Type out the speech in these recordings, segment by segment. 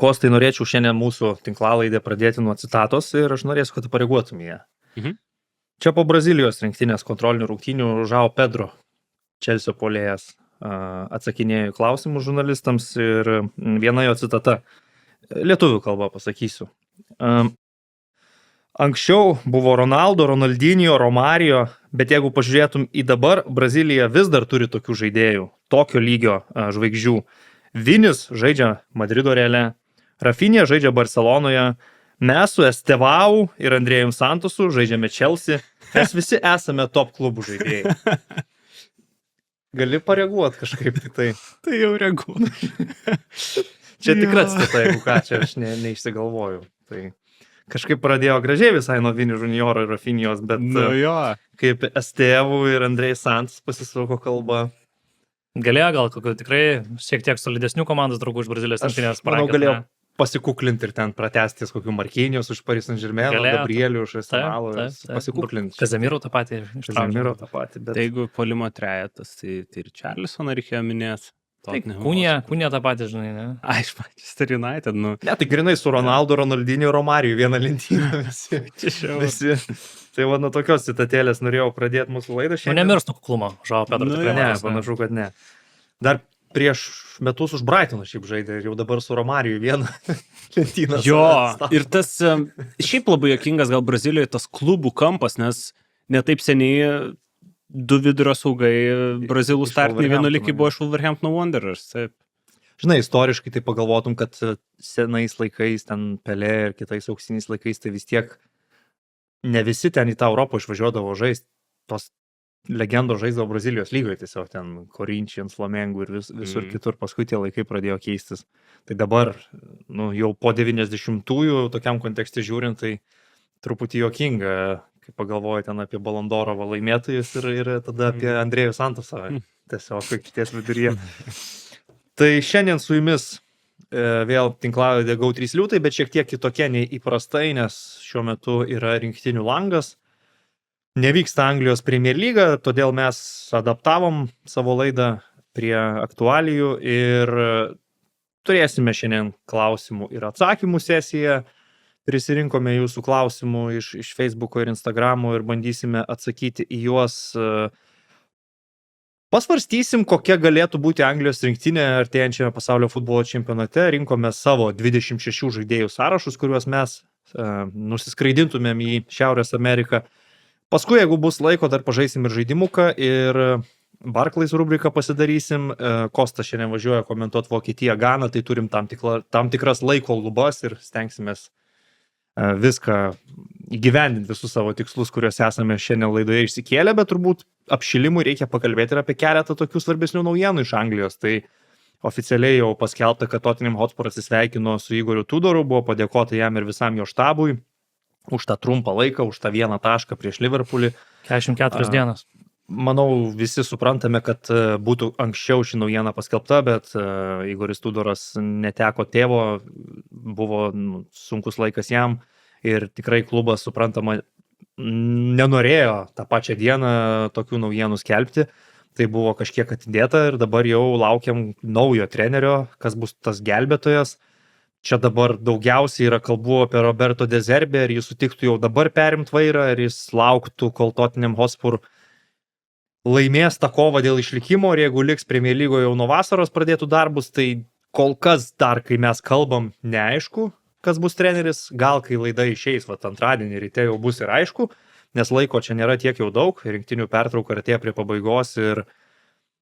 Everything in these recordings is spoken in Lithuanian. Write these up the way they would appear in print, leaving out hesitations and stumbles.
Kostai, norėčiau šiandien mūsų tinklalaidę pradėti nuo citatos ir aš norėsiu, kad tu pareaguotum ją. Čia po Brazilijos rinktinės kontrolinių rungtynių Žao Pedro, Chelsea puolėjas, atsakinėjo į klausimus žurnalistams ir viena jo citata. Lietuvių kalba pasakysiu. Anksčiau buvo Ronaldo, Ronaldinho, Romario, bet jeigu pažiūrėtum į dabar, Brazilija vis dar turi tokių žaidėjų, tokio lygio žvaigždžių. Vinis žaidžia Madrido Reale, Rafinha žaidžia Barcelonoje, mes su Estevau ir Andrėjum Santosu žaidžiame Chelsea, mes visi esame top klubų žaidėjai. Gali pareaguoti kažkaip tai. Tai jau reaguoju. Čia tikra citata, jeigu ką, čia aš neišsigalvoju. Tai kažkaip pradėjo gražiai visai nuo Vini Junioro ir Rafinhos, bet kaip Estevų ir Andrėjus Santos pasisuko kalba. Galėjo gal kokių tikrai šiek tiek solidesnių komandos draugų iš Brazilijos rinktinės parankės. Manau, galėjo pasikuklinti ir ten pratęstis kokių Marquinhos už Paris Saint-Germain, Gabrielių už Arsenalą, pasikuklinti. Kazemiro tą patį. Kazemiro tą patį. Bet... Tai jeigu polimo trejetas, tai ir Charlisoną reikėjo minėti. Tai Kūnija tą patį, žinai, ne? Iš Manchester United, nu. Ne, tai grinai su Ronaldo, Ronaldinho ir Romario vieną lentyną visi. Tai va, nuo tokios citatėlės norėjau pradėti mūsų laidą šiandien. Nemirstų kuklumo, Žao Pedro. Ne, panašu, kad ne. Dar prieš metus už Brightoną šiaip žaidė ir jau dabar su Romario vieną lentyną. Jo, ir tas šiaip labai juokingas gal Brazilijoje tas klubų kampas, nes netaip seniai du vidurio saugai brazilų startiniai vienuolikai buvo iš Wolverhampton Wanderers. Taip. Žinai, istoriškai tai pagalvotum, kad senais laikais, ten Pelé ir kitais auksiniais laikais, tai vis tiek ne visi ten į tą Europą išvažiuodavo žaisti. Tos legendos žaisdavo Brazilijos lygoje, tiesiog ten Corinthians, Flamengo ir visur kitur. Paskui tie laikai pradėjo keistis. Tai dabar, jau po 90-ųjų tokiam kontekste žiūrint, tai truputį juokinga, kai pagalvoju ten apie Ballon d'Oro laimėtojus ir tada apie Andrėjų Santosą. Tiesiog aikštės viduryje. Tai šiandien su jumis vėl tinklalaidė GO3 liūtai, bet šiek tiek kitokie nei įprastai, nes šiuo metu yra rinktinių langas. Nevyksta Anglijos Premier lyga, todėl mes adaptavom savo laidą prie aktualijų ir turėsime šiandien klausimų ir atsakymų sesiją. Prisirinkome jūsų klausimų iš Facebooko ir Instagramo ir bandysime atsakyti į juos. Pasvarstysim, kokia galėtų būti Anglijos rinktinė artėjančiame pasaulio futbolo čempionate. Rinkome savo 26 žaidėjų sąrašus, kuriuos mes nusiskraidintumėm į Šiaurės Ameriką. Paskui, jeigu bus laiko, dar pažaisim ir žaidimuką ir Barclays rubriką pasidarysim. Kostas šiandien važiuoja komentuoti Vokietiją, Ganą, tai turim tam tikras laiko lubas ir stengsimės viską įgyvendinti visus savo tikslus, kuriuos esame šiandien laidoje išsikėlę, bet turbūt apšilimui reikia pakalbėti ir apie keletą tokių svarbesnių naujienų iš Anglijos. Tai oficialiai jau paskelbta, kad Tottenham Hotspur atsisveikino su Igoriu Tudoru, buvo padėkota jam ir visam jo štabui už tą trumpą laiką, už tą vieną tašką prieš Liverpoolį. 44 dienas. Manau, visi suprantame, kad būtų anksčiau ši naujiena paskelbta, bet Igoris Tudoras neteko tėvo, buvo sunkus laikas jam ir tikrai klubas, suprantama, nenorėjo tą pačią dieną tokių naujienų skelbti. Tai buvo kažkiek atidėta ir dabar jau laukiam naujo trenerio, kas bus tas gelbėtojas. Čia dabar daugiausiai yra kalbų apie Roberto De Zerbi, ar jis sutiktų jau dabar perimti vairą, ar jis lauktų, kol Tottenham Hotspur laimės tą kovą dėl išlikimo, ir jeigu liks Premier lygoje jau nuo vasaros pradėtų darbus, tai kol kas dar, kai mes kalbam, neaišku, kas bus treneris, gal kai laida išeis, antradienį ryte jau bus ir aišku, nes laiko čia nėra tiek jau daug, rinktinių pertrauka artėja prie pabaigos ir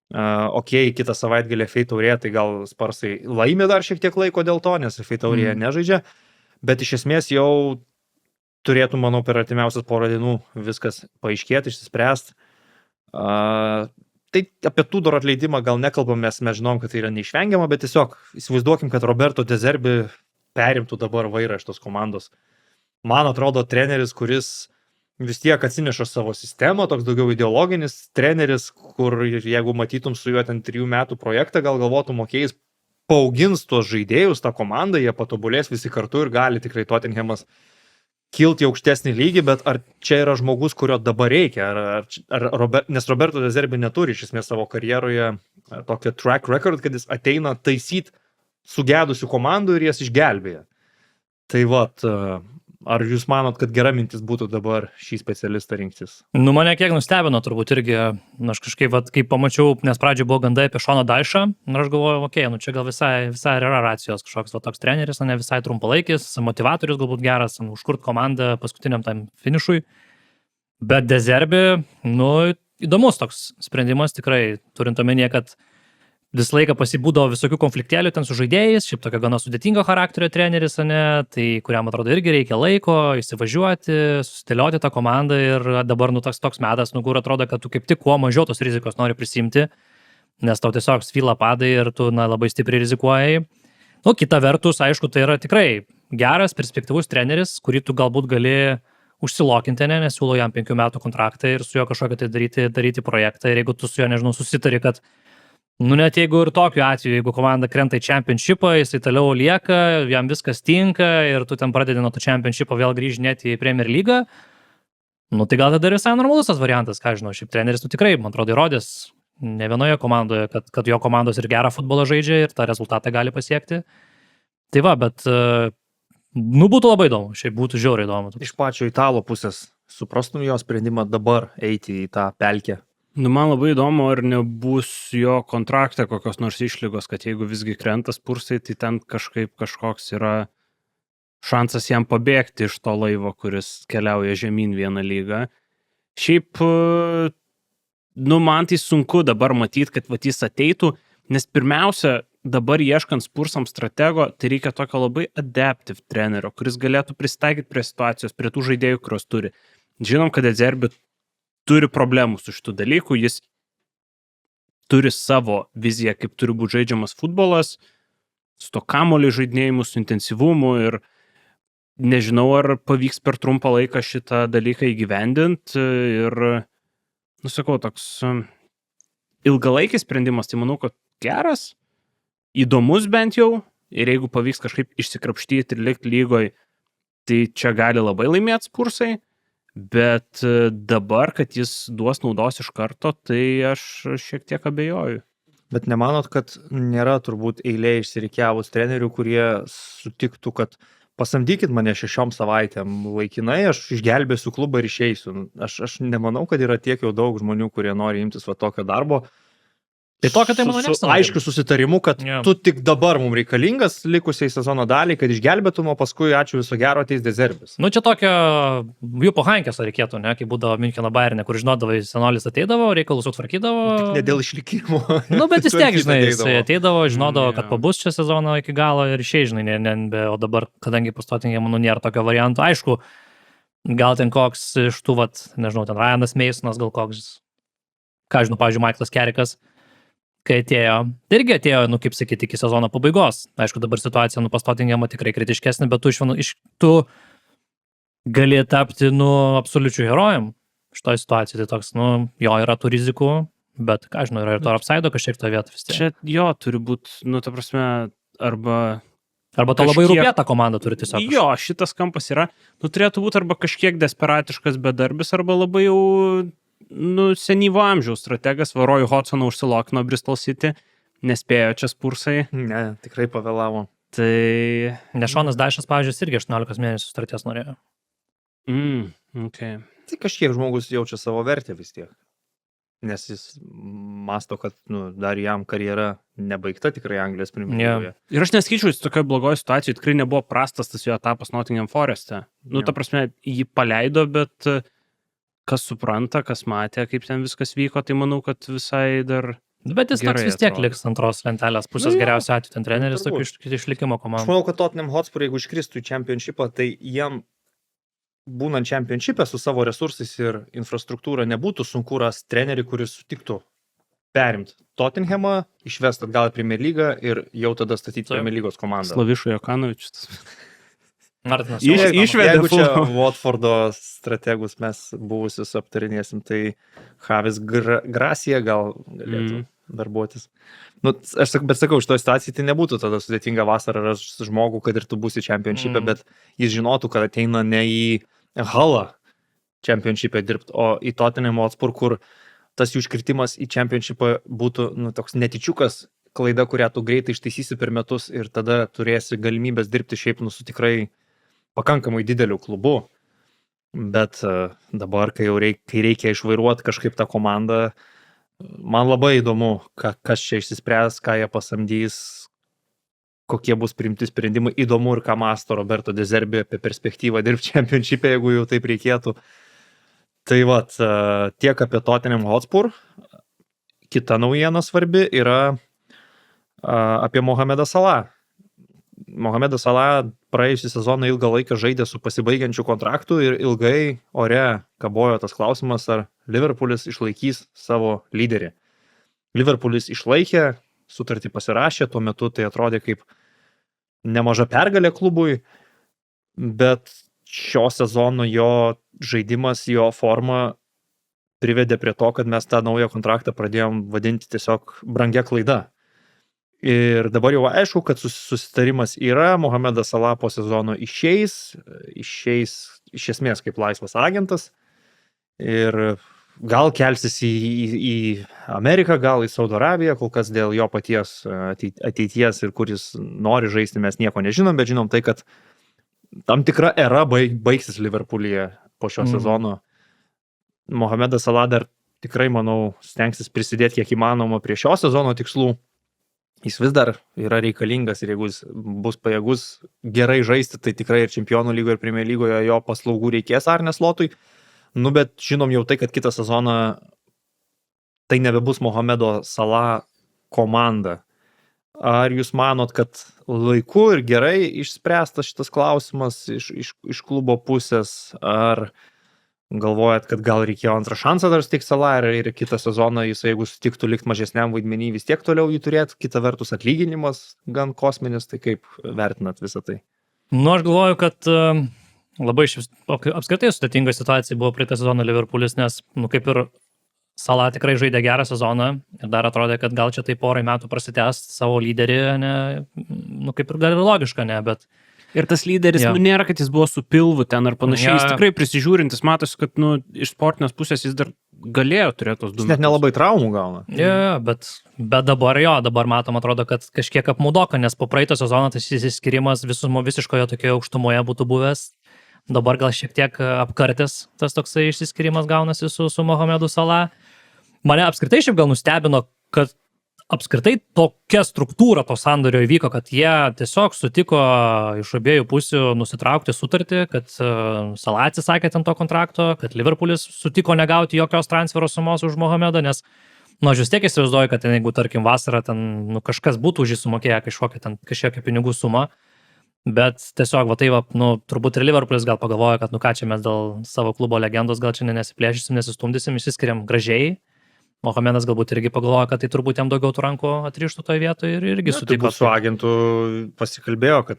kitą savaitgalį FA taurė, tai gal Sparsai laimė dar šiek tiek laiko dėl to, nes FA taurėje nežaidžia, bet iš esmės jau turėtų, manau, per artimiausias porą dienų viskas paaiškėti, išsispręsti. Tai apie Tudoro atleidimą gal nekalbam, mes žinom, kad tai yra neišvengiama, bet tiesiog įsivaizduokim, kad Roberto De Zerbi perimtų dabar vairą iš tos komandos. Man atrodo, treneris, kuris vis tiek atsineša savo sistemą, toks daugiau ideologinis treneris, kur jeigu matytum su juo ten 3 metų projektą, gal galvotum, jis paaugins tuos žaidėjus, tą komandą, jie patobulės visi kartu ir gali tikrai Tottenhamas kilti į aukštesnį lygį, bet ar čia yra žmogus, kurio dabar reikia? Nes Roberto De Zerbi neturi iš esmės savo karjeroje tokio track record, kad jis ateina taisyti sugedusių komandų ir jas išgelbėja. Tai vat, ar jūs manot, kad gera mintis būtų dabar šį specialistą rinktis? Nu, mane kiek nustebino turbūt irgi, aš kažkaip, kai pamačiau, nes pradžioje buvo gandai apie Šoną Daišą, ir aš galvoju, nu čia gal visai yra racijos kažkoks toks treneris, ne visai trumpalaikis, motivatorius galbūt geras, užkurt komandą paskutiniam tam finišui. Bet De Zerbi, įdomus toks sprendimas tikrai, turint omenyje, kad visą laiką pasibūdavo visokių konfliktėlių ten su žaidėjais, šiaip tokio gana sudėtingo charakterio treneris, tai kuriam atrodo irgi reikia laiko, įsivažiuoti, susidėlioti tą komandą ir dabar toks metas, kur atrodo, kad tu kaip tik kuo mažiau tos rizikos nori prisimti, nes tau tiesiog svyla padai ir tu labai stipriai rizikuojai. Kita vertus, aišku, tai yra tikrai geras, perspektyvus treneris, kurį tu galbūt gali užsilokinti, nes siūlo jam 5 metų kontraktą ir su juo kažkokią tai daryti projektą ir jeigu tu su juo, nežinau, susitari, kad net jeigu ir tokiu atveju, jeigu komanda krenta į championshipą, jisai toliau lieka, jam viskas tinka ir tu ten pradedi nuo to championshipą vėl grįžinėti į Premier lygą, tai gal tada visai normalus tas variantas, ką žinau, šiaip treneris tikrai, man atrodo, įrodęs ne vienoje komandoje, kad jo komandos ir gerą futbolą žaidžia ir tą rezultatą gali pasiekti. Tai va, bet būtų labai įdomu, šiaip būtų žiauriai įdomu. Iš pačio Italo pusės suprastum jo sprendimą dabar eiti į tą pelkę? Man labai įdomu, ar nebus jo kontrakte kokios nors išlygos, kad jeigu visgi krenta Spursai, tai ten kažkoks yra šansas jam pabėgti iš to laivo, kuris keliauja žemyn vieną lygą. Šiaip, man tai sunku dabar matyti, kad jis ateitų, nes pirmiausia, dabar ieškant Spursams stratego, tai reikia tokio labai adaptive trenerio, kuris galėtų pristaikyti prie situacijos, prie tų žaidėjų, kurios turi. Žinom, kad De Zerbi turi problemų su šitų dalykų, jis turi savo viziją, kaip turi būti žaidžiamas futbolas, su to kamuolio žaidinėjimu, su intensyvumu ir nežinau, ar pavyks per trumpą laiką šitą dalyką įgyvendinti ir, sakau, toks ilgalaikis sprendimas, tai manau, kad geras, įdomus bent jau ir jeigu pavyks kažkaip išsikrapštyti ir likti lygoj, tai čia gali labai laimėti Spursai. Bet dabar, kad jis duos naudos iš karto, tai aš šiek tiek abejoju. Bet nemanot, kad nėra turbūt eilė išsirikiavus trenerių, kurie sutiktų, kad pasamdykit mane 6 savaitėm laikinai, aš išgelbėsiu klubą ir išeisiu. Aš nemanau, kad yra tiek jau daug žmonių, kurie nori imtis tokio darbo. Tai tokio tai manau su aiškiu susitarimu, kad tu tik dabar mums reikalingas likusiai sezono daliai, kad išgelbėtum, o paskui ačiū viso gero ateis De Zerbis. Čia tokio Jupo Hankėso reikėtų, ne, kai būdavo Miuncheno Bayerne, kur žinodavai, senolis ateidavo, reikalus sutvarkydavo. Tik ne dėl išlikimo. Bet vis tiek, žinai, jisai ateidavo, žinodavo, kad pabus čia sezono iki galo ir išėjai, žinai, o dabar, kadangi pas Tottenhamą nėra tokio varianto, aišku, gal ten koks iš tų, nežinau, ten Ryanas Masonas, gal koks, ką žinau, pavyzdžiui, Michaelas Carrickas, kai atėjo, tai irgi atėjo, kaip sakyti, iki sezono pabaigos. Aišku, dabar situacija pas Tottenhamą tikrai kritiškesnė, bet tu gali tapti, absoliučiu herojum šitoje situacijoje. Tai toks, jo yra tų rizikų, bet, ką žinau, yra ir to upside kažkiek to vietą vis tiek. Čia jo turi būti, ta prasme, arba to labai rūpėta komanda turi tiesiog. Jo, šitas kampas yra, turėtų būti arba kažkiek desperatiškas bedarbis, arba labai jau senyvo amžiaus strategas, Roy Hodgsoną užsilokino Bristol City, nespėjo čia Spursai. Ne, tikrai pavėlavo. Tai... Nes Šonas Daišas, pavyzdžiui, irgi 18 mėnesių sutarties norėjo. Okay. Tai kažkiek žmogus jaučia savo vertę vis tiek. Nes jis masto, kad dar jam karjera nebaigta tikrai Anglijos Premier lygoje. Ir aš neskaičiau, jis tokioje blogoje situacijoje tikrai nebuvo prastas tas jo etapas Nottingham Foreste. Ta prasme, jį paleido, bet kas supranta, kas matė, kaip ten viskas vyko, tai manau, kad visai dar... Bet jis toks vis tiek liks antros lentelės pusės geriausiu atveju ten treneris, tokių išlikimo komandų. Aš manau, kad Tottenham Hotspur, jeigu iškristų į Championshipą, tai jiem būnant Championship'e su savo resursais ir infrastruktūra nebūtų sunku rasti trenerį, kuris sutiktų perimti Tottenhamą, išvesti atgal į Premier lygą ir jau tada statyti Premier lygos komandą. Slavišo Jokanovičius. Išvedė. Jeigu čia Watfordo strategus mes buvusius aptarinėsim, tai Javis Gracia gal galėtų darbuotis. Bet sakau, šitoje situacijoje tai nebūtų tada sudėtinga vasarą rasti žmogų, kad ir tu būsi Championship'e, bet jis žinotų, kad ateina ne į Hullą Championship'e dirbti, o į Tottenham Hotspur, kur tas jų iškritimas į Championship'ą būtų toks netičiukas klaida, kurią tu greitai ištaisysi per metus ir tada turėsi galimybės dirbti šiaip su tikrai pakankamai dideliu klubu. Bet dabar, kai reikia išvairuoti kažkaip tą komandą, man labai įdomu, kas čia išsispręs, ką jie pasamdys, kokie bus priimti sprendimai. Įdomu ir ką mąsto Roberto De Zerbi apie perspektyvą dirbti Championship'e, jeigu jau taip reikėtų. Tai vat, tiek apie Tottenham Hotspur. Kita naujiena svarbi yra apie Mohamedą Salah. Mohamedas Salah praėjusį sezoną ilgą laiką žaidė su pasibaigiančiu kontraktu ir ilgai ore kabojo tas klausimas, ar Liverpoolis išlaikys savo lyderį. Liverpoolis išlaikė, sutartį pasirašė, tuo metu tai atrodė kaip nemaža pergalė klubui, bet šio sezono jo žaidimas, jo forma privedė prie to, kad mes tą naują kontraktą pradėjom vadinti tiesiog brangia klaida. Ir dabar jau aišku, kad susitarimas yra, Mohamedas Salah po sezono išeis iš esmės kaip laisvas agentas ir gal kelsis į Ameriką, gal į Saudo Arabiją, kol kas dėl jo paties ateities ir kur jis nori žaisti, mes nieko nežinom, bet žinom tai, kad tam tikra era baigsis Liverpoolyje po šio sezono. Mohamedas Salah dar tikrai, manau, stengsis prisidėti kiek įmanoma prie šio sezono tikslų. Jis vis dar yra reikalingas ir jeigu jis bus pajėgus gerai žaisti, tai tikrai ir Čempionų lygoje ir Premier lygoje jo paslaugų reikės Arne Slotui. Nu, bet žinom jau tai, kad kitą sezoną tai nebebus Mohamedo Salah komanda. Ar jūs manot, kad laiku ir gerai išspręstas šitas klausimas iš klubo pusės, ar galvojat, kad gal reikėjo antrą šansą dar suteikti Salah ir kitą sezoną jis, jeigu sutiktų likti mažesniam vaidmenį, vis tiek toliau jį turėtų, kita vertus atlyginimas gan kosminis, tai kaip vertinat visą tai? Nu, aš galvoju, kad labai apskritai sudėtinga situacija buvo praeitą sezoną Liverpoolis, nes, kaip ir Salah tikrai žaidė gerą sezoną ir dar atrodė, kad gal čia tai porai metų prasitęs savo lyderį, kaip ir gal ir logiška, bet ir tas lyderis, nėra, kad jis buvo su pilvu ten ar panašiai, jis tikrai prisižiūrintis, matosi, kad, iš sportinės pusės jis dar galėjo turėti tos 2 metus. Jis net nelabai traumų gauna. Bet dabar matom, atrodo, kad kažkiek apmaudoka, nes po praeito sezono tas įsiskirimas visiškoje tokioje aukštumoje būtų buvęs. Dabar gal šiek tiek apkartęs tas toksai išsiskirimas gaunasi su Mohamedu Salah. Mane apskritai šiaip gal nustebino, kad apskritai tokia struktūra to sandorio įvyko, kad jie tiesiog sutiko iš abiejų pusių nusitraukti sutartį, kad Salah atsisakė ten to kontrakto, kad Liverpoolis sutiko negauti jokios transfero sumos už Mohamedą, nes, aš vis tiek įsivaizduoju, kad jeigu, tarkim, vasarą ten kažkas būtų už jį sumokėję kažkokią pinigų sumą, bet tiesiog, turbūt ir Liverpoolis gal pagalvoja, kad, ką čia mes dėl savo klubo legendos, gal čia nesiplėšysim, nesistumdysim, išsiskiriam gražiai. Mohamedas galbūt irgi pagalvoja, kad tai turbūt jam daugiau tų rankų atrištų toje vietoje ir irgi sutiko. Su agentu pasikalbėjo, kad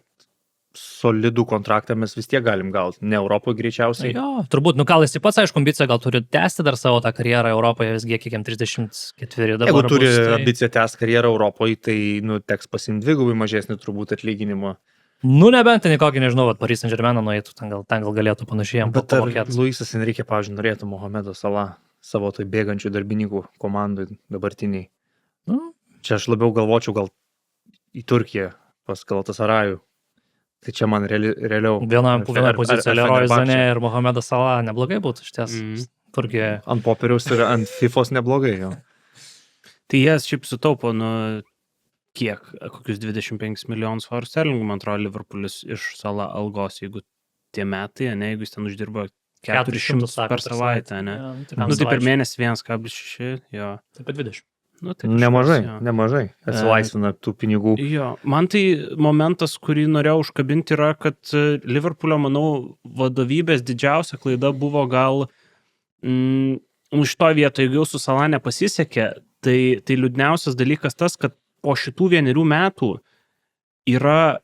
solidų kontraktą mes vis tiek galim gauti, ne Europoje greičiausiai. Jo, turbūt, gal jis pats, aišku, ambiciją, gal turi tęsti dar savo tą karjerą Europoje, visgi kiek jam 34 dabar. Jeigu turi ambiciją tęsti karjerą Europoje, tai teks pasimti dvigubai mažesnį turbūt atlyginimą. Nebent ten kokį, nežinau, Paris Saint-Germain nueitų, ten gal galėtų panašiai jam pamokėti. Bet Luisas Enrique, pavyzdžiui, norėtų Mohamedo Salah savo tai bėgančių darbininkų komandai dabartiniai. Čia aš labiau galvočiau gal į Turkiją pas Galatasarayų. Tai čia man realiau. Viena pozicija Leroy Sané ir Mohamedas Salah neblogai būtų šties Turkijoje. Ant popieriaus ir ant FIFOs neblogai jau. Tai jie šiaip sutaupo, kiek, kokius 25 milijonus svarų sterlingų, man atrodo, Liverpoolis iš Salah algos, jeigu tie metai, jeigu jis ten uždirba 400 per savaitę, ne? Tai per mėnesį 1,6, jo. Taip pat 20. Nemažai. Atsilaisvina tų pinigų. Jo, man tai momentas, kurį norėjau užkabinti, yra, kad Liverpoolio, manau, vadovybės didžiausia klaida buvo gal šito vietoje, jeigu su Salah nepasisekė, tai liūdniausias dalykas tas, kad po šitų 1 metų yra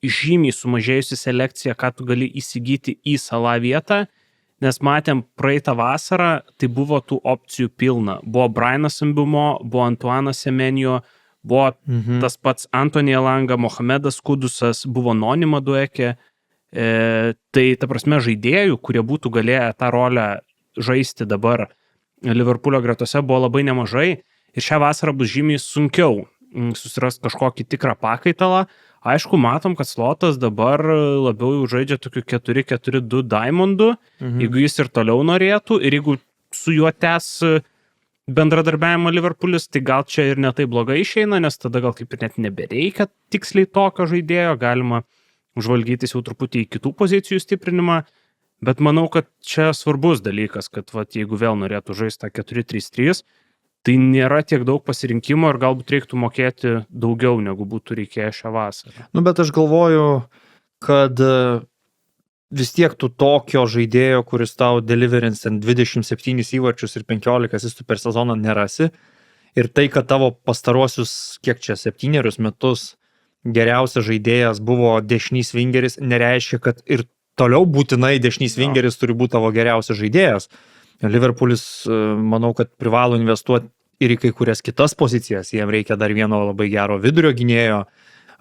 žymiai sumažėjusi selekcija, ką tu gali įsigyti į Salah vietą, nes matėm praeitą vasarą, tai buvo tų opcijų pilna. Buvo Brianas Mbumo, buvo Antoanas Semenyo, buvo tas pats Antony Elanga, Mohamedas Kudusas, buvo Noni Madueke. Tai ta prasme žaidėjų, kurie būtų galėję tą rolę žaisti dabar Liverpoolio gretose, buvo labai nemažai. Ir šią vasarą bus žymiai sunkiau susirasti kažkokį tikrą pakaitalą. Aišku, matom, kad Slotas dabar labiau jau žaidžia tokiu 4-4-2 Diamondu, jeigu jis ir toliau norėtų ir jeigu su juo tęs bendradarbiavimą Liverpoolis, tai gal čia ir netai blogai išeina, nes tada gal kaip ir net nebereikia tiksliai tokio žaidėjo, galima užvalgytis jau truputį į kitų pozicijų stiprinimą, bet manau, kad čia svarbus dalykas, kad jeigu vėl norėtų žaisti tą 4-3-3, tai nėra tiek daug pasirinkimo ir galbūt reiktų mokėti daugiau, negu būtų reikėję šią vasarą. Bet aš galvoju, kad vis tiek tu tokio žaidėjo, kuris tau deliverins 27 įvarčius ir 15 asistų per sezoną nerasi. Ir tai, kad tavo pastarosius, kiek čia, 7 metus geriausias žaidėjas buvo dešinys vingeris, nereiškia, kad ir toliau būtinai dešinys vingeris turi būti tavo geriausias žaidėjas. Liverpoolis, manau, kad privalo investuoti ir į kai kurias kitas pozicijas. Jiem reikia dar vieno labai gero vidurio gynėjo,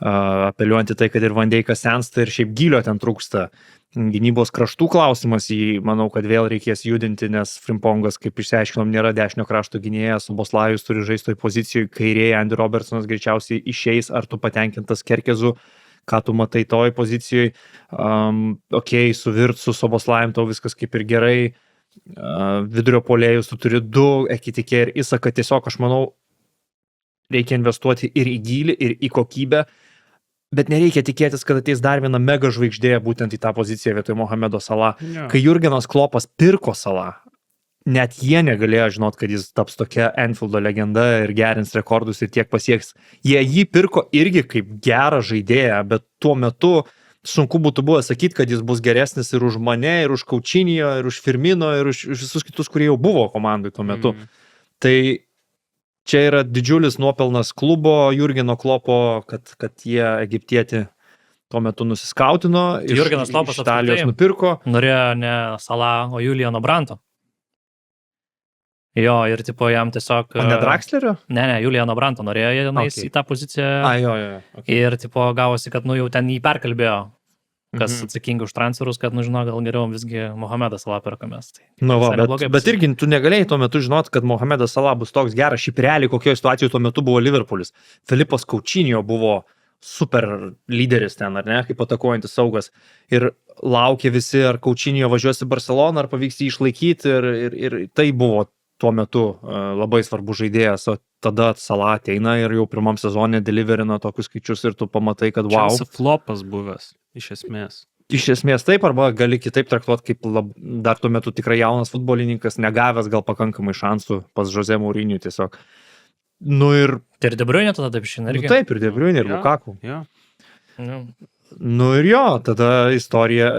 apeliuojant į tai, kad ir Van Dijkas sensta ir šiaip gylio ten trūksta. Gynybos kraštų klausimas, jį manau, kad vėl reikės judinti, nes Frimpongas, kaip išsiaiškinom, nėra dešinio krašto gynėjas, Soboslajus turi žaisti toj pozicijoje, kairėje Andy Robertsonas greičiausiai išeis, ar tu patenkintas Kerkezu, ką tu matai toj pozicijoje. Su Virtsu, Soboslajum tau viskas kaip ir gerai. Vidurio puolėjus tu turi 2, Ekitikė ir Isaka, tiesiog aš manau reikia investuoti ir į gylį, ir į kokybę, bet nereikia tikėtis, kad ateis dar viena mega žvaigždė būtent į tą poziciją vietoj Mohamedo Salah. Kai Jurgenas Kloppas pirko Salah, net jie negalėjo žinot, kad jis taps tokia Anfieldo legenda ir gerins rekordus ir tiek pasieks. Jie jį pirko irgi kaip gerą žaidėją, bet tuo metu sunku būtų buvo sakyti, kad jis bus geresnis ir už mane, ir už Coutinho, ir už Firmino, ir už visus kitus, kurie jau buvo komandai tuo metu. Tai čia yra didžiulis nuopelnas klubo Jurgeno Klopo, kad jie egiptietį tuo metu nusiskautino, Jurgenas Klopas iš Italijos nupirko. Norėjo ne Salah, o Juliano Branto. Jo, ir tipo jam tiesiog... O ne Draxlerio? Ne, Juliano Branto norėjo į tą poziciją. Okay. Ir tipo gavosi, kad jau ten jį perkalbėjo, kas atsakinga už transferus, kad žino, gal geriau visgi Mohamedas Salah perkamės. Tai bet irgi tu negalėjai tuo metu žinot, kad Mohamedas Salah bus toks geras. Šiaip realiai kokioje situacijoje tuo metu buvo Liverpoolis. Filipas Coutinho buvo super lyderis ten, ar ne, kaip atakuojantis saugas. Ir laukė visi, ar Coutinho važiuos į Barceloną, ar pavyks jį išlaikyti. Ir tai buvo tuo metu labai svarbus žaidėjas, o tada Salah ateina ir jau pirmam sezone deliverina tokius skaičius ir tu pamatai, kad wow. Čia flopas buvęs, iš esmės. Iš esmės taip, arba gali kitaip traktuoti, kaip dar tuo metu tikrai jaunas futbolininkas, negavęs gal pakankamai šansų pas Jose Mourinho tiesiog. Tai ir De Bruyne tada taip šiandien irgi. Taip, ir De Bruyne, ir Lukaku. Ir tada istorija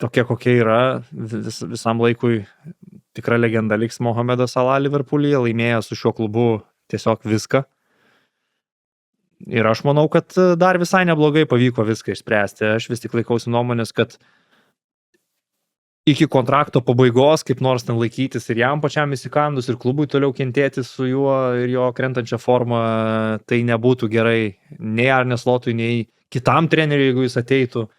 tokia, kokia yra, visam laikui tikra legenda liks Mohamedas Salah Liverpoolyje, laimėjo su šiuo klubu tiesiog viską. Ir aš manau, kad dar visai neblogai pavyko viską išspręsti. Aš vis tik laikausi nuomonės, kad iki kontrakto pabaigos, kaip nors ten laikytis ir jam pačiam įsikandus, ir klubui toliau kentėti su juo ir jo krentančią formą, tai nebūtų gerai nei Arne Slotui, nei kitam treneriui, jeigu jis ateitų.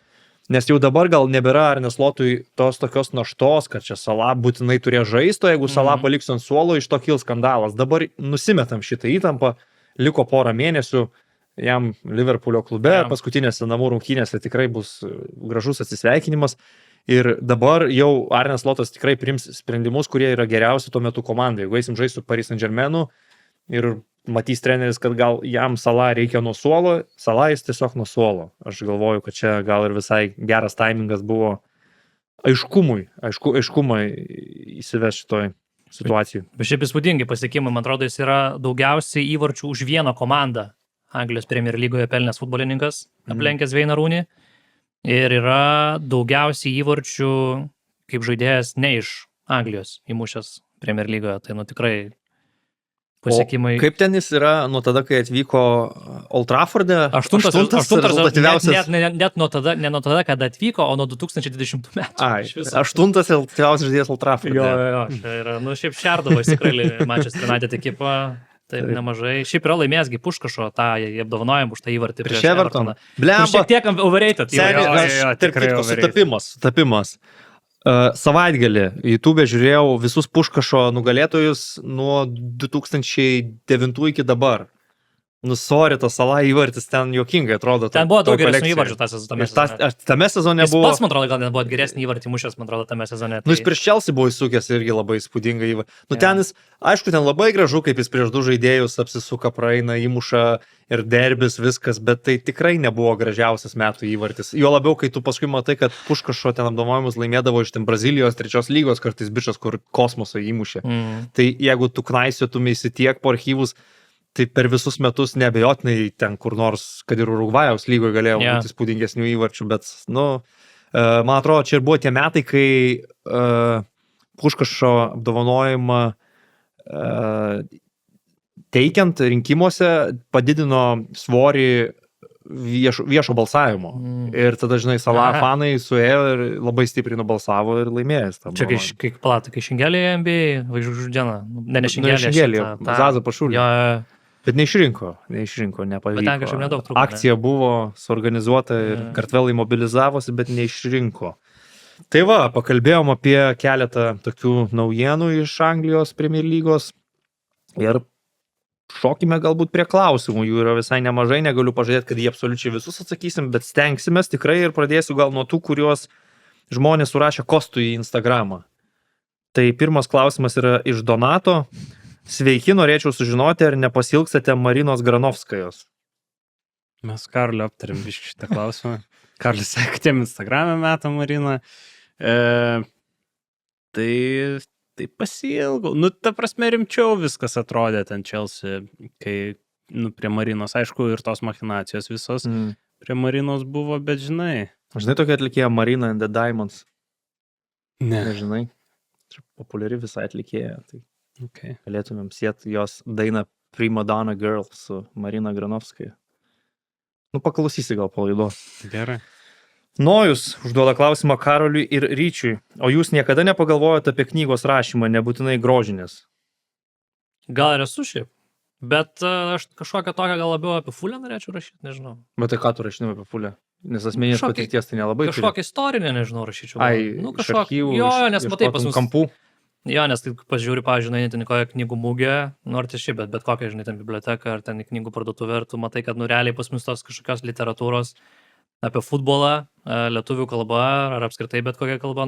Nes jau dabar gal nebėra Arne Slotui tos tokios naštos, kad čia Salah būtinai turėjo žaisto, jeigu Salah paliks ant suolo, iš to kils skandalas. Dabar nusimetam šitą įtampą, liko porą mėnesių jam Liverpoolio klube, paskutinėse namų rungtynėse tikrai bus gražus atsisveikinimas. Ir dabar jau Arne Slotas tikrai priims sprendimus, kurie yra geriausi tuo metu komandai. Jeigu eisim žaisti su Paris Saint-Germainu ir matys treneris, kad gal jam Salah reikia nuo suolo, Salah jis tiesiog nuo suolo. Aš galvoju, kad čia gal ir visai geras taimingas buvo aiškumą įsiveš šitoj situacijai. Bet šiaip įspūdingi pasiekimai, man atrodo, jis yra daugiausiai įvarčių už vieną komandą Anglijos Premier lygoje pelnęs futbolininkas, aplenkęs Wayne Rooney. Ir yra daugiausiai įvarčių kaip žaidėjas ne iš Anglijos įmušęs Premier lygoje. Tai tikrai pasiekimai. O kaip ten jis yra nuo tada, kai atvyko Old Trafforde? Aštuntas net nuo tada, ne nuo tada, kada atvyko, o nuo 2020 metų. Aštuntas rezultatyviausias žaidėjas Old Trafforde. Jo, yra, šiaip šerdavo jis tikrai Manchester United ekipą. Taip, nemažai. Šiaip yra laimėjęs Puškašo tą apdovanojimą už tą įvartį prieš Evertoną. Šiek tiek overrated. Sutapimas. Savaitgalį YouTube žiūrėjau visus Puškašo nugalėtojus nuo 2009 iki dabar. Sorry, tas Sala įvartis ten juokingai atrodo. Ten buvo daug geresnių įvarčių tame sezone. Tame sezone Jis buvo... pats, man atrodo, gal net buvo geresnį įvartį mušęs, man atrodo, tame sezone. Jis prieš Chelsea buvo įsukęs irgi labai įspūdingai įvartį. Ten jis, aišku, ten labai gražu, kaip jis prieš 2 žaidėjus apsisuka, praeina, įmuša ir derbis, viskas, bet tai tikrai nebuvo gražiausias metų įvartis. Jo labiau, kai tu paskui matai, kad Puškašo ten apdovanojimus laimėdavo iš ten Brazilijos 3 lygos, kartais bičas, kur kosmoso įmušė. Tai jeigu tu knaisiotumėsi tiek po archyvus, tai per visus metus neabejotinai ten kur nors, kad ir Urugvajaus lygoje galėjo būti įspūdingesnių įvarčių, bet, man atrodo, čia ir buvo tie metai, kai Puškašo apdovanojimą teikiant rinkimuose padidino svorį viešo balsavimo. Ir tada, žinai, Salah fanai suėjo ir labai stipriai nubalsavo ir laimėjęs. Čia kai Šingelė NBA, važiuoju dieną. Ne Šingelė. Zaza Pašulė. Bet neišrinko, nepavyko. Bet ten kažkaip nedaug trūko. Akcija buvo suorganizuota ir Kartvelai mobilizavosi, bet neišrinko. Tai va, pakalbėjom apie keletą tokių naujienų iš Anglijos Premier lygos ir šokime galbūt prie klausimų. Jų yra visai nemažai, negaliu pažadėti, kad jie absoliučiai visus atsakysim, bet stengsimės tikrai ir pradėsiu gal nuo tų, kuriuos žmonės surašė Kostui į Instagramą. Tai pirmas klausimas yra iš Donato. Sveiki, norėčiau sužinoti, ar nepasilgstate Marinos Granovskajos. Mes Karliu aptarėm biškį šitą klausimą. Karlis sakė, tiem Instagram'e metą Mariną. Tai pasiilgau. Ta prasme rimčiau viskas atrodė ten Chelsea, kai prie Marinos, aišku, ir tos machinacijos visos prie Marinos buvo, bet žinai. Žinai tokia atlikėja Marina and the Diamonds? Ne. Nežinai. Čia populiari visai atlikėja. Tai okay. Galėtumėm sieti jos dainą Prima Donna Girl su Marina Granovskaja. Paklausysi gal po laidos. Gerai. Nojus užduoda klausimą Karoliui ir Ryčiui. O jūs niekada nepagalvojate apie knygos rašymą, nebūtinai grožinės? Gal ir esu šiaip. Bet aš kažkokią tokią gal labiau apie Fulę norėčiau rašyti, nežinau. Bet tai ką tu rašinai apie Fulę? Nes asmeninės patirties tai nelabai turi. Kažkokią istorinę, nežinau, rašyčiau. Iš archyvų, nes matai pas mus kampų. Jo, nes kai pažiūri, pavyzdžiui, ten kokią knygų mugę, nors šiaip, bet kokią, žinai, ten biblioteką ar ten knygų parduotuvę, ir tu matai, kad realiai pas mus tos kažkokios literatūros apie futbolą, lietuvių kalba ar apskritai bet kokia kalba,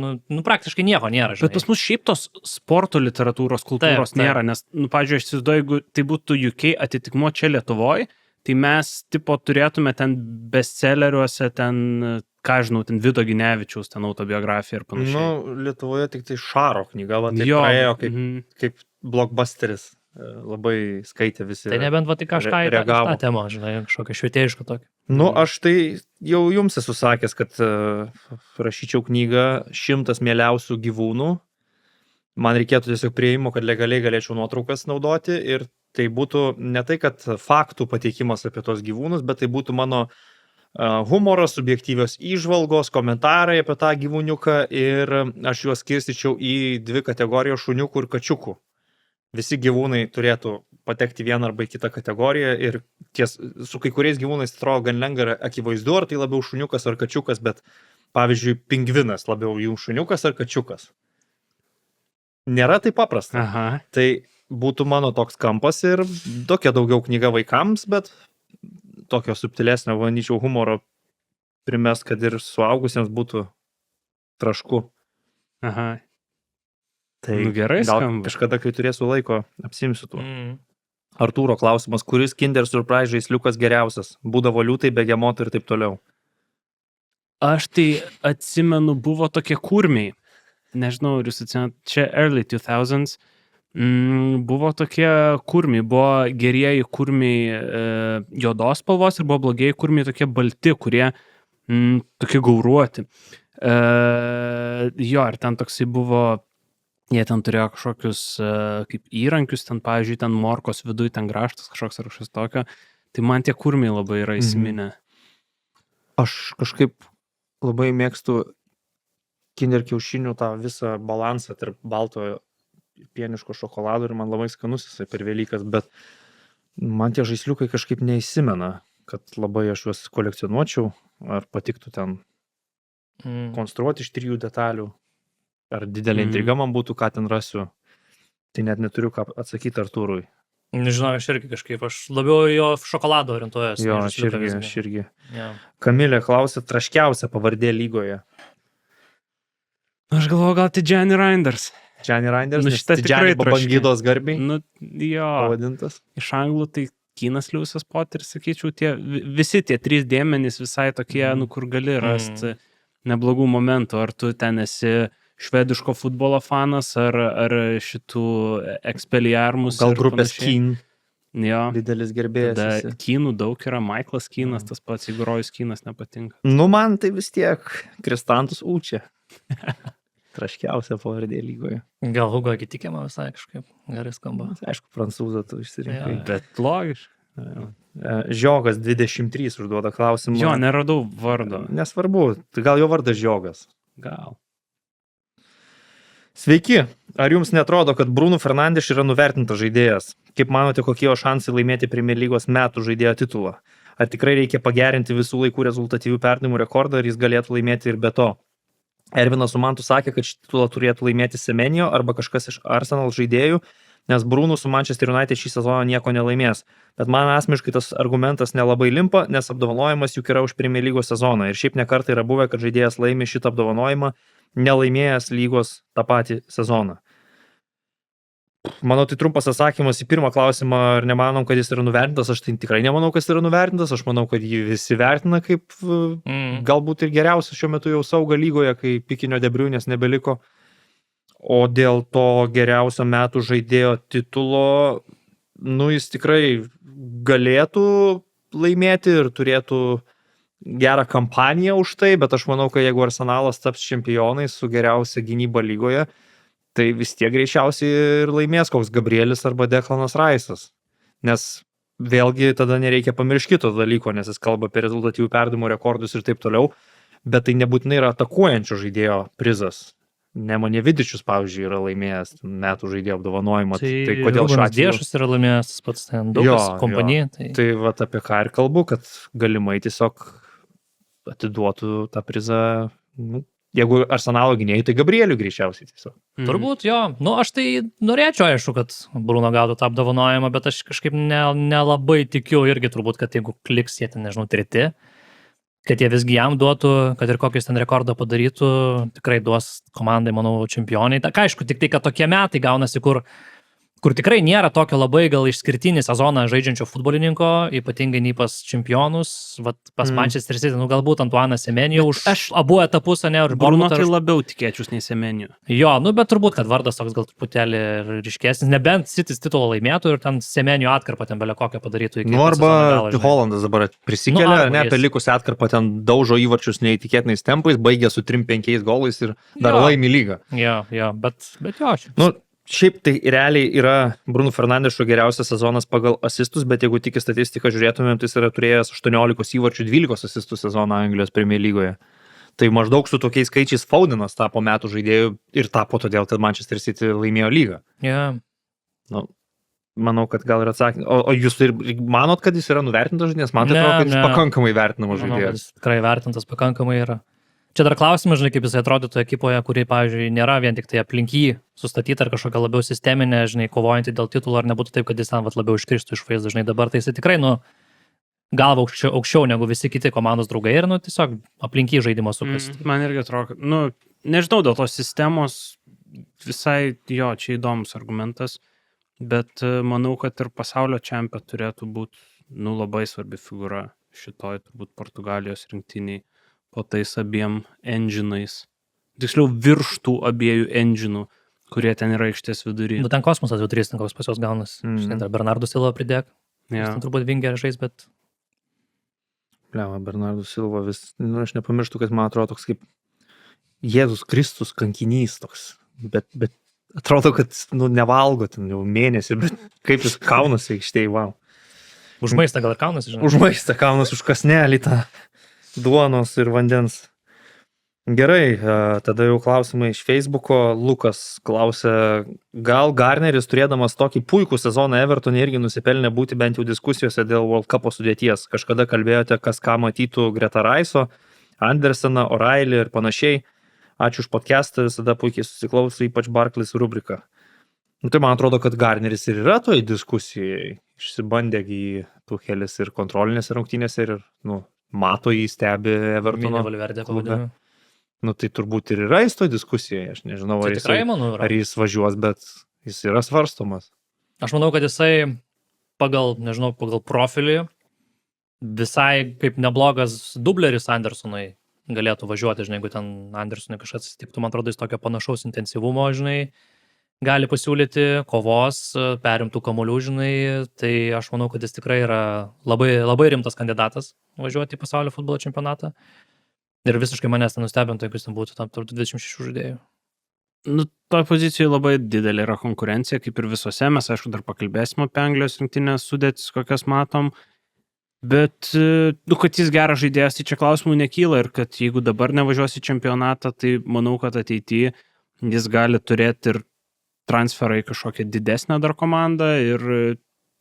praktiškai nieko nėra, žinai. Bet pas mus šiaip tos sporto literatūros kultūros nėra, nes, pavyzdžiui, aš įsivaizduoju, jeigu tai būtų UK atitikmuo čia Lietuvoje, tai mes, tipo, turėtume ten bestselleriuose, ten, ką žinau, ten Vido Ginevičiaus, ten autobiografija ir panašiai. Lietuvoje tik tai Šaro knyga, tai praėjo kaip blockbusteris. Labai skaitė visi. Tai nebent va tai kažką į tą temą, žinai, kažkokią švietėjišką tokį. Aš tai jau jums esu sakęs, kad rašyčiau knygą 100 mieliausių gyvūnų. Man reikėtų tiesiog prieimo, kad legaliai galėčiau nuotraukas naudoti ir tai būtų ne tai, kad faktų pateikimas apie tos gyvūnus, bet tai būtų mano humoras, subjektyvios įžvalgos, komentarai apie tą gyvūniuką ir aš juos skirstyčiau į 2 kategorijos šuniukų ir kačiukų. Visi gyvūnai turėtų patekti vieną arba į kitą kategoriją ir su kai kuriais gyvūnais atrodo gan lengva akivaizdu, ar tai labiau šuniukas ar kačiukas, bet pavyzdžiui, pingvinas labiau jų šuniukas ar kačiukas. Nėra taip paprasta. Aha. Tai būtų mano toks kampas ir tokia daugiau knyga vaikams, bet tokio subtilesnio, vanyčiau, humoro primes, kad ir suaugusiems būtų trašku. Aha. Tai gerai gal skamba. Kažkada, kai turėsiu laiko, apsimsiu tuo. Artūro klausimas, kuris Kinder Surprise žaisliukas geriausias? Būdavo liūtai, begemotai ir taip toliau. Aš tai atsimenu, buvo tokie kurmiai. Nežinau, ar jūs atsimenat, čia early 2000s. Buvo tokie kurmiai, buvo gerieji kurmiai juodos spalvos ir buvo blogieji kurmiai tokie balti, kurie tokie gauruoti. Jo, ir ten toksai buvo. Jie ten turėjo kažkokius kaip įrankius, ten, pavyzdžiui, ten morkos viduj, ten graštas kažkoks ar kažkas tokio. Tai man tie kurmiai labai yra įsiminę. Aš kažkaip labai mėgstu Kinder kiaušinių tą visą balansą tarp baltojo pieniško šokolado ir man labai skanus jisai per Velykas, bet man tie žaisliukai kažkaip neįsimena, kad labai aš juos kolekcionuočiau, ar patiktų ten konstruoti iš 3 detalių. Ar didelė intriga man būtų, ką ten rasiu. Tai net neturiu ką atsakyti Artūrui. Nežinau, aš irgi kažkaip, aš labiau jo šokolado orientuojuosi. Jo, nei aš žaisliuką irgi, visgi. aš irgi. Jo. Kamilė klausė, traškiausia pavardė lygoje. Aš galvoju, gal Tijani Reinders. Gianni Reinders, Nu, nes šitą tikrai Tidžani Babangydos garbiai Nu, jo, pavadintas. iš anglų tai Kynas Liusas Poteris, sakyčiau, visi tie 3 dėmenys visai tokie, nu, kur gali rasti neblogų momentų. Ar tu ten esi švediško futbolo fanas, ar šitų Expelliarmus. Gal ir grupės panašiai. Keen, Jo. didelis gerbėjas. Tada esi. Kynų daug yra, Michaelas Kynas, tas pats, jeigu Rojus Kynas nepatinka. Nu, man tai vis tiek Kristantus Ūčia. Traškiausia pavardė lygoje. Gal Hugo atitikėma visai kažkaip gerai skamba. Aišku, prancūzą tu išsirinkai. Jo. Bet logiškai. Žiogas 23 užduoda klausimą. Jo, neradau vardo. Nesvarbu, tai gal jo vardas Žiogas. Gal. Sveiki, ar jums netrodo, kad Bruno Fernandes yra nuvertintas žaidėjas? Kaip manote, kokie jo šansai laimėti Premier lygos metų žaidėjo titulą? Ar tikrai reikia pagerinti visų laikų rezultatyvių perdavimų rekordą, ar jis galėtų laimėti ir be to? Ervinas su Mantu sakė, kad šį titulą turėtų laimėti Semenio arba kažkas iš Arsenal žaidėjų, nes Bruno su Manchester United šį sezoną nieko nelaimės. Bet man asmeniškai tas argumentas nelabai limpa, nes apdovanojimas juk yra už Premier lygos sezoną. Ir šiaip nekartą yra buvę, kad žaidėjas laimi šitą apdovanojimą, nelaimėjęs lygos tą patį sezoną. Manau, tai trumpas atsakymas į pirmą klausimą, ar nemanom, kad jis yra nuvertintas. Aš tai tikrai nemanau, kad jis yra nuvertintas. Aš manau, kad jį visi vertina kaip galbūt ir geriausias šiuo metu jau saugą lygoje, kai pikinio De Bruynes nebeliko. O dėl to geriausio metų žaidėjo titulo, nu, jis tikrai galėtų laimėti ir turėtų gerą kampaniją už tai, bet aš manau, kad jeigu Arsenalas taps čempionais su geriausia gynyba lygoje, tai vis tiek greičiausiai ir laimės koks Gabrielis arba Declanas Rice'as. Nes vėlgi tada nereikia pamiršti kito dalyko, nes jis kalba apie rezultatyvių perdavimų rekordus ir taip toliau, bet tai nebūtinai yra atakuojančio žaidėjo prizas. Nemanja Vidičius, pavyzdžiui, yra laimėjęs metų žaidėjo apdovanojimą. Tai kodėl šiuo atveju? Diešas yra laimėjęs tas pats ten daugas kompanija. Tai vat apie ką ir kalbu, kad galimai tiesiog atiduotų tą prizą, nu, jeigu Arsenalo gynėjai, tai Gabrieliui greičiausiai tiesiog. Turbūt jo. Nu, aš tai norėčiau, aišku, kad Bruno gautų tą apdovanojimą, bet aš kažkaip nelabai tikiu irgi turbūt, kad jeigu liks jie ten, nežinau, 3, kad jie visgi jam duotų, kad ir kokius ten rekordą padarytų, tikrai duos komandai, manau, čempionai. Aišku, tik tai, kad tokie metai gaunasi, kur tikrai nėra tokio labai gal išskirtinį sezoną žaidžiančio futbolininko, ypatingai nei pas čempionus, pas Manchester City, nu galbūt Antuanas Semenio už abu etapus, ne, už Bruno Bournemouth. tai labiau tikėčius nei Semenio. Jo, nu bet turbūt, kad vardas toks gal truputėlį ryškesnis, nebent City's titulo laimėtų ir ten Semenio atkarpą ten belė kokią padarytų. Nu arba Hollandas dabar prisikėlė, Nu, ne, apie likusią atkarpą ten daužo įvarčius neįtikėtinais tempais, baigė su 3-5 golais ir dar laimi lygą. Jo, bet jo. Nu, šiaip tai realiai yra Bruno Fernandešo geriausias sezonas pagal asistus, bet jeigu tik į statistiką žiūrėtumėm, tai jis yra turėjęs 18 įvarčių 12 asistų sezoną Anglijos Premier lygoje. Tai maždaug su tokiais skaičiais Fodenas tapo metų žaidėjų ir tapo todėl, kad Manchester City laimėjo lygą. Yeah. Nu, manau, kad gal ir atsakė. O jūs ir manot, kad jis yra nuvertintas žaidėjas? Man tai atrodo, kad jis pakankamai vertinamas žaidėjas. Jis tikrai vertintas pakankamai yra. Čia dar klausimas, žinai, kaip jis atrodytų ekipoje, kuri, pavyzdžiui, nėra vien tik tai aplink jį sustatyta ar kažkokia labiau sisteminė, žinai, kovojantį dėl titulo, ar nebūtų taip, kad jis ten labiau iškristų iš vaizdo, žinai, dabar tai jis tikrai, nu, galva aukščiau negu visi kiti komandos draugai ir, nu, tiesiog aplink jį žaidimo sukasi. Man irgi atrodo, nu, nežinau, dėl tos sistemos visai, jo, čia įdomus argumentas, bet manau, kad ir pasaulio čempė turėtų būti, nu, labai svarbi figūra šitoj, turbūt Portugalijos rinktiniai. Po tais abiem enginais. Tiksliau, virš tų abiejų enginų, kurie ten yra aikštės vidury. Nu, ten kosmosas vidurys, ten koks pas juos gaunas. Štai dar Bernardo Silva pridėk. Ja. Ten turbūt vingia žais, bet... Pliava, Bernardo Silva vis... Nu, aš nepamirštu, kad man atrodo toks kaip Jėzus Kristus kankinys toks. Bet atrodo, kad, nu, nevalgo ten jau mėnesį, bet kaip jis kaunasi aikštėj, wow. Už maistą gal ir kaunasi, žinai. Už maistą kaunasi, už kasnelį tą duonos ir vandens. Gerai, tada jau klausimai iš Facebooko. Lukas klausė, gal Garneris turėdamas tokį puikų sezoną Evertonė irgi nusipelnė būti bent jau diskusijose dėl World Cupo sudėties. Kažkada kalbėjote, kas ką matytų greta Rice'o, Andersoną, O'Reilly ir panašiai. Ačiū už podcastą, visada puikiai susiklausiu, ypač Barclays rubrika. Nu, tai man atrodo, kad Garneris ir yra toj diskusijai. Išsibandėgi Tuchelis ir kontrolinėse rungtynėse ir, mato jį, stebi Evertono Mini Valverde klube. pavadinimu. Nu, tai turbūt ir yra jis toj diskusijai. Aš nežinau, Tai tikrai, manau, yra. ar jis važiuos, bet jis yra svarstomas. Aš manau, kad jisai pagal profilį visai kaip neblogas dubleris Andersonui galėtų važiuoti, žinai, jeigu ten Andersonui kažkas atsitiktų, man atrodo, jis tokio panašaus intensyvumo, žinai, gali pasiūlyti kovos, perimtų kamuolių, žinai, tai aš manau, kad jis tikrai yra labai, labai rimtas kandidatas važiuoti į pasaulio futbolo čempionatą. Ir visiškai manęs nenustebintų, jeigu jis ten būtų tam 26 žaidėjų. Nu, toj pozicijoje labai didelė yra konkurencija, kaip ir visose. Mes, aišku, dar pakalbėsime apie Anglijos rinktinės sudėtis, kokias matom. Bet, kad jis geras žaidėjas, tai čia klausimų nekyla. Ir kad jeigu dabar nevažiuos į čempionatą, tai manau, kad ateityje jis gali turėti ir transferą į kažkokią didesnę dar komandą ir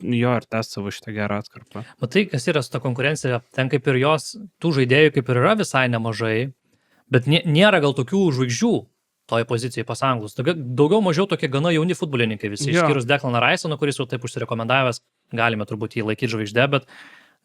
ir tęs savo šitą gerą atkarpą. Matai, kas yra su ta konkurencija, ten kaip ir jos, tų žaidėjų kaip ir yra visai nemažai, bet nėra gal tokių žvaigždžių toje pozicijoje pas anglus. Daugiau mažiau tokie gana jauni futbolininkai visi, išskyrus Declaną Rice'ą, kuris jau taip užsirekomendavęs, galime turbūt jį laikyti žvaigždę, bet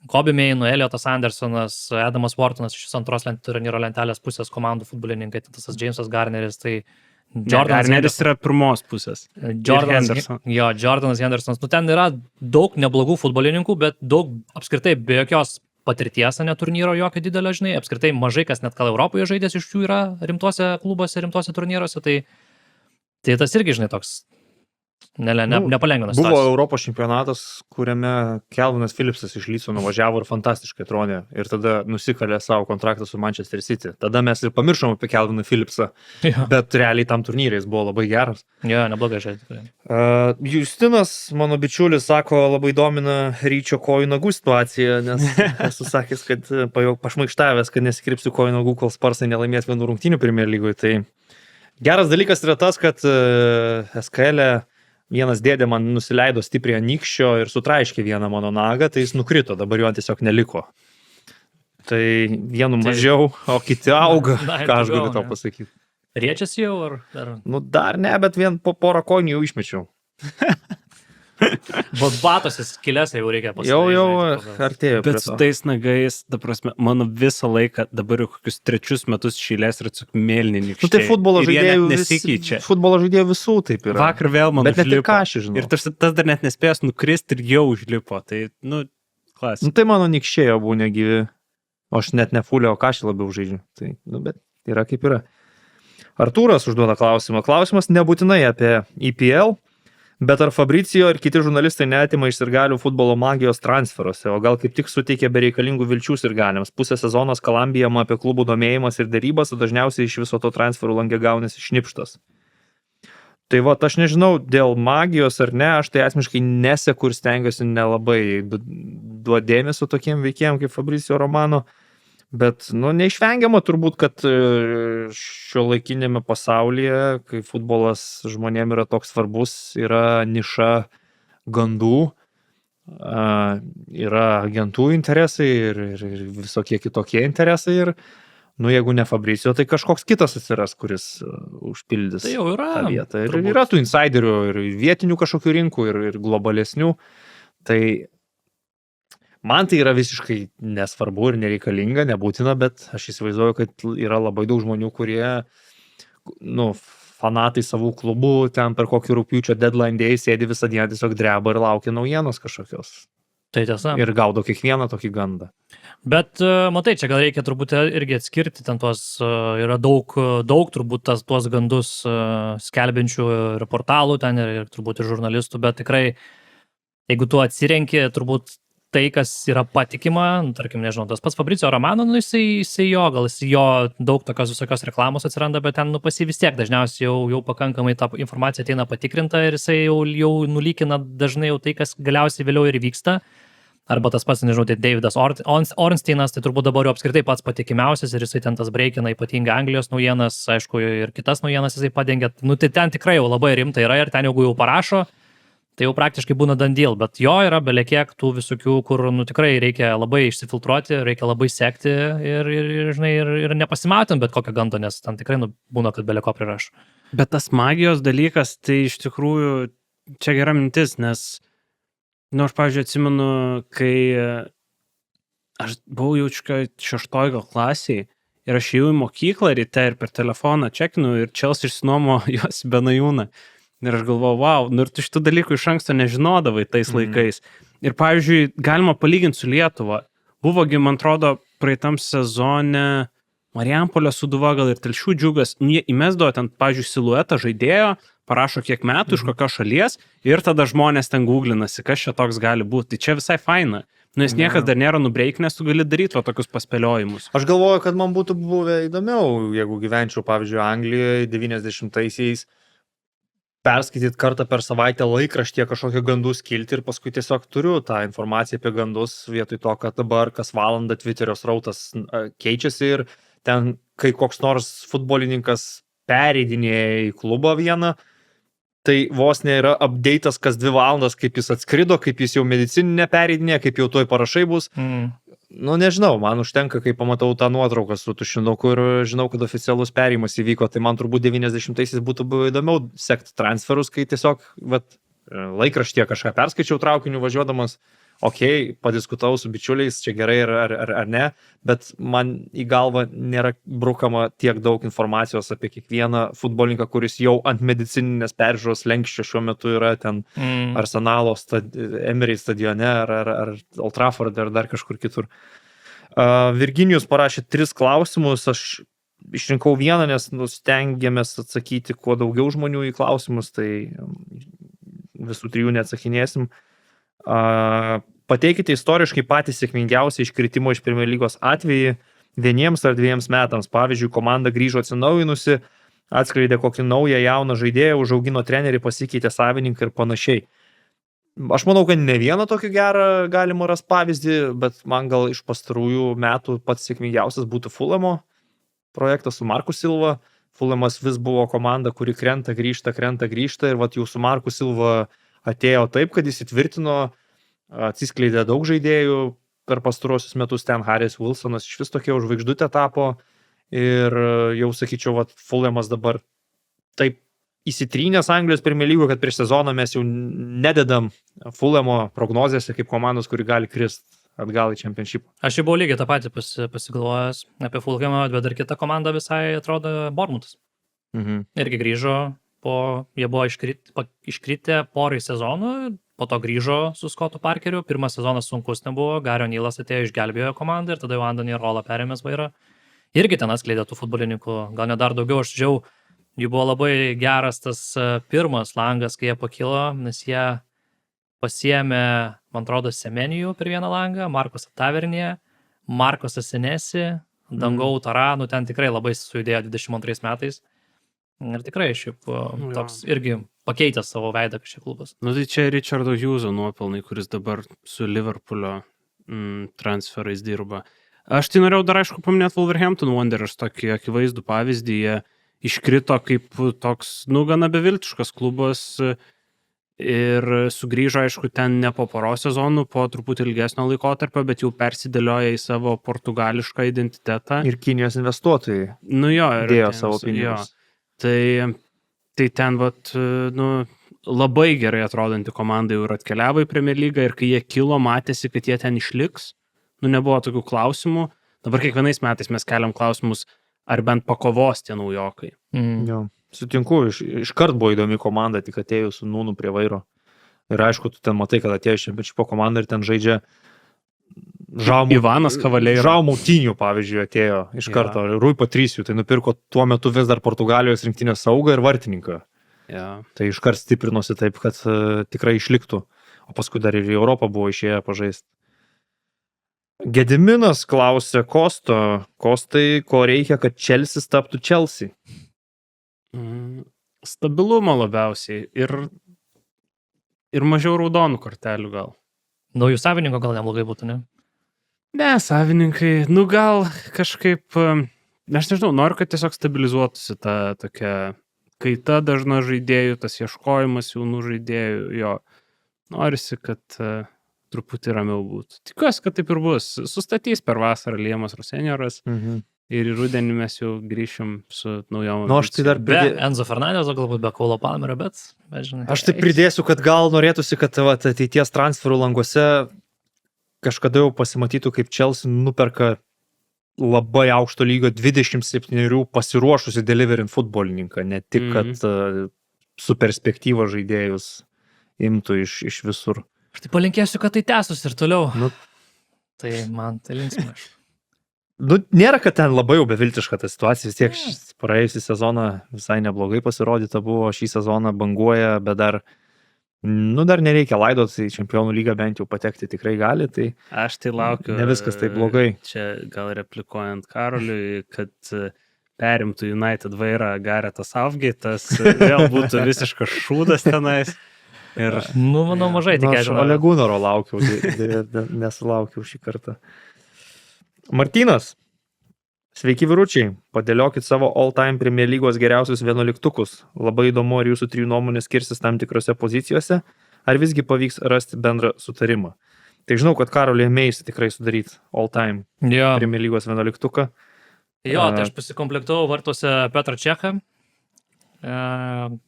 Kobe Mainu, Eliotas Andersonas, Adamas Whartonas iš antros turnyro lentelės pusės komandų futbolininkai, tas Jamesas Garneris, tai Garneris yra pirmos pusės. Jordanas Hendersonas. Nu, ten yra daug neblogų futbolininkų, bet daug apskritai be jokios patirties, ne turnyro jokio didelio, žinai, apskritai mažai kas net gal Europoje žaidės iš jų yra rimtuose klubuose, rimtuose turnyruose, tai tas irgi, žinai, toks nepalengvina situacijos. Buvo Europos čempionatas, kuriame Calvinas Phillipsas iš Lyco nuvažiavo ir fantastiškai atrodė ir tada nusikalė savo kontraktą su Manchester City. Tada mes ir pamiršom apie Calviną Phillipsą, bet realiai tam turnyrais buvo labai geras. Jo, neblogai žaidė. Justinas, mano bičiulis, sako, labai domina Ryčio kojų nagų situacija, nes esu sakęs, kad pašmaikštavęs, kad nesikreipsiu kojų nagų, kol Sparsai nelaimės vienų rungtynių Premier lygoje. Tai geras dalykas yra tas, kad SKL vienas dėdė man nusileido stipriai nykščio ir sutraiškė vieną mano nagą, tai jis nukrito, dabar jo tiesiog neliko. Tai vienu mažiau, o kiti auga, ką aš galiu tau pasakyti. Riečiasi jau ar? Nu dar ne, bet vien po porą kojų jau išmečiau. Bet batose skilės jau reikia pasakyti. Jau artėjo. Bet su tais nagais, ta prasme, mano visą laiką, dabar jau kokius 3 metus šilės ir atsuk mėlyni nykščiai. Nu tai futbolo žaidėjų visų taip yra. Vakar vėl man užlipo. Bet net ir ką aš žinau. Ir tas dar net nespėjęs nukristi ir jau užlipo. Tai, klasika. Nu tai mano nykščiai jau buvo negyvi. O aš net ne fulio, o kažį labiau žaidžiu. Tai, bet yra kaip yra. Artūras užduoda klausimą. Klausimas nebūtinai apie EPL. Bet ar Fabricio ir kiti žurnalistai neatima iš sirgalių futbolo magijos transferuose, o gal kaip tik suteikia bereikalingų vilčių sirgaliams? Pusę sezono skalambijama apie klubų domėjimas ir dėrybas, o dažniausiai iš viso to transferų langė gaunasi šnipštas. Tai aš nežinau, dėl magijos ar ne, aš tai asmeniškai neseku ir stengiuosi nelabai duoti dėmesio tokiem veikėjam kaip Fabricio Romano. Bet, neišvengiama turbūt, kad šiuolaikinėme pasaulyje, kai futbolas žmonėm yra toks svarbus, yra niša gandų, yra agentų interesai ir visokie kitokie interesai. Ir, jeigu ne Fabricio, tai kažkoks kitas atsiras, kuris užpildys tai jau yra, tą vietą. Ir yra tų insiderių ir vietinių kažkokių rinkų ir globalesnių. Tai man tai yra visiškai nesvarbu ir nereikalinga, nebūtina, bet aš įsivaizduoju, kad yra labai daug žmonių, kurie, fanatai savų klubų, ten per kokį rugpjūčio deadline day sėdi visą dieną, tiesiog dreba ir laukia naujienos kažkokios. Tai tiesa. Ir gaudo kiekvieną tokį gandą. Bet, matai, čia gal reikia turbūt irgi atskirti, ten yra daug turbūt tuos gandus skelbiančių ir portalų ten ir turbūt ir žurnalistų, bet tikrai, jeigu tu atsirenki, turbūt tai, kas yra patikima, tarkim, nežinau, tas pats Fabricio Romano, jisai jo daug tokios visokios reklamos atsiranda, bet ten, pas jį vis tiek dažniausiai jau pakankamai ta informacija ateina patikrinta ir jisai jau nulykina dažnai jau tai, kas galiausiai vėliau ir vyksta. Arba tas pats, nežinau, tai Davidas Ornsteinas, tai turbūt dabar jau apskritai pats patikimiausias ir jisai ten tas breikina ypatingai Anglijos naujienas, aišku, ir kitas naujienas jisai padengia. Tai ten tikrai jau labai rimtai yra ir ten jeigu jau parašo, tai jau praktiškai būna done deal, bet jo yra belekiek tų visokių, kur tikrai reikia labai išsifiltruoti, reikia labai sekti ir nepasimatant bet kokią gandą, nes ten tikrai būna, kad beleko prirašo. Bet tas magijos dalykas, tai iš tikrųjų čia gera mintis, nes, aš, pavyzdžiui, atsimenu, kai aš buvau jaučiu 6 gal klasiai ir aš ėjau į mokyklą ryte ir per telefoną čekinu ir Chelsea išsinuomo jos Benajūną. Ir aš galvoju, wow, ir tu šitų dalykų iš anksto nežinodavai tais laikais. Ir, pavyzdžiui, galima palyginti su Lietuva. Buvogi, man atrodo, praeitam sezone Marijampolė Sūduva, gal ir Telšių Džiugas, jie įmesdavo ten, pavyzdžiui, siluetą žaidėjo, parašo kiek metų, iš kokios šalies ir tada žmonės ten googlinasi, kas čia toks gali būti. Tai čia visai faina. Nes niekas dar nėra nubreiknęs, tu gali daryti tokius paspėliojimus. Aš galvoju, kad man būtų buvę įdomiau, jeigu gyvenčiau, pavyzdžiui, Anglijoje 90-aisiais, perskaityti kartą per savaitę laikraštyje kažkokią gandų skiltį ir paskui tiesiog turiu tą informaciją apie gandus vietoj to, kad dabar kas valandą Twitterio srautas keičiasi ir ten, kai koks nors futbolininkas pereidinėja į klubą vieną, tai vos nėra update'as kas 2 valandas, kaip jis atskrido, kaip jis jau medicininė pereidinė, kaip jau toj parašai bus. Nu, nežinau, man užtenka, kai pamatau tą nuotrauką su tušinuku ir žinau, kad oficialus perėjimas įvyko, tai man turbūt 90-aisiais būtų buvę įdomiau sekti transferus, kai tiesiog laikraštyje kažką perskaičiau traukiniu važiuodamas, padiskutau su bičiuliais, čia gerai ar ne, bet man į galvą nėra brukama tiek daug informacijos apie kiekvieną futbolininką, kuris jau ant medicininės peržiūros lenkščio šiuo metu yra ten Arsenalo Emirates stadione ar Old Trafford ar dar kažkur kitur. Virginijus parašė 3 klausimus, aš išrinkau vieną, nes stengiamės atsakyti kuo daugiau žmonių į klausimus, tai visų 3 neatsakinėsim. Pateikite istoriškai patys sėkmingiausiai iškritimo iš Premier lygos atvejį 1 ar 2 metams. Pavyzdžiui, komanda grįžo atsinaujinusi, atskleidė kokį naują jauną žaidėją, užaugino trenerį, pasikeitė savininką ir panašiai. Aš manau, kad ne vieną tokį gerą galima rasti pavyzdį, bet man gal iš pastarųjų metų pats sėkmingiausias būtų Fulhamo projektas su Marku Silva. Fulhamas vis buvo komanda, kuri krenta, grįžta ir vat jau su Marku Silva atėjo taip, kad jis įtvirtino, atsiskleidė daug žaidėjų per pastaruosius metus, ten Haris Wilsonas iš vis tokia žvaigždutė tapo ir jau sakyčiau, vat Fulhamas dabar taip įsitrynęs Anglijos Premier lygoje, kad prieš sezoną mes jau nededam Fulhamo prognozėse kaip komandos, kuri gali krist atgal į Championship. Aš jau buvau lygiai tą patį pasigalvojęs apie Fulhamą, bet dar kita komanda visai atrodo Bournemouthas. Irgi grįžo, jie buvo iškritę porai sezonų, po to grįžo su Scottu Parkeriu, pirmas sezonas sunkus nebuvo, Gary O'Neil'as atėjo, išgelbėjo komandą ir tada jau Anthony Rolla perėmės vairą. Irgi ten atskleidė tų futbolininkų, gal ne dar daugiau, aš žiūrėjau, jų buvo labai geras tas pirmas langas, kai jie pakilo, nes jie pasiėmė, man atrodo, Semenijų per vieną langą, Markosą Tavernėje, Markosą Senesi, Dangau Tara, ten tikrai labai sujudėjo 22 metais. Ir tikrai šiaip toks irgi pakeitęs savo veidą kažkiek klubas. Tai čia Richardo Hugheso nuopelnai, kuris dabar su Liverpoolio transferais dirba. Aš tai norėjau dar aišku paminėti Wolverhampton Wanderers tokį akivaizdų pavyzdį, jie iškrito kaip toks, gana beviltiškas klubas ir sugrįžo aišku ten ne po poros sezonų, po truputį ilgesnio laikotarpio, bet jau persidėlioja į savo portugališką identitetą. Ir Kinijos investuotojai dėjo savo pinigus. Tai ten labai gerai atrodanti komanda jau ir atkeliavo į Premier lygą ir kai jie kilo, matėsi, kad jie ten išliks. Nebuvo tokių klausimų. Dabar kiekvienais metais mes keliam klausimus, ar bent pakovos tie naujokai. Sutinku, iškart buvo įdomi komanda, tik atėjo su Nūnu prie vairo. Ir aišku, tu ten matai, kad atėjo Championship komanda ir ten žaidžia Ivanas Kavaleiro. Žaumautynių, pavyzdžiui, atėjo iš karto. Rui Patricijų, tai nupirko tuo metu vis dar Portugalijos rinktinės saugą ir vartininką. Tai iškart stiprinosi taip, kad tikrai išliktų. O paskui dar ir į Europą buvo išėję pažaisti. Gediminas klausė Kostai, ko reikia, kad Chelsea taptų Chelsea? Stabilumo labiausiai ir mažiau raudonų kortelių gal. Naujų savininko gal neblogai būtų, ne? Ne, savininkai, gal kažkaip, aš nežinau, noriu, kad tiesiog stabilizuotųsi ta tokia kaita dažna žaidėjų, tas ieškojimas jaunų žaidėjų, norisi, kad truputį ramiau būtų. Tikiuosi, kad taip ir bus. Sustatys per vasarą Liemas Rosenioras, ir į rudenį mes jau grįšim su naujom. Nu, aš tai dar Be Enzo Fernandezo, galbūt be Kaulo Palmerio, bet žinai. Aš tai pridėsiu, kad gal norėtųsi, kad vat, ateities transferų languose kažkada jau pasimatytų, kaip Chelsea nuperka labai aukšto lygio 27 pasiruošusi deliverint futbolininką, ne tik, kad su perspektyva žaidėjus imtų iš visur. Aš tai palinkėsiu, kad tai tęsus ir toliau. Nu, Tai man tai linksma. nu, nėra, kad ten labai jau beviltiška ta situacija, vis tiek praėjusį sezoną visai neblogai pasirodyta buvo, šį sezoną banguoja, bet dar nereikia laidot, į Čempionų lygą bent jau patekti tikrai gali, tai Aš tai laukiu. ne viskas taip blogai. Čia gal replikuojant Karoliui, kad perimtų United vairą Garetas Southgate'as, vėl būtų visiškas šūdas tenais. Ir Nu, manau, mažai Nu, aš tikėčiau. Ole Gunnaro laukiau, nesulaukiau šį kartą. Martynas, sveiki vyručiai, padėliokit savo all-time Premier lygos geriausius 11-tukus. Labai įdomu, ar jūsų 3 nuomonės skirsis tam tikrose pozicijose, ar visgi pavyks rasti bendrą sutarimą. Tai žinau, kad Karolį mėgisi tikrai sudaryti all-time Jo, Premier lygos 11-tuką. tai aš pasikomplektuoju vartuose Petrą Čechą,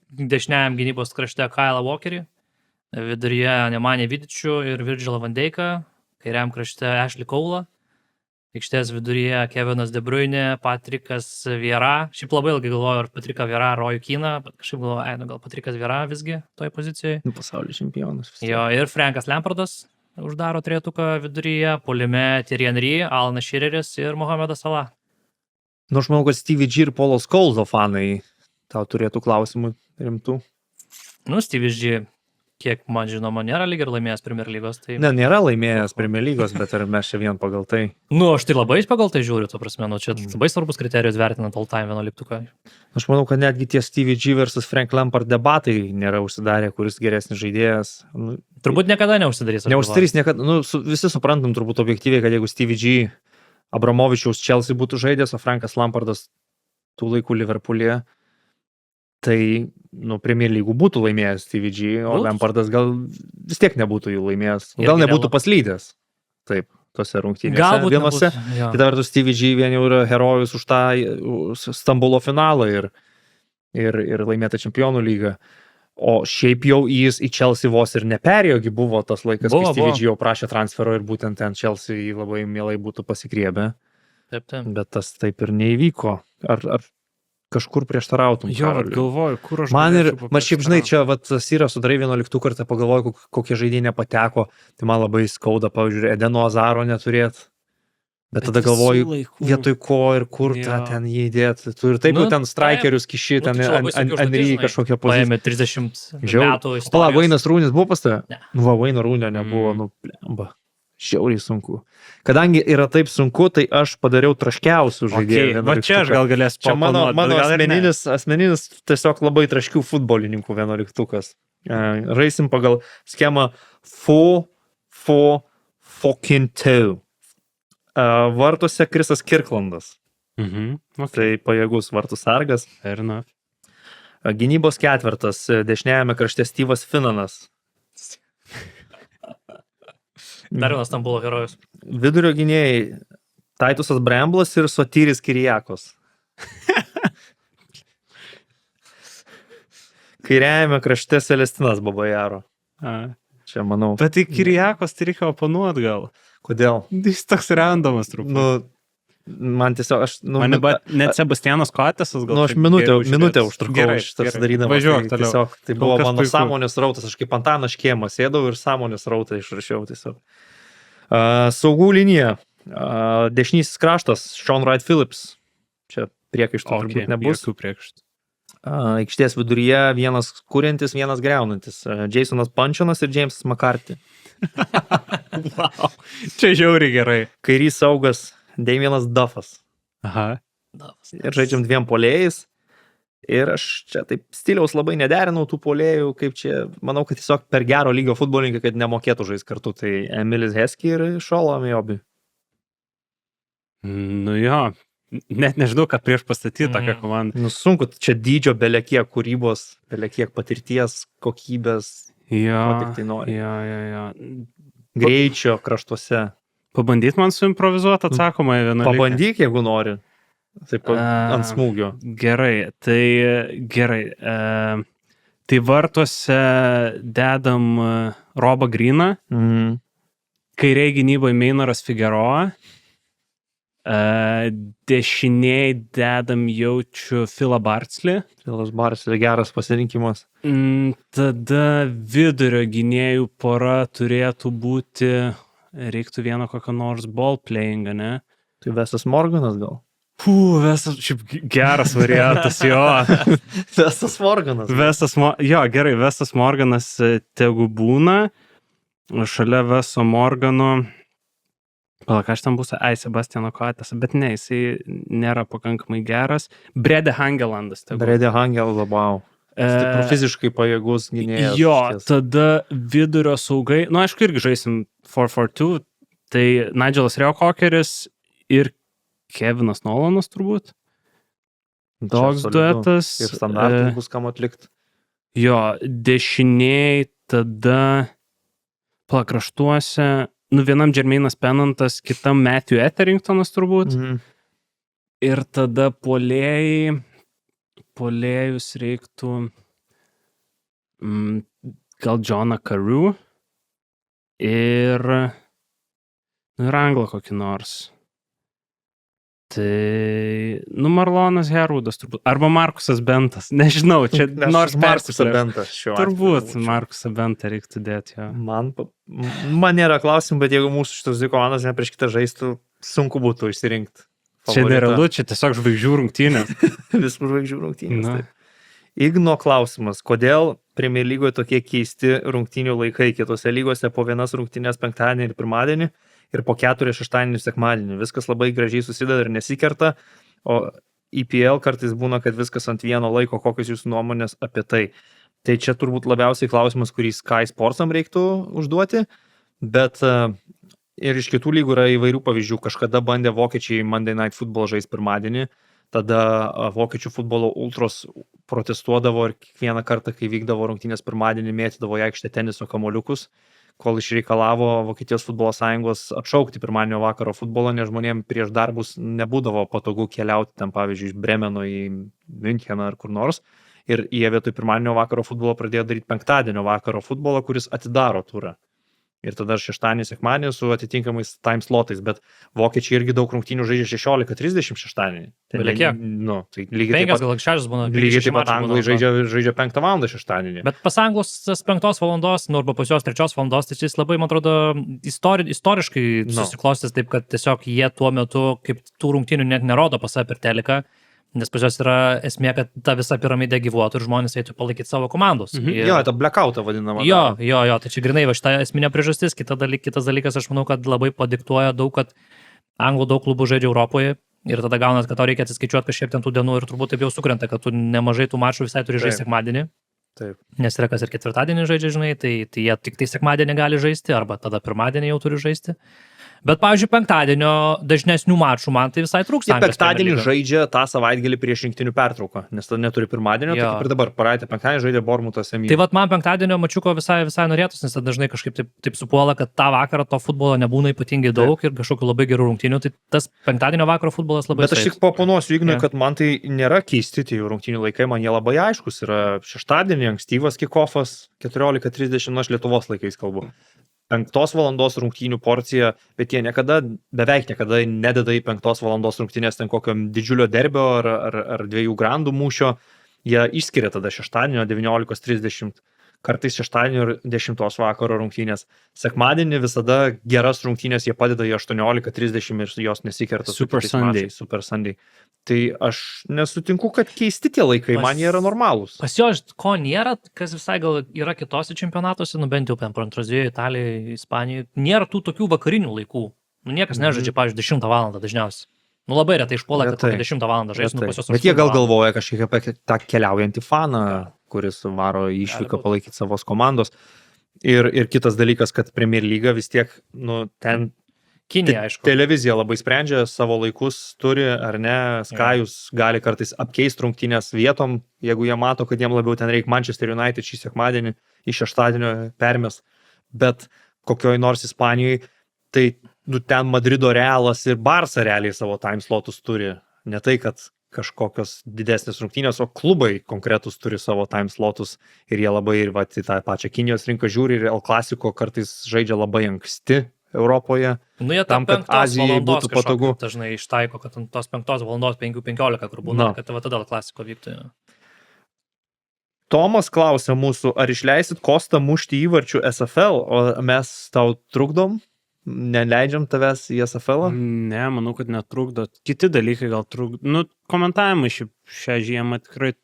dešiniajam gynybos krašte Kylą Walkerį, viduryje Nemanė Vidičių ir Virgilą Van Dijką, kairiam krašte Ashley Cole'ą, aikštės viduryje Kevinas De Bruyne, Patrikas Vieira. Šiaip labai ilgai galvoju, ar Patriką Vieira, Rojų Kyną, bet kažkaip galvoju, gal Patrikas Vieira visgi toje pozicijoje. Pasaulio čempionas. vis tiek. Jo, ir Frankas Lampardas uždaro trejetuką viduryje, puolime Thierry Henry, Alanas Šireris ir Mohamedas Salah. Nu, aš manau, kad Stevie G ir Paulo Scholes fanai tau turėtų klausimų rimtų. Nu, Stevie G, kiek man žinoma, nėra lyg ir laimėjęs Premier lygos. Tai... Ne, nėra laimėjęs Premier lygos, bet ar mes čia vien pagal tai. Nu, aš tai labai pagal tai žiūriu, to prasme, nu, čia labai svarbus kriterijus vertinant all-time 11-tuką. Aš manau, kad netgi tie Stevie G versus Frank Lampard debatai nėra užsidarę, kuris geresnis žaidėjas. Nu, Turbūt niekada neužsidarys. aš neužsidarys niekada. Nu, visi suprantam turbūt objektyviai, kad jeigu Stevie G Abramovičiaus Chelsea būtų žaidęs, o Frankas Lampardas tų laikų Liverpoolyje, tai Premier lygų būtų laimėjęs Stevie G, o Būtų. Lampardas gal vis tiek nebūtų jų laimėjęs. Gal Irgi nebūtų realu. paslydęs. Taip, tose rungtynėse. Galbūt vienose. nebūtų, jo. Kita vertus, Stevie G vien jau yra herojus už tą Stambulo finalą ir laimėtą Čempionų lygą. O šiaip jau jis į Chelsea vos ir neperėjogi buvo tas laikas, Buvo, kai Stevie buvo. G jau prašė transfero ir būtent ten Chelsea jį labai mielai būtų pasikriebę, Taip, taip. bet tas taip ir neįvyko. Ar kažkur prieštarautum? jo, Karoli? galvoju, kur aš Man ir, galėčiau man šiaip žinai, paprieštaraut. čia Syra sudarai 11 kartą, pagalvoju, kokie žaidėjai nepateko, tai man labai skauda, pavyzdžiui, Edeno Azaro neturėt. Bet tada visų galvoju, laikų. vietoj ko ir kur tą Jo. ten jį įdėti. Tu ir taip Nu, jau ten strikerius kiši, Nu, ten tai čia labai sunki užduotis, Henry žinai. kažkokią poziciją. Paėmė 30 Žiauriai. metų Pala, istorijos. Vainas Rūnis buvo pas tave? Ne. Nu, va, Vaino Rūnio nebuvo, Mm. nu, blemba. Žiauriai sunku. Kadangi yra taip sunku, tai aš padariau traškiausių žaidėjų. Okay, va čia aš gal galėsiu Čia mano paoponuot, bet gal ir ne. asmeninis tiesiog labai traškių futbolininkų 11-tukas. Žaisim pagal schemą 4-4-2. Vartuose Krisas Kirklandas. Mhm, okay. Tai pajėgus vartų sargas. Fair enough. Gynybos ketvirtas. Dešiniajame krašte Steve'as Finanas. Dar vienas Stambulo herojus. Vidurio gynėjai Taitusas Bramblas ir Sotyris Kirijakos. Kairiajame krašte Celestinas Babajaro. A. Čia manau. Bet tai Kirijakos tai reikia oponuot gal. Kodėl? Jis toks randomas truputį. Nu, man tiesiog aš... Nu, Man net Sebastianas Kotesas gal. nu, aš taip minutę geriau žiūrės. užtrukau Gerai, šitą gerai. sudarydamas. Važiuok Tai toliau. tiesiog, tai Kol buvo kas mano puiku. sąmonės rautas. Aš kaip Antaną Škėmą sėdau ir sąmonės rautą išrašiau tiesiog. Saugų linija. Dešinysis kraštas Sean Wright Phillips. Čia priekaištų Okay, turbūt nebus. jokių priekaištų. Aikštės viduryje vienas kuriantis, vienas greunantis. Jasonas Pančionas ir Jamesas McCarthy. Wow. Čia žiauriai gerai. Kairys saugas Damienas Duffas. Aha. Ir žaidžiam dviem puolėjais. Ir aš čia taip stiliaus labai nederinau tų puolėjų, kaip čia, manau, kad tiesiog per gero lygio futbolininkai, kad nemokėtų žaisti kartu. Tai Emilis Heskey ir Šolo Amiobi. Nu jo. Net nežinau, ką prieš pastatyti tokią Mhm. komandą. Nu sunku, čia dydžio belekiek kūrybos, belekiek patirties, kokybės, Jo. ko tik tai nori. Jo. Greičio kraštuose. Pabandyt man suimprovizuoti atsakomąją vieną. Pabandyk, jeigu nori. Taip, ant smūgio. Gerai. Tai vartuose dedam Robą Greeną, kairiai gynyboje Mainoras Figueroa, dešiniai dedam jaučiu Philą Bartsley. Filas Bartsley geras pasirinkimas. Tada vidurio gynėjų pora turėtų būti, reiktų vieno kokio nors ball playing, ne? Tai Vesas Morganas gal? Vesas, šiaip geras variantas, jo. Vesas Morganas. Vesas Morganas tegu būna. Šalia Veso Morgano, ką aš ten būsiu, Sebastiano Coates, bet ne, jisai nėra pakankamai geras. Brede Hangelandas. Brede Hangelandas, wow. Fiziškai pajėgus gynėjas. Jo, tada vidurio saugai, aišku, irgi žaisim 4-4-2, tai Nigelas Reo-Cokeris ir Kevinas Nolanas turbūt. Toks duetas. Ir standartai bus kam atlikti. Jo, dešiniai tada kraštuose, vienam Jermainas Pennantas, kitam Matthew Etheringtonas turbūt. Ir tada puolėjus reiktų gal Johną Carew ir Anglą kokį nors. Tai, Marlonas Herwoodas turbūt, arba Markusas Bentas, nežinau, čia nors Markusas Bentas šiuo atveju. Turbūt Markusą Bentą reiktų dėti, jo. Man nėra klausimų, bet jeigu mūsų šitos dvi komandos ne prieš kitą žaistų, sunku būtų išsirinkti. Čia nerealu, čia tiesiog žvaigždžių rungtynės. Visų žvaigždžių rungtynės. Igno klausimas, kodėl Premier lygoje tokie keisti rungtynių laikai, kitose lygose po vienas rungtynės penktadienį ir pirmadienį, ir po 4 šeštadienį ir sekmadienį. Viskas labai gražiai susideda ir nesikerta, o EPL kartais būna, kad viskas ant vieno laiko, kokios jūsų nuomonės apie tai. Tai čia turbūt labiausiai klausimas, kurį Sky Sportsam reiktų užduoti, bet ir iš kitų lygų yra įvairių pavyzdžių. Kažkada bandė vokiečiai Monday Night Football žais pirmadienį, tada vokiečių futbolo ultros protestuodavo ir kiekvieną kartą, kai vykdavo rungtynės pirmadienį, mėtydavo į aikštę teniso kamuoliukus, kol išreikalavo Vokietijos futbolo sąjungos atšaukti pirmadienio vakaro futbolą, nes žmonėms prieš darbus nebūdavo patogu keliauti ten, pavyzdžiui, iš Bremeno į Müncheną ar kur nors. Ir jie vietoj pirmadienio vakaro futbolo pradėjo daryti penktadienio vakaro futbolą, kuris atidaro turą. Ir tada šeštadienį, sekmadienį su atitinkamais time slotais, bet vokiečiai irgi daug rungtynių žaidžia 16:30 šeštadienį. Tai kiek? Tai lygiai taip pat, gal 6 būna. lygiai taip pat anglai žaidžia 5 valandą šeštadienį. Bet pas anglus tas 5 valandos, arba pas juos 3 valandos, tai jis labai, man atrodo, istoriškai susiklostys taip, kad tiesiog jie tuo metu, kaip tų rungtynių net nerodo pas save per teliką, nes pas juos yra esmė, kad ta visa piramidė gyvuotų ir žmonės eitų palaikyti savo komandos. Jo, tą blackoutą vadinamą. Jo, tai čia grinai va šitą esminė priežastis. Kitas dalykas, aš manau, kad labai padiktuoja daug, kad anglų daug klubų žaidžia Europoje ir tada gaunat, kad tau reikia atsiskaičiuoti kažkiek ten tų dienų ir turbūt taip jau sukrenta, kad tu nemažai tų mačų visai turi žaisti sekmadienį. Taip. Nes yra kas ir ketvirtadienį žaidžia, žinai, tai jie tik tai sekmadienį gali žaisti arba tada pirmadienį jau turi žaisti. Bet, pavyzdžiui, penktadienio dažnesnių mačų man tai visai trūksta. Penktadienį žaidžia tą savaitgalį prieš rinktinių pertrauką, nes tada neturi pirmadienio, tai kaip ir dabar, praeitą penktadienį žaidė Bournemouthas MU. Tai vat man penktadienio mačiuko visai norėtųsi, nes dažnai kažkaip taip supuola, kad tą vakarą to futbolo nebūna ypatingai daug ir kažkokių labai gerų rungtynių, tai tas penktadienio vakaro futbolas labai... Bet aš tik paponuosiu Ignui, kad man tai nėra keisti tie rungtynių laikai, man jie labai aiškus. Yra šeštadienį ankstyvas kickoffas 14:30, aš Lietuvos laikais kalbu. 5 valandos rungtynių porcija, bet jie beveik niekada nededa į 5 valandos rungtynės ten kokio didžiulio derbio ar 2 grandų mūšio. Jie išskiria tada šeštadienio 19:30, kartais šeštadienio ir 10 vakaro rungtynės. Sekmadienį visada geras rungtynės jie padeda į 18:30 ir jos nesikerta. Super Sunday. Tai aš nesutinku, kad keisti tie laikai, man jie yra normalūs. Pas jo, ko nėra, kas visai gal yra kitose čempionatuose, bent jau Prancūzijoje, Italijoje, Ispanijoje, nėra tų tokių vakarinių laikų. Niekas nežaidžia, pavyzdžiui, 10 valandą dažniausiai. Labai retai išpuola, kad 10 valandą žaidžia. Bet jie gal galvoja kažkiek apie tą keliaujantį faną, kuris varo išvyką palaikyti savos komandos. Ir kitas dalykas, kad Premier lyga vis tiek, ten Kinija, aišku. Televizija labai sprendžia, savo laikus turi ar ne, Sky'us gali kartais apkeisti rungtynės vietom, jeigu jie mato, kad jiem labiau ten reikia Manchester United šį sekmadienį, į šeštadienio permes, bet kokioj nors Ispanijoje, tai ten Madrido Realas ir Barça realiai savo time slotus turi, ne tai, kad kažkokios didesnės rungtynės, o klubai konkretus turi savo time slotus ir jie labai ir į tą pačią Kinijos rinką žiūri ir El Clasico kartais žaidžia labai anksti Europoje. Nu, jie tam, kad Azijai būtų patogu. Dažnai ištaiko, kad ant tos 5 valandos 5:15, kur būna, kad va tada klasiko vyktų. Tomas klausia mūsų, ar išleisit Kostą mušti įvarčių SFL, o mes tau trukdom? Neleidžiam tavęs į SFL? Ne, manau, kad netrukdo. Kiti dalykai gal trukdo. Nu, komentavimai šią žiemą tikrai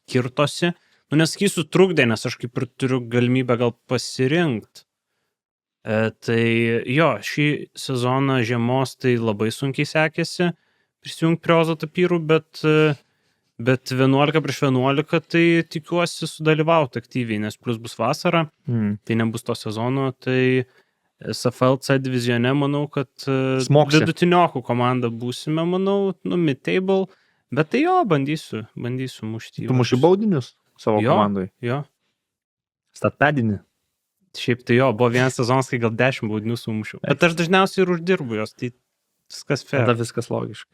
kirtosi. Nu, nesakysiu trukdė, nes aš kaip ir turiu galimybę gal pasirinkti. Tai jo, šį sezoną žiemos tai labai sunkiai sekėsi prisijungti prie Ozo tapyrų, bet 11 prieš 11 tai tikiuosi sudalyvauti aktyviai, nes plus bus vasara, tai nebus to sezono, tai SFL C divizione manau, kad vidutiniokų komanda būsime, manau, mid-table, bet tai jo, bandysiu mušti. Tu muši baudinius savo komandai? Jo. Statpedinį? Šiaip tai jo, buvo vienas sezonas, kai gal 10 baudinių sumušiau. Bet aš dažniausiai ir uždirbu jos, tai viskas fair. Tada viskas logiška.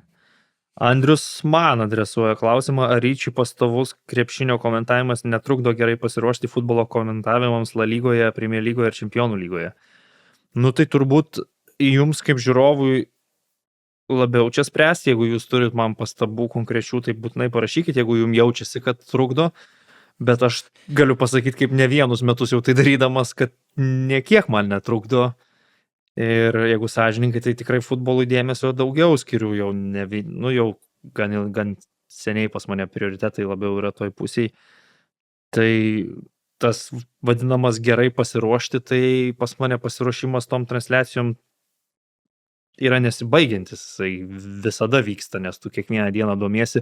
Andrius man adresuoja klausimą, ar Ryčiui pastovus krepšinio komentavimas netrukdo gerai pasiruošti futbolo komentavimams La lygoje, Premier lygoje ir Čempionų lygoje. Nu tai turbūt jums kaip žiūrovui labiau čia spręsti, jeigu jūs turit man pastabų konkrečių, tai būtinai parašykit, jeigu jums jaučiasi, kad trukdo. Bet aš galiu pasakyti, kaip ne vienus metus jau tai darydamas, kad niekiek man netrukdo. Ir jeigu sąžininkai, tai tikrai futbolui dėmesio daugiau skiriu, jau gan seniai pas mane prioritetai labiau yra toj pusiai. Tai tas vadinamas gerai pasiruošti, tai pas mane pasiruošimas tom transliacijom yra nesibaigiantis. Jisai visada vyksta, nes tu kiekvieną dieną domiesi.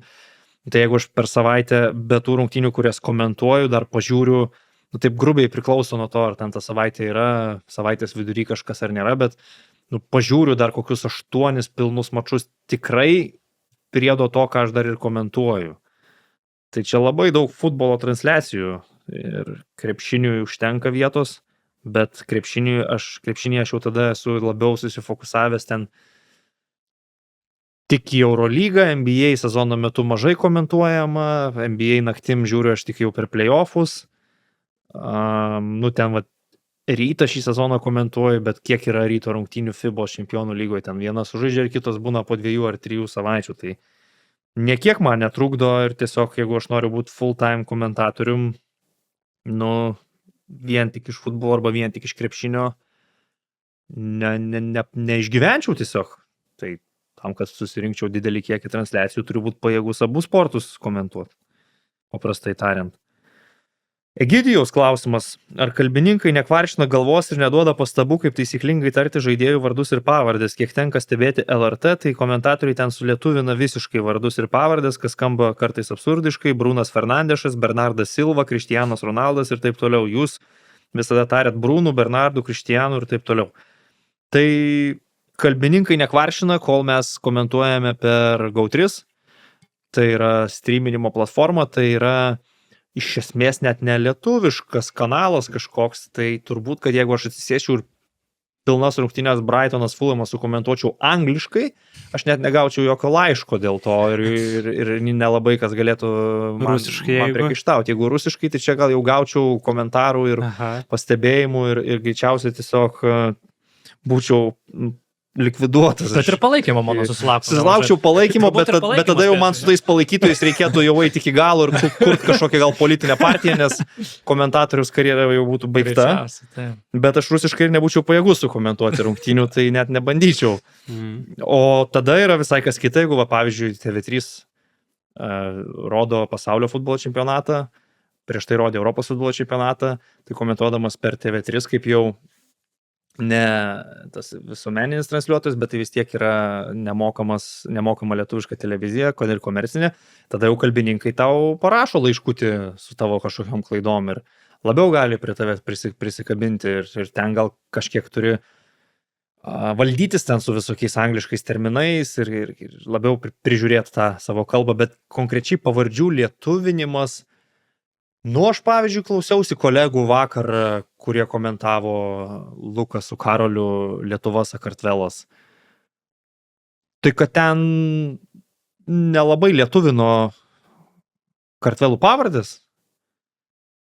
Tai jeigu aš per savaitę be tų rungtynių, kurias komentuoju, dar pažiūriu, taip grubiai priklauso nuo to, ar ten ta savaitė yra, savaitės vidury kažkas ar nėra, bet pažiūriu dar kokius 8 pilnus mačus tikrai priedo to, ką aš dar ir komentuoju. Tai čia labai daug futbolo transliacijų ir krepšiniui užtenka vietos, bet krepšinį aš jau tada esu labiau susifokusavęs ten tik į Eurolygą, NBA sezono metu mažai komentuojama, NBA naktim žiūriu aš tik jau per playoffus. Ten rytą šį sezoną komentuoju, bet kiek yra ryto rungtynių FIBA Čempionų lygoje, ten vienas sužaidžia ir kitos būna po 2 ar 3 savaičių, tai niekiek man netrukdo ir tiesiog jeigu aš noriu būti full-time komentatorium, vien tik iš futbolo arba vien tik iš krepšinio, neišgyvenčiau tiesiog. Tai tam, kad susirinkčiau didelį kiekį transliacijų, turiu būti pajėgus abu sportus komentuoti, paprastai tariant. Egidijaus klausimas, ar kalbininkai nekvaršina galvos ir neduoda pastabų, kaip taisyklingai tarti žaidėjų vardus ir pavardės? Kiek tenka stebėti LRT, tai komentatoriai ten sulietuvina visiškai vardus ir pavardės, kas skamba kartais absurdiškai, Brunas Fernandešas, Bernardas Silva, Krištianas Ronaldas ir taip toliau. Jūs visada tarėt Brūnų, Bernardų, Krištianų ir taip toliau. Tai kalbininkai nekvaršina, kol mes komentuojame per GO3, tai yra streaminimo platforma, tai yra iš esmės net nelietuviškas kanalas kažkoks, tai turbūt, kad jeigu aš atsisėčiau ir pilnas rungtynės Brightonas Fulhamas sukomentuočiau angliškai, aš net negaučiau jokio laiško dėl to ir nelabai kas galėtų man priekaištauti. Jeigu rusiškai, tai čia gal jau gaučiau komentarų ir pastebėjimų ir greičiausiai tiesiog būčiau likviduotas. Bet ir palaikymo mano susilaukčiau. Susilaukčiau palaikymo, bet tada jau man su tais palaikytojais reikėtų jau eiti iki galo ir kurti kažkokią gal politinę partiją, nes komentatoriaus karjera jau būtų baigta. Bet aš rusiškai ir nebūčiau pajėgus sukomentuoti rungtynių, tai net nebandyčiau. O tada yra visai kas kita, jeigu, pavyzdžiui, TV3 rodo pasaulio futbolo čempionatą, prieš tai rodė Europos futbolo čempionatą, tai komentuodamas per TV3 kaip jau ne tas visuomeninis transliuotojas, bet tai vis tiek yra nemokama lietuviška televizija, kad ir komercinė, tada jau kalbininkai tau parašo laiškutį su tavo kažkokiom klaidom ir labiau gali prie tavęs prisikabinti ir ten gal kažkiek turi valdytis ten su visokiais angliškais terminais ir labiau prižiūrėti tą savo kalbą, bet konkrečiai pavardžių lietuvinimas. Aš, pavyzdžiui, klausiausi kolegų vakar, kurie komentavo Luką su Karoliu Lietuva Sakartvelas. Tai kad ten nelabai lietuvino kartvelų pavardės.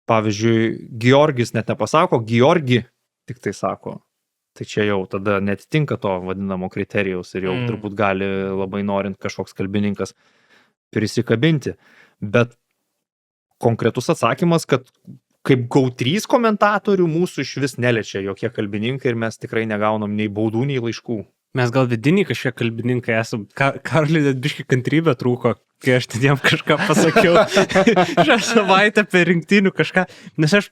Pavyzdžiui, Georgis net nepasako, Georgi tik tai sako. Tai čia jau tada netitinka to vadinamo kriterijaus ir jau turbūt gali labai norint kažkoks kalbininkas prisikabinti. Bet konkretus atsakymas, kad kaip GO3 komentatorių mūsų iš vis neliečia jokie kalbininkai ir mes tikrai negaunam nei baudų, nei laiškų. Mes gal vidiniai kažkiek kalbininkai esam. Karliui net biški kantrybė trūko, kai aš ten jam kažką pasakiau. Šią savaitę per rinktinių kažką. Nes aš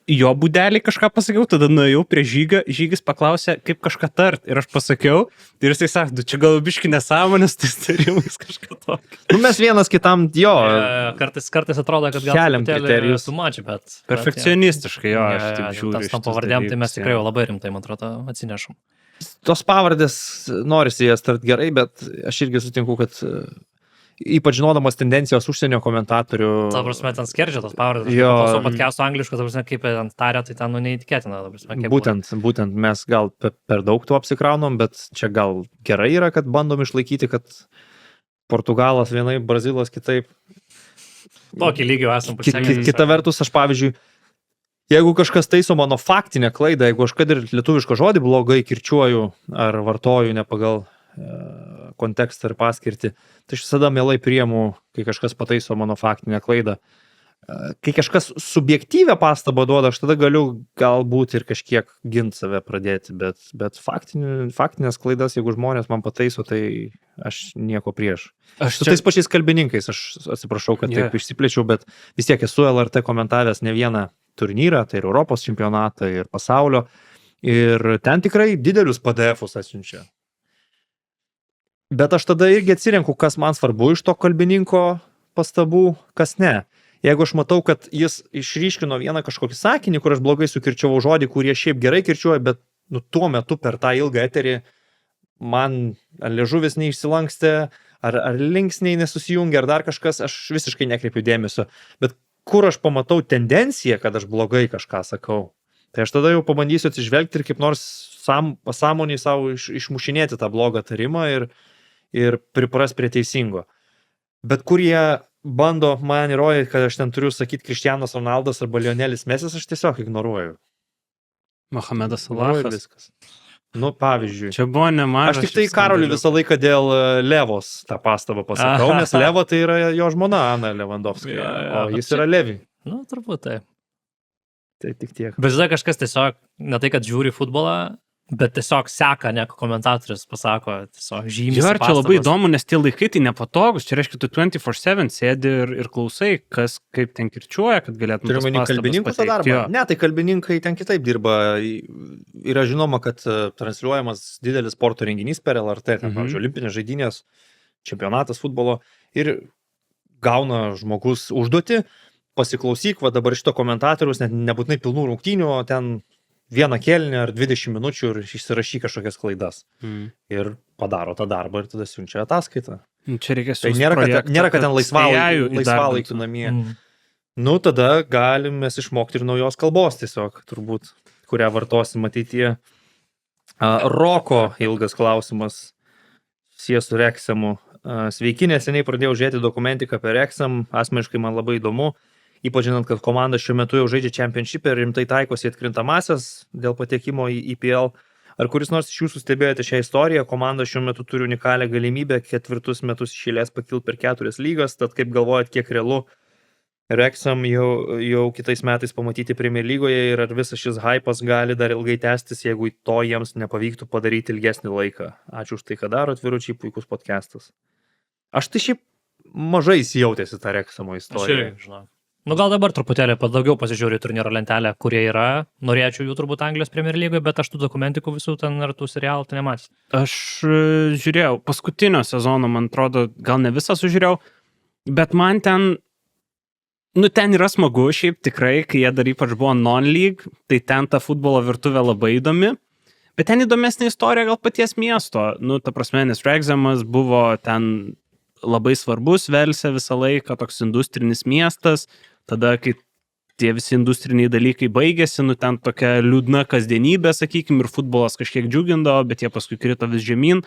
jo būdelį kažką pasakiau, tada nuėjau prie Žygą. Žygis paklausė, kaip kažką tart. Ir aš pasakiau. Ir jisai sako, čia gal biški nesąmonės, tais tarimais kažką tokio. Nu, mes vienas kitam, jo. Kartais atrodo, kad gal keliam kriterijus. sumačiu, bet... Perfekcionistiškai, jo, aš taip žiūriu. Tas tam pavardėm, tai mes tikrai jau labai rimtai, man atrodo, atsinešam. Tos pavardės norisi jas tart gerai, bet aš irgi sutinku, kad ypač žinodamas tendencijos užsienio komentatorių. Ta prasme, ten skerdžia tos pavardės. Jo. Aš podcast'o angliško, ta prasme, kaip ten taria, tai ten neįtikėtina. Ta prasme, Būtent mes gal per daug to apsikraunom, bet čia gal gerai yra, kad bandom išlaikyti, kad Portugalas vienaip, Brazilas kitaip. Tokį lygį esam pasiekę. Kita vertus, aš pavyzdžiui, jeigu kažkas taiso mano faktinę klaidą, jeigu aš kad ir lietuvišką žodį blogai kirčiuoju ar vartoju ne pagal kontekstą ir paskirtį, tai aš visada mielai priimu, kai kažkas pataiso mano faktinę klaidą. Kai kažkas subjektyvę pastabą duoda, aš tada galiu galbūt ir kažkiek ginti save pradėti, bet faktinės klaidas, jeigu žmonės man pataiso, tai aš nieko prieš. Su tais pačiais kalbininkais, aš atsiprašau, kad taip išsiplėčiau, bet vis tiek esu LRT komentavęs ne vieną turnyrą, tai ir Europos čempionatą, ir pasaulio, ir ten tikrai didelius PDF-us atsiunčia. Bet aš tada irgi atsirenku, kas man svarbu iš to kalbininko pastabų, kas ne. Jeigu aš matau, kad jis išryškino vieną kažkokį sakinį, kur aš blogai sukirčiavau žodį, kurie šiaip gerai kirčiuoja, bet tuo metu per tą ilgą eterį man ar liežuvis neišsilankstė, ar linksniai nesusijungia, ar dar kažkas, aš visiškai nekreipiu dėmesio. Bet kur aš pamatau tendenciją, kad aš blogai kažką sakau, tai aš tada jau pabandysiu atsižvelgti ir kaip nors pasąmoniai savo išmušinėti tą blogą tarimą ir pripras prie teisingo. Bet kur jie bando man įrodyti, kad aš ten turiu sakyti Cristianas Ronaldas arba Lionelis Mesis, aš tiesiog ignoruoju. Mohamedas Salahas. Viskas. Nu, pavyzdžiui. Čia buvo nemažas. Aš tik tai Karoliui visą laiką dėl Levos tą pastabą pasakau, nes Levo tai yra jo žmona Ana Levandovska, o jis yra Levi. Nu, turbūt tai. Tai tik tiek. Bet žinai, kažkas tiesiog, ne tai, kad žiūri futbolą, bet tiesiog seka, ne komentatorius pasako, tiesiog žymys. Jo, ir čia labai įdomu, nes tie laikai tai nepatogus. Čia reiškia, tu 24/7 sėdi ir klausai, kas kaip ten kirčiuoja, kad galėtum tas pastabas kalbininkų tą darbą. Ne, tai kalbininkai ten kitaip dirba. Yra žinoma, kad transliuojamas didelis sporto renginys per LRT, ten, pavyzdžiui, olimpinės žaidynės, čempionatas futbolo ir gauna žmogus užduotį, pasiklausyk, va dabar šito komentatorius, net nebūtinai pilnų rungtynių, o ten vieną kėlinį ar 20 minučių ir išsirašy kažkokias klaidas. Ir padaro tą darbą ir tada siunčia ataskaitą. Čia reikia tai nėra, kad ten laisvalaikiu namie. Nu, tada galim mes išmokti ir naujos kalbos tiesiog, turbūt, kurią vartosim ateityje. Roko ilgas klausimas susijęs su Wrexhamu. Sveiki, neseniai pradėjau žiūrėti dokumentiką apie Wrexham, asmeniškai man labai įdomu. Ypač žinant, kad komanda šiuo metu jau žaidžia Championship ir rimtai taikosi atkrintamasias dėl patekimo į IPL. Ar kuris nors iš jūsų stebėjote šią istoriją? Komanda šiuo metu turi unikalią galimybę 4 metus iš eilės pakilti per 4 lygas, tad kaip galvojat, kiek realu Wrexham jau kitais metais pamatyti Premier lygoje ir ar visas šis hypas gali dar ilgai tęstis, jeigu to jiems nepavyktų padaryti ilgesnį laiką? Ačiū už tai, ką daro, atviručiai, puikus podcastas. Aš tai šiaip mažai įsijautęs į tą Wrexhamo istoriją. Aš žinau. Nu gal dabar truputėlį daugiau pasižiūriu turnyro lentelę, kurie yra. Norėčiau jų turbūt Anglijos Premier lygoje, bet aš tų dokumentikų visų ten ir tų serialų tai nematęs. Aš žiūrėjau, paskutinio sezono, man atrodo, gal ne visą sužiūrėjau, bet man ten, ten yra smagu šiaip tikrai, kai jie dar ypač buvo non-league, tai ten ta futbolo virtuvė labai įdomi. Bet ten įdomesnė istorija gal paties miesto. Ta prasme, nes Wrexhamas buvo ten labai svarbus Velse visą laiką, toks industrinis miestas. Tada, kai tie visi industriniai dalykai baigėsi, ten tokia liūdna kasdienybė, sakykime, ir futbolas kažkiek džiugindavo, bet jie paskui krito vis žemyn.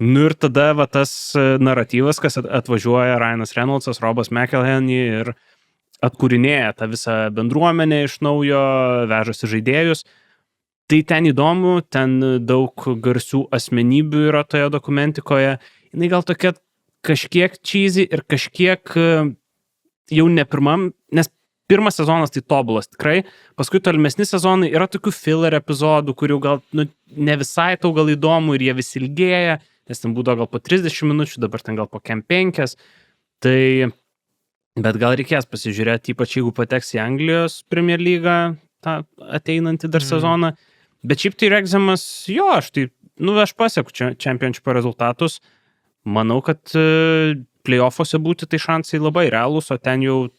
Nu ir tada va, tas naratyvas, kas atvažiuoja Ryanas Reynoldsas, Robas McElhenney ir atkūrinėja tą visą bendruomenę iš naujo, vežasi žaidėjus. Tai ten įdomu, ten daug garsių asmenybių yra toje dokumentikoje. Jis gal tokia kažkiek cheesy ir kažkiek jau ne pirmam, nes pirmas sezonas tai tobulas tikrai, paskui tolimesni sezonai yra tokių filler epizodų, kurių gal ne visai tau gal įdomu ir jie vis ilgėja, nes ten būdavo gal po 30 minučių, dabar ten gal po 5. Tai, bet gal reikės pasižiūrėti, ypač jeigu pateks į Anglijos Premier Lygą, tą ateinantį dar sezoną. Bet šiaip tai Wrexhamas, jo, aš pasieku Championship rezultatus. Manau, kad playoffuose būti tai šansai labai realūs, o ten jau,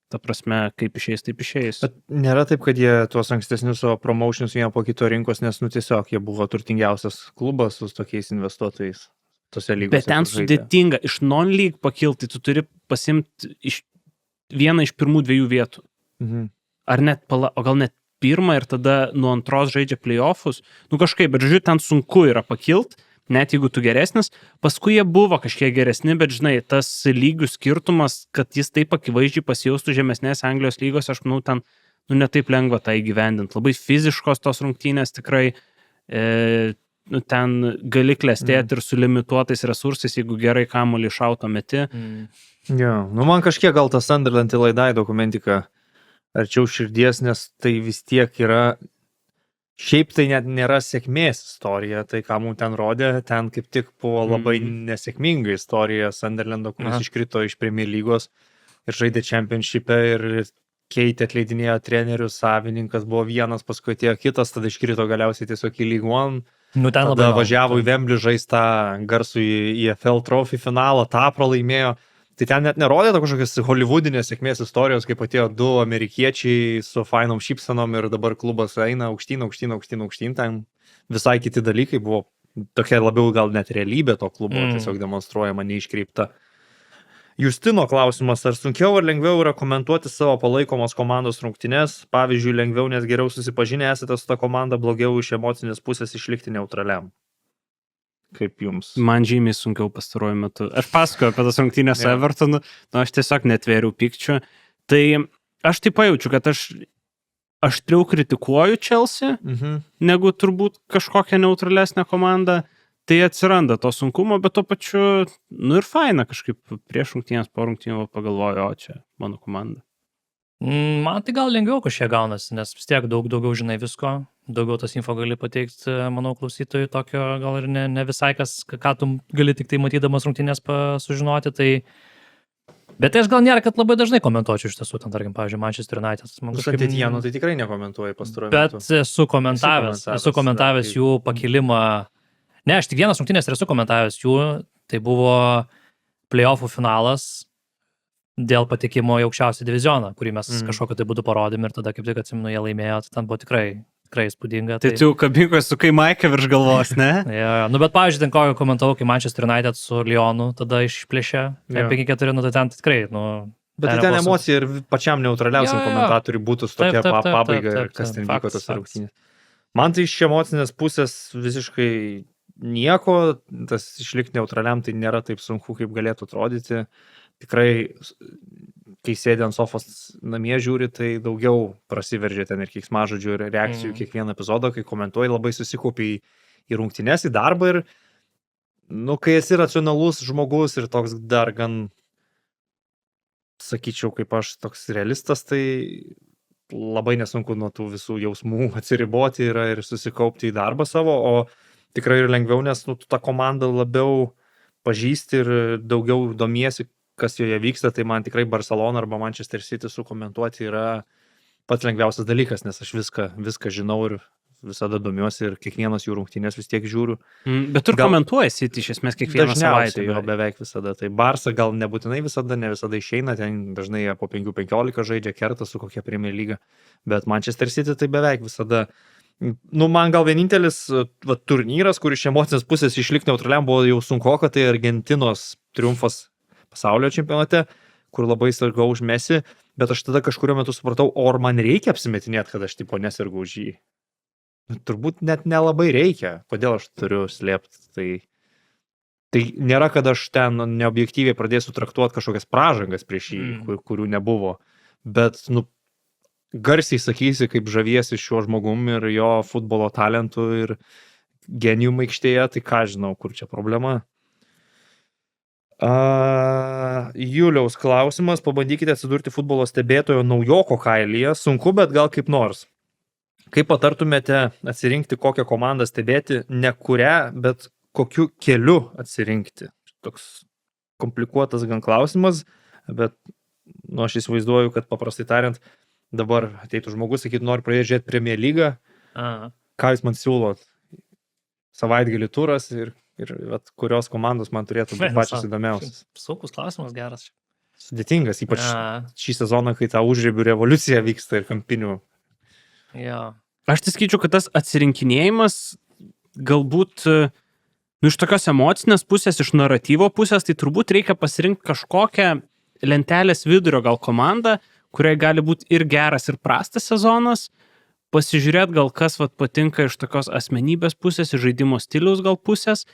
ta prasme, kaip išeis, taip išeis. Bet nėra taip, kad jie tuos ankstesnius savo promotions vieną po kito rinkos, nes tiesiog jie buvo turtingiausias klubas su tokiais investuotojais tose lygose. Bet ten sudėtinga, iš non-league pakilti, tu turi pasimti vieną iš pirmų 2 vietų. Ar net, o gal net pirmą ir tada nuo antros žaidžia playoffus. Kažkaip, bet žiūrėjau, ten sunku yra pakilti. Net jeigu tu geresnis, paskui jie buvo kažkiek geresni, bet žinai, tas lygių skirtumas, kad jis taip akivaizdžiai pasijaustų žemesnės Anglijos lygos, aš manau, ten netaip lengva tai įgyvendinti. Labai fiziškos tos rungtynės tikrai, ten gali klestėti ir su limituotais resursais, jeigu gerai kamuolį šauto meti. Jo, man kažkiek gal tas Sunderland Ilaidai dokumentika arčiau širdies, nes tai vis tiek yra. Šiaip tai net nėra sėkmės istorija, tai ką mums ten rodė, ten kaip tik buvo labai nesėkminga istorija Sunderlando, kuris iškrito iš Premier lygos ir žaidė Championship'e ir keitė, atleidinėjo trenerius, savininkas buvo vienas, paskui atėjo kitas, tada iškrito galiausiai tiesiog į League One, tada važiavo į Wembley žaist tą garsų į EFL Trophy finalą, tą pralaimėjo. Tai ten net nerodė kažkokios hollywoodinės sėkmės istorijos, kaip atėjo 2 amerikiečiai su fainom šypsenom ir dabar klubas eina aukštyn, ten visai kiti dalykai buvo, tokia labiau gal net realybė to klubo, tiesiog demonstruojama, neiškreipta. Justino klausimas, ar sunkiau ar lengviau yra komentuoti savo palaikomos komandos rungtynes, pavyzdžiui, lengviau, nes geriau susipažinę esate su ta komanda, blogiau iš emocinės pusės išlikti neutraliam. Kaip jums? Man žymiai sunkiau pastaruoju metu. Aš pasakoju apie tas rungtynės su Evertonu, aš tiesiog netvėriau pykčių. Tai aš taip pajaučiu, kad aš aštriau kritikuoju Chelsea, negu turbūt kažkokią neutralesnę komandą. Tai atsiranda to sunkumo, bet to pačiu, ir faina kažkaip prieš rungtynės, po rungtynių pagalvoju, o čia mano komanda. Man tai gal lengviau kažkiek gaunasi, nes vis tiek daugiau žinai visko, daugiau tas info gali pateikti, manau, klausytojui tokio gal ir ne visai, ką tu gali tik tai matydamas rungtynės sužinoti, tai... Bet tai aš gal nėra, kad labai dažnai komentuočiau iš tiesų, ten, tarkim, pavyzdžiui, Manchester United. Ateityje, tai tikrai nekomentuoju pastaruoju metu. Bet esu komentavęs jų pakilimą. Ne, aš tik vienas rungtynės ir esu komentavęs jų, tai buvo playoffų finalas dėl patekimo į aukščiausią divizioną, kurį mes kažkokio tai būdu parodėm ir tada kaip tik atsimenu, jie laimėjo, tai ten buvo tikrai įspūdinga. Tai tu kabinkoje su kai Maikė virš galvos, ne? Bet pavyzdžiui, ten kokio komentavau, kai Manchester United su Lyonu tada išplėšė 5-4, tai ten tikrai, Bet tai ten emocija ir pačiam neutraliausiam komentatoriui būtų su tokia pabaiga ir kas ten vyko tas rungtynės. Man tai iš emocinės pusės visiškai nieko, tas išlikti neutraliam tai nėra taip sunku, kaip galėtų atrodyti. Tikrai, kai sėdė ant sofos namie žiūri, tai daugiau prasiveržė ten ir keiksmažodžių ir reakcijų kiekvieną epizodą, kai komentuoji, labai susikaupi į rungtynes, į darbą ir, kai esi racionalus žmogus ir toks dar gan, sakyčiau, kaip aš toks realistas, tai labai nesunku nuo tų visų jausmų atsiriboti yra ir susikaupti į darbą savo, o tikrai ir lengviau, nes tu tą komandą labiau pažįsti ir daugiau domiesi, kas joje vyksta, tai man tikrai Barcelona arba Manchester City sukomentuoti yra pats lengviausias dalykas, nes aš viską žinau ir visada domiuosi ir kiekvienas jų rungtynės vis tiek žiūriu. Bet tu komentuoji City iš esmės kiekvieną savaitę. Jo, beveik visada. Tai Barça gal nebūtinai visada, ne visada išeina, ten dažnai po 5-15 žaidžia, kerta su kokia Premier lyga, bet Manchester City tai beveik visada. Man gal vienintelis turnyras, kur iš emocinės pusės išlikti neutraliam buvo jau sunkoka, tai Argentinos triumfas pasaulio čempionate, kur labai sirgau už Messi, bet aš tada kažkurio metu supratau, ar man reikia apsimetinėti, kad aš tipo nesirgau už jį. Turbūt net nelabai reikia. Kodėl aš turiu slėpti? Tai Tai nėra, kad aš ten neobjektyviai pradėsiu traktuoti kažkokias pražangas prieš jį, kurių nebuvo. Bet, garsiai sakysi, kaip žaviesi šiuo žmogum ir jo futbolo talentu ir genijum aikštėje, tai ką žinau, kur čia problema. Juliaus klausimas, pabandykite atsidurti futbolo stebėtojo naujoko kailyje, sunku, bet gal kaip nors. Kaip patartumėte atsirinkti kokią komandą stebėti, ne kurią, bet kokiu keliu atsirinkti? Toks komplikuotas gan klausimas, bet aš įsivaizduoju, kad paprastai tariant, dabar ateitų žmogus, sakytų, noriu pradėti žiūrėti Premier lygą, ką jūs man siūlot? Savaitgalį turas ir kurios komandos man turėtų būti pačios įdomiausias. Sunkus klausimas, geras. Sudėtingas, ypač šį sezoną, kai ta užriebių revoliucija vyksta ir kampinių. Aš tai skaičiu, kad tas atsirinkinėjimas galbūt iš tokios emocinės pusės, iš naratyvo pusės, tai turbūt reikia pasirinkti kažkokią lentelės vidurio gal komandą, kuriai gali būti ir geras, ir prastas sezonas, pasižiūrėti gal kas patinka iš tokios asmenybės pusės, iš žaidimo stiliaus gal pusės,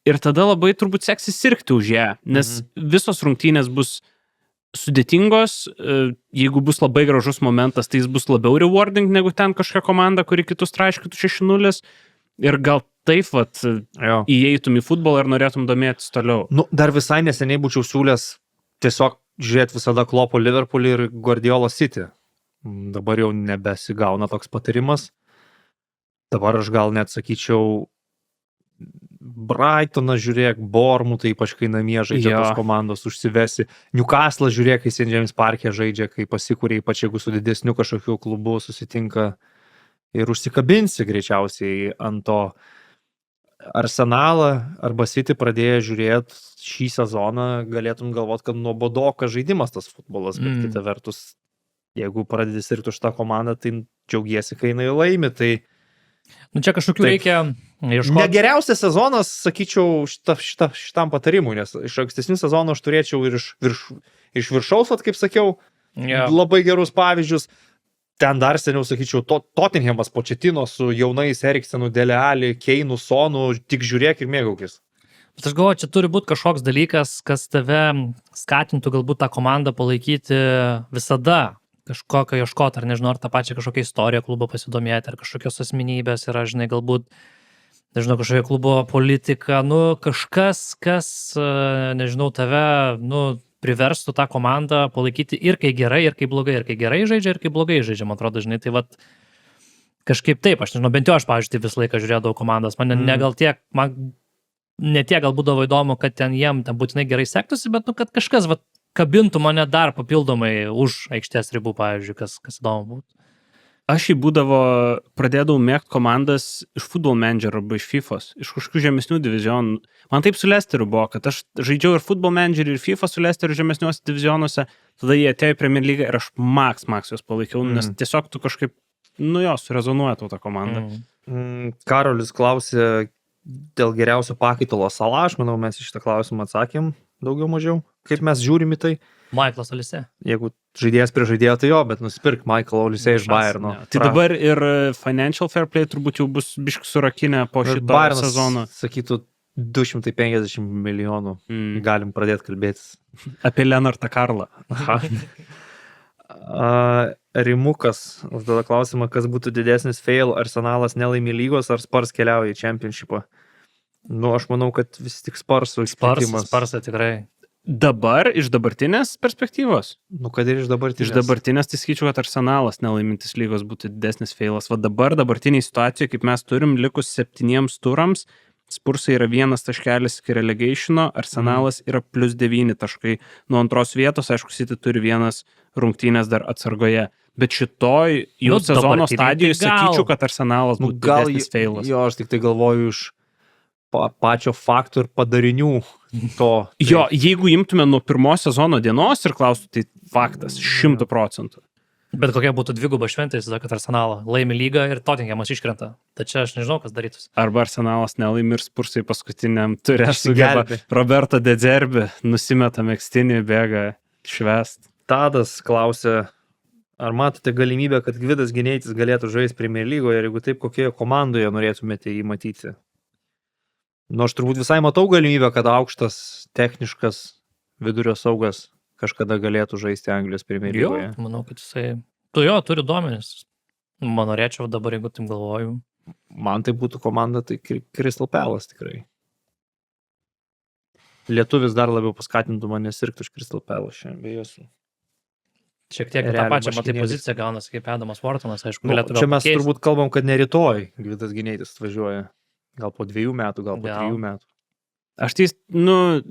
ir tada labai turbūt seksis sirgti už ją, nes visos rungtynės bus sudėtingos, jeigu bus labai gražus momentas, tai jis bus labiau rewarding negu ten kažkokia komanda, kuri kitus traiškytų 6-0, ir gal taip įeitum į futbolą ir norėtum domėtis toliau. Dar visai neseniai būčiau siūlęs tiesiog žiūrėti visada Kloppo Liverpoolį ir Guardiola City. Dabar jau nebesigauna toks patarimas. Dabar aš gal net sakyčiau Brightoną žiūrėk, Bournemouthą, ypač kai namie žaidžia tos komandos, užsivesi. Newcastle žiūrėk, kai St. James Parke žaidžia, kai pasikūrė, ypač jeigu su didesniu kažkokiu klubu susitinka ir užsikabinsi greičiausiai ant to. Arsenalą arba City pradėję žiūrėti šį sezoną, galėtum galvoti, kad nuobodokas žaidimas tas futbolas, bet kita vertus, jeigu pradedi sirgti už tą komandą, tai džiaugiesi, kai jinai laimi. Tai čia kažkokių reikia ieškoti. Negeriausias sezonas, sakyčiau, šitam patarimui, nes iš ankstesnių sezonų aš turėčiau ir iš viršaus, kaip sakiau, labai gerus pavyzdžius. Ten dar seniau, sakyčiau, Tottenhamas Pochettino su jaunais Eriksenu, Dele Alli, Keinu, Sonu, tik žiūrėk ir mėgaukis. Bet aš galvoju, čia turi būti kažkoks dalykas, kas tave skatintų galbūt tą komandą palaikyti visada, kažkokio ieškoti, ar nežinau, ar tą pačią kažkokią istoriją klubo pasidomėti, ar kažkokios asmenybės yra, žinai, galbūt, nežinau, kažkokia klubo politika, kažkas, kas, nežinau, tave, priverstų tą komandą palaikyti ir kai gerai, ir kai blogai, ir kai gerai žaidžia, ir kai blogai žaidžia, man atrodo, žinai, tai kažkaip taip, aš nežinau, bent jau aš, pavyzdžiui, visą laiką žiūrėdavau komandas, man ne tiek gal būdavo įdomu, kad jiem būtinai gerai sektųsi, bet kad kažkas kabintų mane dar papildomai už aikštės ribų, pavyzdžiui, kas įdomu būtų. Aš pradėdavau mėgti komandas iš Football Manager arba iš FIFA's, iš kažkokių žemesnių divizionų. Man taip su Leicesteriu buvo, kad aš žaidžiau ir Football Manager, ir FIFA su Leicesteriu žemesniuose divizionuose, tada jie atėjo į Premier lygą ir aš max juos palaikiau, nes tiesiog tu kažkaip, surezonuoja tau tą komandą. Karolis klausė dėl geriausio pakaitalo Salah, aš manau, mes iš šitą klausimą atsakėm daugiau mažiau. Kaip mes žiūrim į tai? Michaelas Olise. Jeigu žaidėjas prie žaidėjo, tai bet nusipirk Michael Olise iš Bayerno. Tai dabar ir Financial Fair Play turbūt jau bus biški surakinę po šito sezono. Sakytų 250 milijonų. Galim pradėti kalbėtis. Apie Lenartą Karlą. Rimukas užduoda klausimą, kas būtų didesnis fail, Arsenalas nelaimi lygos ar Spurs keliauja į Championshipą. Aš manau, kad vis tik Spursų išskirtimas. Spursą tikrai. Dabar iš dabartinės perspektyvos? Kad ir iš dabartinės. Iš dabartinės, tai skaičiu, kad Arsenalas nelaimintis lygos būtų didesnis feilas. Dabartiniai situacijoje, kaip mes turim, likus 7 turams, Spursai yra 1 taškelis iki relegationo, Arsenalas yra +9 taškai. Nuo antros vietos, aišku, City turi 1 rungtynės dar atsargoje. Bet šitoj jau sezono stadijoje sakyčiau, kad Arsenalas būtų didesnis feilas. Jo, aš tik tai galvoju iš pačio faktų ir padarinių to. Jo, jeigu imtume nuo pirmos sezono dienos ir klaustų, tai faktas, 100%. Bet kokia būtų dviguba šventė, kad Arsenalą laimi lygą ir Tottenhamas iškrenta. Tačiau aš nežinau, kas darytųsi. Arba Arsenalas nelaimi ir Spursai paskutiniam turė sugeba Roberto De Zerbi, nusimeta megztinį, bėga švest. Tadas klausė, ar matote galimybę, kad Gvidas Gineitis galėtų žaisti Premier lygoje ir jeigu taip, kokioje komandoje norėtumėte jį matyti? Nu, aš turbūt visai matau galimybę, kad aukštas, techniškas vidurio saugas kažkada galėtų žaisti Anglijos Premier Jo, lygoje. manau, kad jisai... Turi duomenis. Man norėčiau dabar, jeigu taip galvoju. Man tai būtų komanda, tai Crystal Palace tikrai. Lietuvis dar labiau paskatintų mane sirgti už Crystal Palace šiandien, be jūsų. Šiek tiek tą Realiai pačią matai marškinėlis. poziciją gaunasi kaip Adamas Vortonas, aišku, Nu, galėtų čia gal mes pakeist. turbūt kalbam, kad ne rytoj Gvidas Gineitis atvažiuoja. Gal po 2 metų, gal po Gal. 3 metų. Aš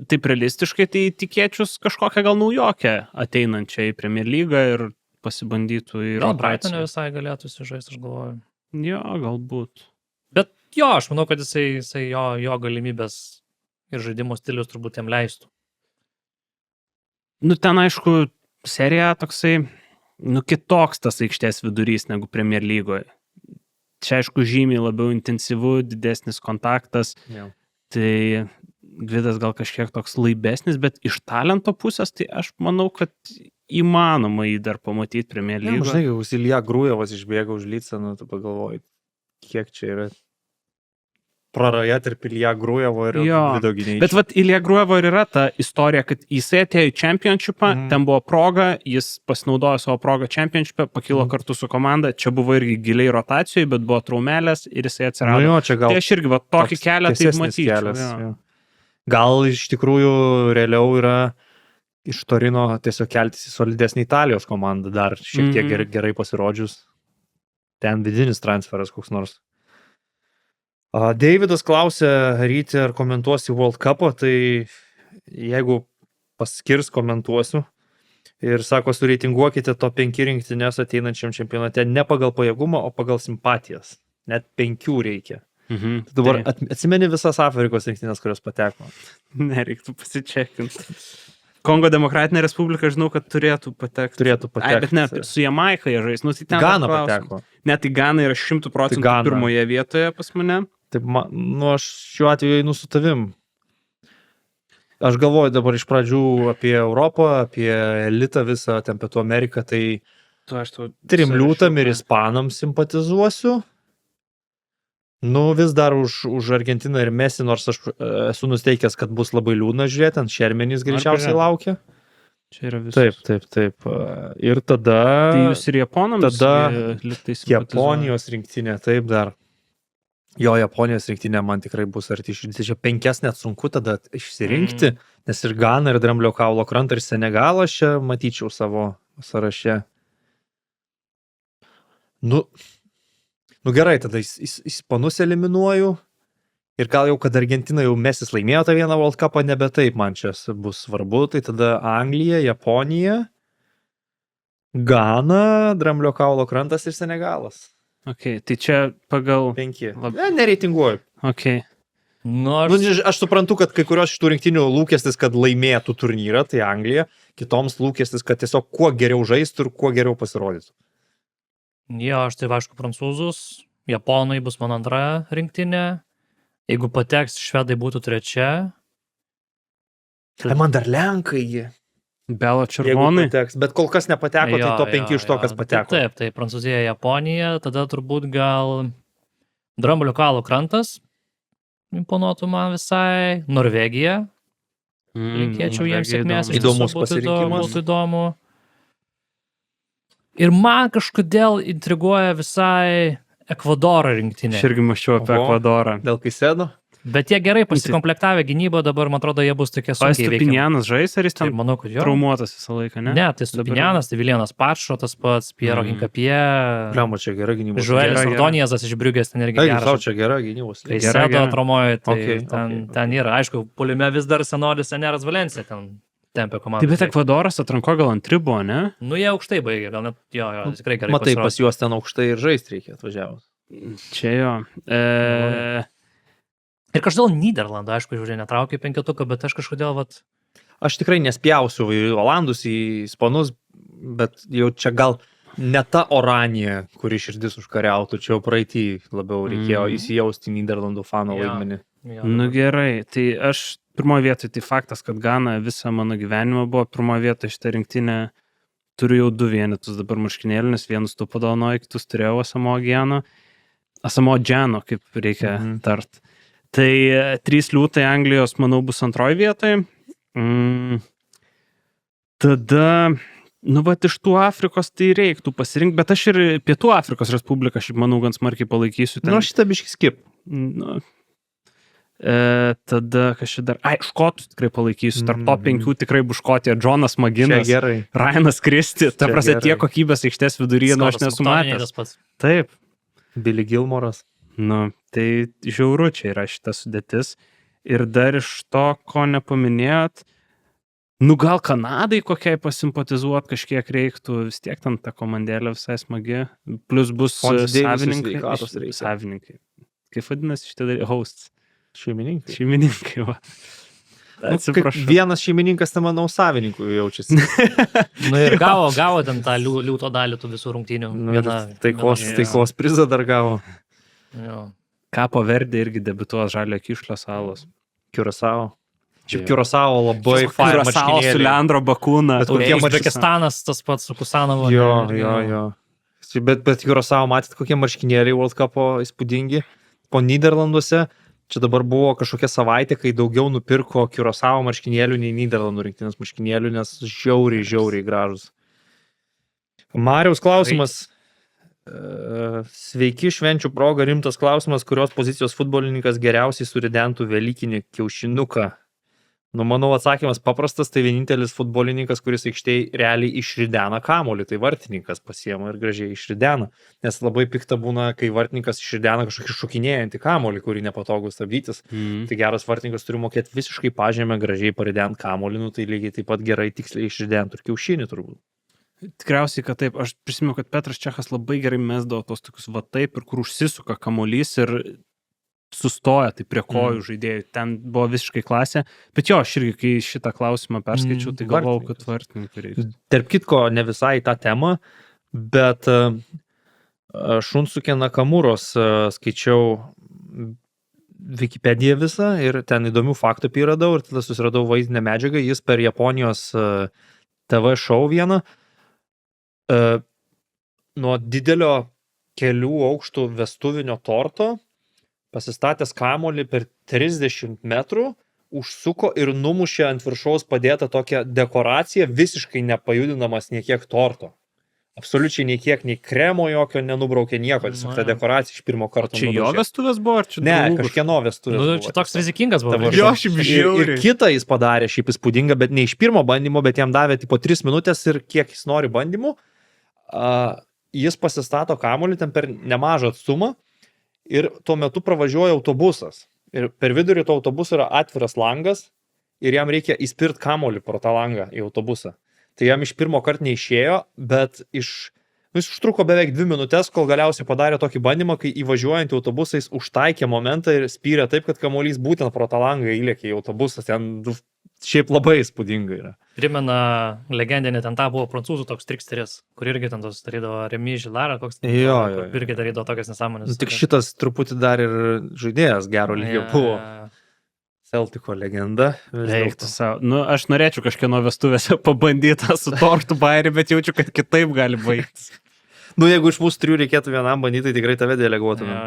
taip realistiškai, tai tikėčius kažkokią gal naujokę ateinančią į Premier lygą ir pasibandytų į Gal Brightonė rotaciją. visai galėtų sužaisti, aš galvoju. Jo, galbūt. Bet jo, aš manau, kad jisai jo galimybės ir žaidimo stilius turbūt jam leistų. Nu, ten aišku, serija toksai, kitoks tas aikštės vidurys negu Premier lygoje. Čia aišku žymiai labiau intensyvu, didesnis kontaktas, Ja. tai Gvidas gal kažkiek toks laibesnis, bet iš talento pusės, tai aš manau, kad įmanoma jį dar pamatyti Premier Ne, lygoje. žinai, kai Ilja Grujevas išbėga už Lycą, nu, tu pagalvoji, kiek čia yra praraja tarp Ilja Grujevo ir Jo. Gvido Gineičio. Bet vat Ilja Gruevo ir yra ta istorija, kad jisai atėjo į Championshipą, ten buvo proga, jis pasinaudojo savo progą Championshipą, pakilo kartu su komanda, čia buvo irgi giliai rotacijoje, bet buvo traumelės ir jisai Nu, atsirado. jo, čia gal Tai aš irgi va, tokį toks kelią tai tiesesnis matyčiau. kelias, jo. jo. Gal iš tikrųjų realiau yra iš Torino tiesiog keltis į solidesnį Italijos komandą, dar šiek tiek gerai pasirodžius. Ten vidinis transferas koks nors. Davidas klausė ryti, ar komentuosi World Cup'o, tai jeigu paskirs, komentuosiu. Ir sako, sureitinguokite top 5 rinktinės ateinančiam čempionate ne pagal pajėgumą, o pagal simpatijas. Net 5 reikia. Mhm. Dabar Tai atsimeni visas Afrikos rinktinės, kurios pateko. nereiktų pasičekinti. Kongo Demokratinė Respublika, žinau, kad turėtų patekti. Turėtų Ai, bet ne, patekti. su Jamaika jie žais. Nu, tai ten Gana klausimas. pateko. Net į Ganą yra 100% Gana. pirmoje vietoje pas mane. Taip, aš šiuo atveju einu su tavim. Aš galvoju dabar iš pradžių apie Europą, apie elitą visą, ten Pietų Ameriką, tai trim liūtam ir ispanam simpatizuosiu. Nu, vis dar už Argentiną ir Messi, nors aš esu nusteikęs, kad bus labai liūdna žiūrėti, ant Šermenys greičiausiai laukia. Čia yra visas. Taip. Ir tada Tai jūs ir Japonams tada lyg simpatizuoja. Japonijos rinktinė, taip dar. Jo, Japonijos rinktinė man tikrai bus arti širdis. Čia 5 net sunku tada išsirinkti, nes ir Gana, ir Dramblio kaulo krantą, ir Senegalą čia matyčiau savo sąraše. Nu gerai, tada Ispanus eliminuoju. Ir gal jau, kad Argentina jau Mesis laimėjo tą vieną World Cup'ą, nebe taip man čia bus svarbu. Tai tada Anglija, Japonija, Gana, Dramblio kaulo krantas ir Senegalas. Ok, tai čia pagal... 5. Lab- Nereitinguoju. Ok. Nu, Aš suprantu, kad kai kurios iš tų rinktinių lūkestis, kad laimėtų turnyrą, tai Anglija, kitoms lūkestis, kad tiesiog kuo geriau žaistų ir kuo geriau pasirodytų. jo, aš tai aišku prancūzus, japonai bus mano antra rinktinė. Jeigu pateks, švedai būtų trečia. Man dar Lenkai jie. Belo Jeigu Červonai. pateks, bet kol kas nepateko, tai to 5 iš to, kas Jo. pateko. Tai Prancūzija, Japonija, tada turbūt gal Dramblio kaulo krantas imponuotų man visai. Norvegija, linkėčiau jiems sėkmės. iš Įdomus tiesų būtų pasirinkimas. Būtų įdomu. Ir man kažkodėl intriguoja visai Ekvadoro rinktinė. Aš irgi maščiau apie Oho. Ekvadorą. Dėl Kaisėdo? Bet jie gerai pasikomplektavę gynybą, dabar, man atrodo, jie bus tokie O sunkiai veikiami. Stupinianas žais, ar jis Tai ten manau, kad jo. traumuotas visą laiką, ne? Ne, tai Stupinianas, tai Vilienas Pačo, tas pats, Piero Hinkapie, Pliamo, čia gera gynybos. Žuelis Gera, gera. Ordonijazas iš Briugės, ten irgi Taigi, tau geras. čia gera gynybos. Tai Gera, Sedo gera. atramojo, tai Okay, ten yra. Aišku, puolime vis dar senolis Eneras Valencija, ten tempia komandą. Taip, bet Ekvadoras atranko gal ant ribo, ne? Nu, jie aukštai baigė, gal net, jo, tikrai gerai. Matai, pasirodė. pas juos ten aukštai ir žaisti reikia atvažiavus. Čia jo. Ir kažkodėl Nyderlandų, aišku, žiūrėjau, netraukė 5, bet aš kažkodėl, vat, Aš tikrai nespjausiu į Olandus, į Ispanus, bet jau čia gal ne ta Oranija, kuri širdis užkariautų, čia jau praeitį labiau reikėjo įsijausti į Nyderlandų fanų Jo. vaidmenį. jo, Nu gerai, tai aš pirmoje vietoje, tai faktas, kad Gana visą mano gyvenimą buvo pirmoje vietoje šitą rinktinę. Turiu jau 2 vienetus dabar marškinėlinius, vienus tu padovanoji, kitus turėjau Asamo Džiano, kaip reikia tart. Tai 3 liūtai Anglijos, manau, bus antroji vietoje. Tada, iš tų Afrikos tai reiktų pasirinkti, bet aš ir Pietų Afrikos Respubliką, šiaip manau, gan smarkiai palaikysiu. Ten. Šitą biškį skip. Tada, kas čia dar, škotus tikrai palaikysiu, tarp top 5 tikrai bus Škotija, Jonas Maginas, Ryanas Christie, ta prasme tie kokybės aikštės viduryje, aš nesu matęs. Taip. Billy Gilmoras. Tai žiauru čia yra šita sudėtis. Ir dar iš to, ko nepaminėjot, gal Kanadai kokiai pasimpatizuot kažkiek reiktų, vis tiek ten ta komandėlė visai smagi, plus bus savininkai. Kaip vadinasi šitą daryti? Hosts. Šeimininkai, va. Atsiprašau. Vienas šeimininkas, tai manau, savininkų jaučiasi. Ir gavo ten tą liūto dalį tų visų rungtynių. Taikos prizą dar gavo. Kapo Verdė irgi debiutuos Žalio Kišlio salos. Kiurasao. Šiaip Kiurasao labai fain marškinėliai. Kiurasao su Leandro Bakūna. Uzbekistanas tas pats su Kusanovo. Jo. Bet Kiurasao matėt, kokie marškinėliai World Cupo įspūdingi. Po Nyderlanduose. Čia dabar buvo kažkokia savaitė, kai daugiau nupirko Kiurasao marškinėlių nei Nyderlandų rinktinės marškinėlių, nes žiauriai gražus. Mariaus klausimas. Sveiki, švenčių proga, rimtas klausimas, kurios pozicijos futbolininkas geriausiai suridentų velykinį kiaušinuką. Manau, atsakymas paprastas, tai vienintelis futbolininkas, kuris aikštėj realiai išridena kamuolį, tai vartininkas pasiema ir gražiai išridena. Nes labai pikta būna, kai vartininkas išridena kažkokį šokinėjantį kamuolį, kurį nepatogu stabdytis. Tai geras vartininkas turi mokėti visiškai pažemę, gražiai parident kamuolį, tai lygiai taip pat gerai tiksliai išrident ir kiaušinį turbūt. Tikriausiai, kad taip. Aš prisimenu, kad Petras Čechas labai gerai mesdavo tos tokius va taip, ir kur užsisuka kamuolys ir sustoja tai prie kojų žaidėjų. Ten buvo visiškai klasė. Bet jo, aš irgi, kai šitą klausimą perskaičiau, tai galvojau, kad vartininkai reikia. Tarp kitko, ne visai tą temą, bet Šunsukė Nakamūros skaičiau Wikipediją visą ir ten įdomių faktų apie radau ir tada susiradau vaizdinę medžiagą. Jis per Japonijos TV show vieną nuo didelio kelių aukštų vestuvinio torto pasistatęs kamuolį per 30 metrų, užsuko ir numušė ant viršaus padėtą tokią dekoraciją, visiškai nepajudinamas niekiek torto. Absoliučiai niekiek, nei kremo jokio nenubraukė nieko, tiesiog ta dekoracija iš pirmo karto. Čia jo vestuvės buvo, ar čia ne, kažkieno vestuvės buvo. Čia toks rizikingas buvo. Jo, šiaip žiauriai. Ir kitą jis padarė šiaip įspūdingą, bet ne iš pirmo bandymo, bet jam davė tipo 3 minutės ir kiek jis nori bandymų. Jis pasistato kamuolį ten per nemažą atstumą ir tuo metu pravažiuoja autobusas. Ir per vidurį to autobuso yra atviras langas ir jam reikia įspirt kamuolį pro tą langą į autobusą. Tai jam iš pirmo karto neišėjo, bet jis užtruko beveik 2 minutės, kol galiausiai padarė tokį bandymą, kai įvažiuojant autobusais užtaikė momentą ir spyrė taip, kad kamuolys būtent pro tą langą įlėkė į autobusą. Ten šiaip labai įspūdinga yra. Primena legendinį, ten tą buvo prancūzų toks triksteris, kur irgi ten tos darydavo Remy Žilarą, koks irgi darydavo tokias nesąmonės. Tik šitas truputį dar ir žaidėjas gero lygio buvo. Celtico legenda. Eiktų savo. Aš norėčiau kažkieno vestuvėse pabandyti su tortu bairį, bet jaučiu, kad kitaip gali baigtis. Jeigu iš mūsų 3 reikėtų vienam bandyti, tai tikrai tave deleguotume.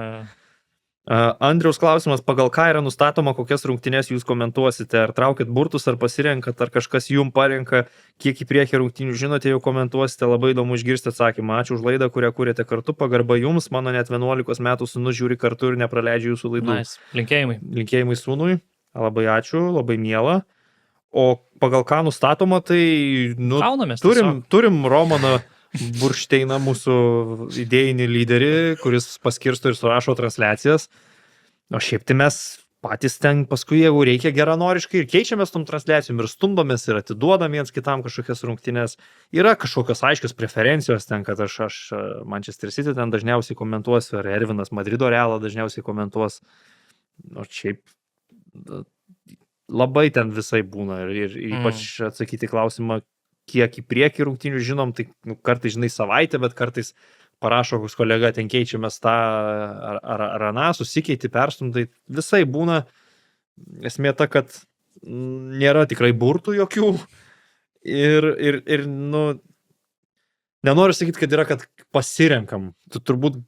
Andriaus klausimas, pagal ką yra nustatoma, kokias rungtynes jūs komentuosite, ar traukit burtus, ar pasirenkat, ar kažkas jum parenka, kiek į priekį rungtynių žinote, jau komentuosite, labai įdomu išgirsti atsakymą. Ačiū už laidą, kurią kūrėte kartu, pagarba jums, mano net 11 metų sūnus žiūri kartu ir nepraleidžia jūsų laidų. Nice. Linkėjimai. Linkėjimai sūnui, labai ačiū, labai miela. O pagal ką nustatoma, tai turim Romaną Buršteiną, mūsų idėjinį lyderį, kuris paskirsto ir surašo transliacijas. O šiaip tai mes patys ten paskui, jeigu reikia geranoriškai, ir keičiamės tom transliacijom, ir stumdomės, ir atiduodam viens kitam kažkokias rungtynes. Yra kažkokios aiškios preferencijos ten, kad aš Manchester City ten dažniausiai komentuosiu, ar Ervinas Madrido Realą dažniausiai komentuos. O šiaip labai ten visai būna. Ir ypač atsakyti klausimą, kiek į priekį rungtynių žinom, tai kartais žinai savaitę, bet kartais parašo, koks kolega ten keičiamės tą ar aną, susikeiti, perstumtai, visai būna. Esmė ta, kad nėra tikrai burtų jokių ir nenoriu sakyti, kad yra, kad pasirenkam. Tu turbūt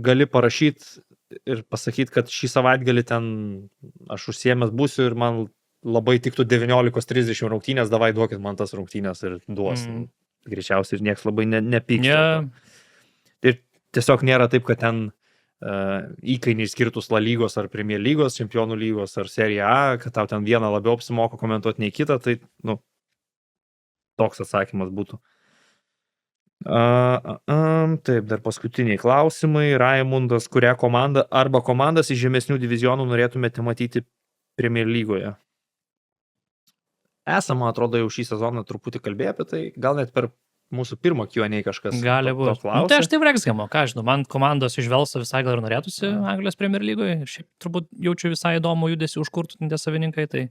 gali parašyti ir pasakyti, kad šį savaitgalį ten aš užsiėmęs būsiu ir man labai tiktų 19:30 rungtynės, davai duokit man tas rungtynės ir duosim. Greičiausiai ir nieks labai nepyksta. Ir tiesiog nėra taip, kad ten įkainiai skirtus La lygos ar Premier lygos, Čempionų lygos ar Serie A, kad tau ten vieną labiau apsimoka komentuoti nei kitą, tai toks atsakymas būtų. Taip, dar paskutiniai klausimai. Raimundas, kurią komandą arba komandas iš žemesnių divizionų norėtumėte matyti Premier lygoje? Esama, atrodo, jau šį sezoną truputį kalbėjo apie tai, gal net per mūsų pirmo Q&A kažkas gali to būti. klausė. Tai aš tai Wrexhamo, ką žinau, man komandos iš Velso visai gal ir norėtųsi Anglijos Premier lygoje, ir šiaip turbūt jaučiu visai įdomų judesį užkurtų tie savininkai, tai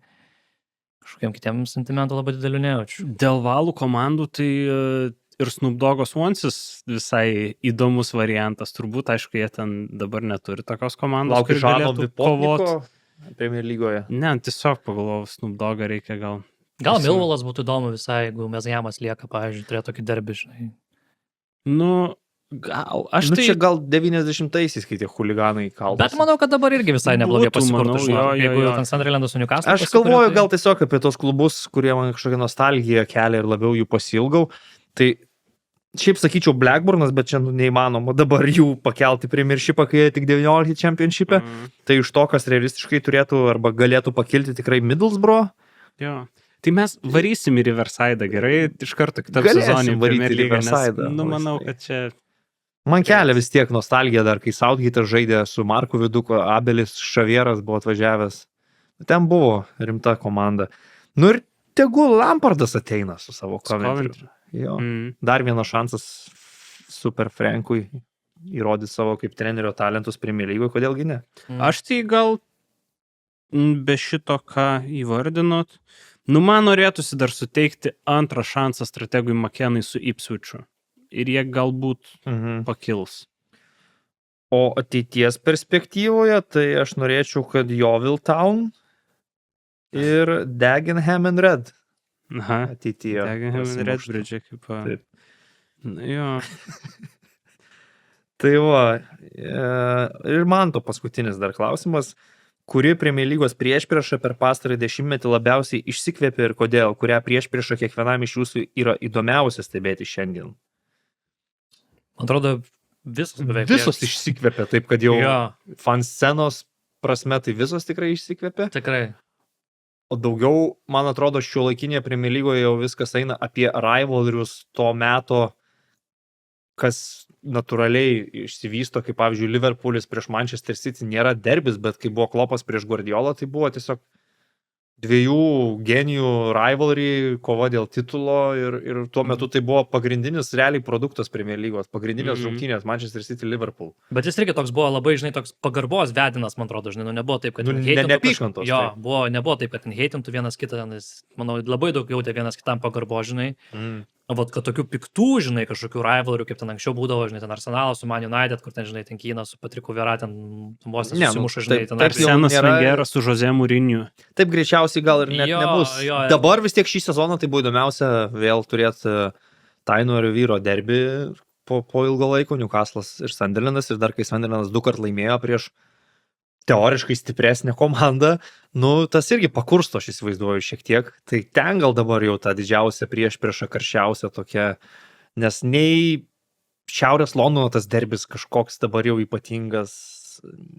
kažkokiem kitiem sentimentų labai didelių nejaučiu. Dėl valų komandų tai ir Snoop Doggo Swansis visai įdomus variantas, turbūt, aišku, jie ten dabar neturi tokios komandos, Laukiu Žano Vipotniko kovot. Premier lygoje. Ne, tiesiog pagalvojau, Snoop Doggą reikia gal. Gal Millwallas būtų įdomu visai, jeigu Mesjamas lieka, pavyzdžiui, turėtų tokį derbį, žinai. Nu, gal, aš tai... Čia gal 90-aisiais, kai tie chuliganai kalbasi. Bet manau, kad dabar irgi visai neblogai Būtų, pasikurtų, manau, žinau, jo, jeigu jo. ten Sunderlandas su Newcastle. Aš galvoju gal tiesiog apie tos klubus, kurie man kažkokią nostalgiją kelia ir labiau jų pasilgau. Tai šiaip sakyčiau Blackburnas, bet čia neįmanoma dabar jų pakelti Premiershipą, kai jie tik 19 Championship'e. Tai iš to, kas realistiškai turėtų arba galėtų pakilti tikrai Middlesbrough. Jo. Tai mes varysim į Riverside, gerai, iš karto kitą Galėsim sezoną varyti į Riverside, manau, laisvai. kad čia... Man kelia vis tiek nostalgija dar, kai Southgate žaidė su Marku Viduku, Abelis Šavieras buvo atvažiavęs. Ten buvo rimta komanda. Nu ir tegul Lampardas ateina su savo Coventry. Jo. Dar vienas šansas Super Frankui įrodyti savo kaip trenerio talentus Premier lygoje, kodėlgi ne? Aš tai gal be šito, ką įvardinot, man norėtųsi dar suteikti antrą šansą strategui Makenai su Ipswichu. Ir jie galbūt pakils. O ateities perspektyvoje, tai aš norėčiau, kad Yeovil Town ir Dagenham and Red ateityje. Dagenham and Redbridge, kaip... Taip. Jo. Tai va, ir man to paskutinis dar klausimas. Kuri Premier lygos priešprieša per pastarąjį 10-metį labiausiai išsikvėpė ir kodėl? Kurią priešpriešą kiekvienam iš jūsų yra įdomiausia stebėti šiandien? Man atrodo, beveik visos išsikvėpė, taip kad jau Jo. fanscenos prasme tai visos tikrai išsikvėpė. Tikrai. O daugiau, man atrodo, šiuolaikinėje Premier lygoje jau viskas eina apie rivalrius to meto, kas natūraliai išsivysto, kaip pavyzdžiui Liverpoolis prieš Manchester City nėra derbis, bet kai buvo Klopas prieš Guardiolą, tai buvo tiesiog dviejų genijų rivalry, kova dėl titulo ir tuo metu tai buvo pagrindinis realiai produktas Premier lygos, pagrindinės rungtynės Manchester City Liverpool. Bet jis irgi toks buvo labai, žinai, toks pagarbos vedinas, man atrodo, žinai, nebuvo taip, kad... Neapykantos. Jo, nebuvo taip, kad heitintų vienas kitą, nes, manau, labai daug jautė vienas kitam pagarbo, žinai. Vat, kad tokių piktų, žinai, kažkokių rivalrių, kaip ten anksčiau būdavo, žinai, ten Arsenalas su Man United, kur ten, žinai, ten Kynas su Patriku Vera, ten vos nesusimuša, žinai, ten Arsenas Wengeras su Jose Mourinho. Taip greičiausiai gal ir net nebus. Dabar vis tiek šį sezoną tai buvo įdomiausia vėl turėti Taino ir Vyro derbį po ilgo laiko, Newcastle'as ir Sunderlandas, ir dar kai Sunderlandas 2 kart laimėjo prieš teoriškai stipresnė komanda, tas irgi pakursto, aš įsivaizduoju šiek tiek, tai ten gal dabar jau ta didžiausia priešprieša karščiausia tokia, nes nei Šiaurės Londono tas derbis kažkoks dabar jau ypatingas,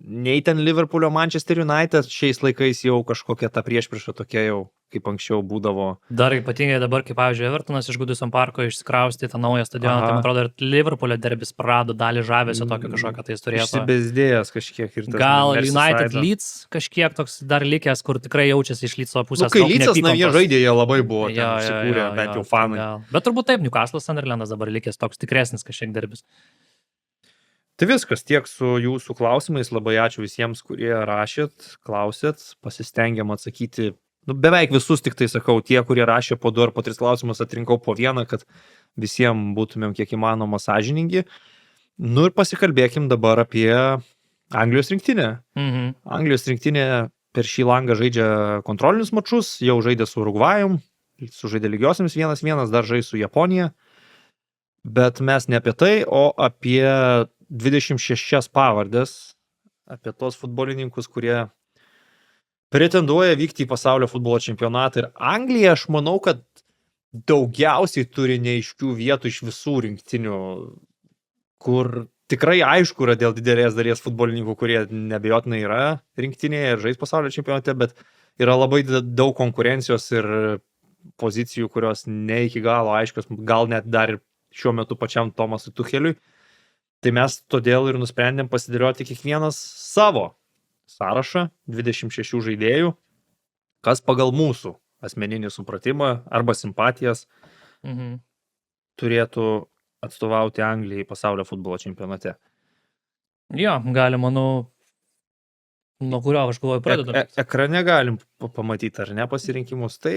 nei ten Liverpoolio Manchester United šiais laikais jau kažkokia ta priešprieša tokia jau, kaip anksčiau būdavo. Dar ypatingai dabar, kaip pavyzdžiui, Evertonas iš Goodison Parko išsikraustė tą naują stadioną, tai man atrodo, ir Liverpoolio derbis prarado dalį žavesio tokio kažkokio, tai jis turėjo. Išsibezdėjęs kažkiek ir tas. Gal United Leeds kažkiek toks dar likęs, kur tikrai jaučiasi iš Leedso pusės. Kai Leedsas jie žaidė, jie labai buvo įsikūrę, bent jau fanai. Bet turbūt taip, Newcastle Sunderlandas dabar likęs toks tikresnis kažkiek derbis. Tai viskas, tiek su jūsų klausimais, labai ačiū visiems, kurie rašėt, klausėt, pasistengėm atsakyti, beveik visus, tik tai sakau, tie, kurie rašė po 2 ar po 3 klausimus, atrinkau po 1, kad visiems būtumėm kiek įmanoma sąžiningi. Ir pasikalbėkim dabar apie Anglijos rinktinę. Anglijos rinktinė per šį langą žaidžia kontrolinius mačus, jau žaidė su Urugvajum, sužaidė lygiosiams 1-1, dar žais su Japonija. Bet mes ne apie tai, o apie 26 pavardės apie tos futbolininkus, kurie pretenduoja vykti į pasaulio futbolo čempionatą. Ir Anglija, aš manau, kad daugiausiai turi neaiškių vietų iš visų rinktinių, kur tikrai aišku yra dėl didelės dalies futbolininkų, kurie nebejotinai yra rinktinėje ir žais pasaulio čempionate, bet yra labai daug konkurencijos ir pozicijų, kurios ne iki galo aiškios, gal net dar ir šiuo metu pačiam Tomasui Tucheliui. Tai mes todėl ir nusprendėm pasidėlioti kiekvienas savo sąrašą, 26 žaidėjų, kas pagal mūsų asmeninį supratimą arba simpatijas turėtų atstovauti Anglijai pasaulio futbolo čempionate. Jo, galim, manau, nuo kurio aš galvoju pradedam. Ekrane galim pamatyti, ar ne, pasirinkimus. Tai,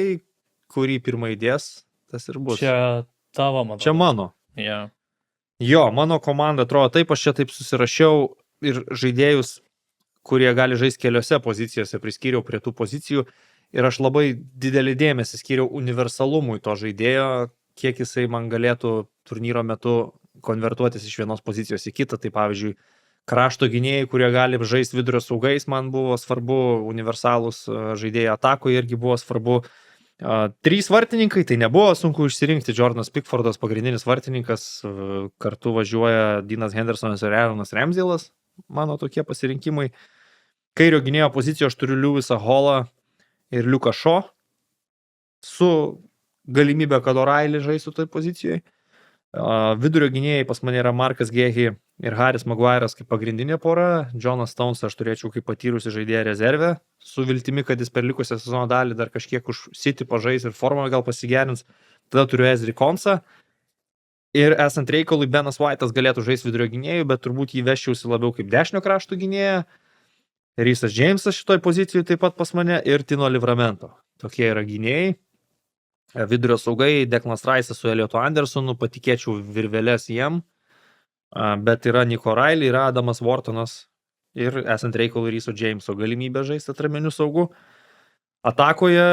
kurį pirmą įdės, tas ir bus. Čia tavo, manau. Čia mano. Yeah. Jo, mano komanda atrodo taip, aš čia taip susirašiau ir žaidėjus, kurie gali žaisti keliose pozicijose, priskyriau prie tų pozicijų ir aš labai didelį dėmesį skyriau universalumui to žaidėjo, kiek jisai man galėtų turnyro metu konvertuotis iš vienos pozicijos į kitą. Tai pavyzdžiui, krašto gynėjai, kurie gali žaisti vidurio saugais, man buvo svarbu, universalūs žaidėjai atakoje irgi buvo svarbu. 3 vartininkai, tai nebuvo sunku išsirinkti. Jordanas Pickfordas, pagrindinis vartininkas, kartu važiuoja Deanas Hendersonas ir Aaronas Ramsdale'as, mano tokie pasirinkimai. Kairio gynėjo pozicijoje aš turiu Lewisą Hallą ir Luką Shaw, su galimybė, kad O'Reilly žaistų toj pozicijoje. Vidurio gynėjai pas mane yra Markas Gehi ir Harris Maguire'as kaip pagrindinė pora. Jonas Stones aš turėčiau kaip patyrusi žaidėją rezervę, su viltimi, kad jis per likusią sezono dalį dar kažkiek už City pažais ir formą gal pasigerins. Tada turiu Ezri Konsą. Ir esant reikalui, Benas White'as galėtų žaisti vidurio gynėjų, bet turbūt jį veščiausi labiau kaip dešinio krašto gynėją. Rhysas Jamesas šitoj pozicijoje taip pat pas mane ir Tino Livramento. Tokie yra gynėjai. Vidurio saugai, Declanas Rice'as su Eliotu Andersonu, patikėčiau virvelės jiem, bet yra Nico O'Reilly, yra Adamas Whartonas ir esant reikalui Rhyso Jameso galimybę žaisti atraminių saugų. Atakoje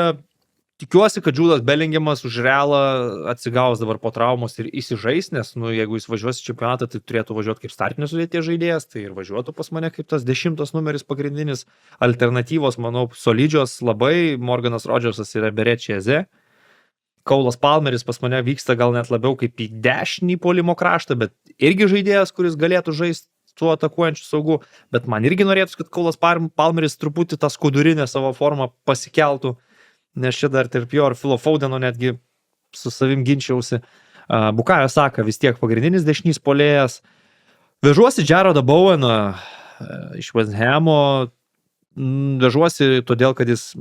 tikiuosi, kad Judas Bellingamas už Realą atsigaus dabar po traumos ir įsižais, nes jeigu jis važiuos į čempionatą, tai turėtų važiuoti kaip startinės sudėties žaidėjas, tai ir važiuotų pas mane kaip tas 10 numeris pagrindinis. Alternatyvos, manau, solidžios labai, Morganas Rodžersas yra Berečiai Eze. Kaulas Palmeris pas mane vyksta gal net labiau kaip į dešinį puolimo kraštą, bet irgi žaidėjas, kuris galėtų žaisti tuo atakuojančiu saugu, bet man irgi norėtų, kad Kaulas Palmeris truputį tą skudurinę savo formą pasikeltų, nes čia dar tarp jo ir Philo Fodeno netgi su savim ginčiausi. Bukayo Saka vis tiek pagrindinis dešinys puolėjas. Vežuosi Jarodą Boweną iš West Hamo, vežuosi todėl, kad jis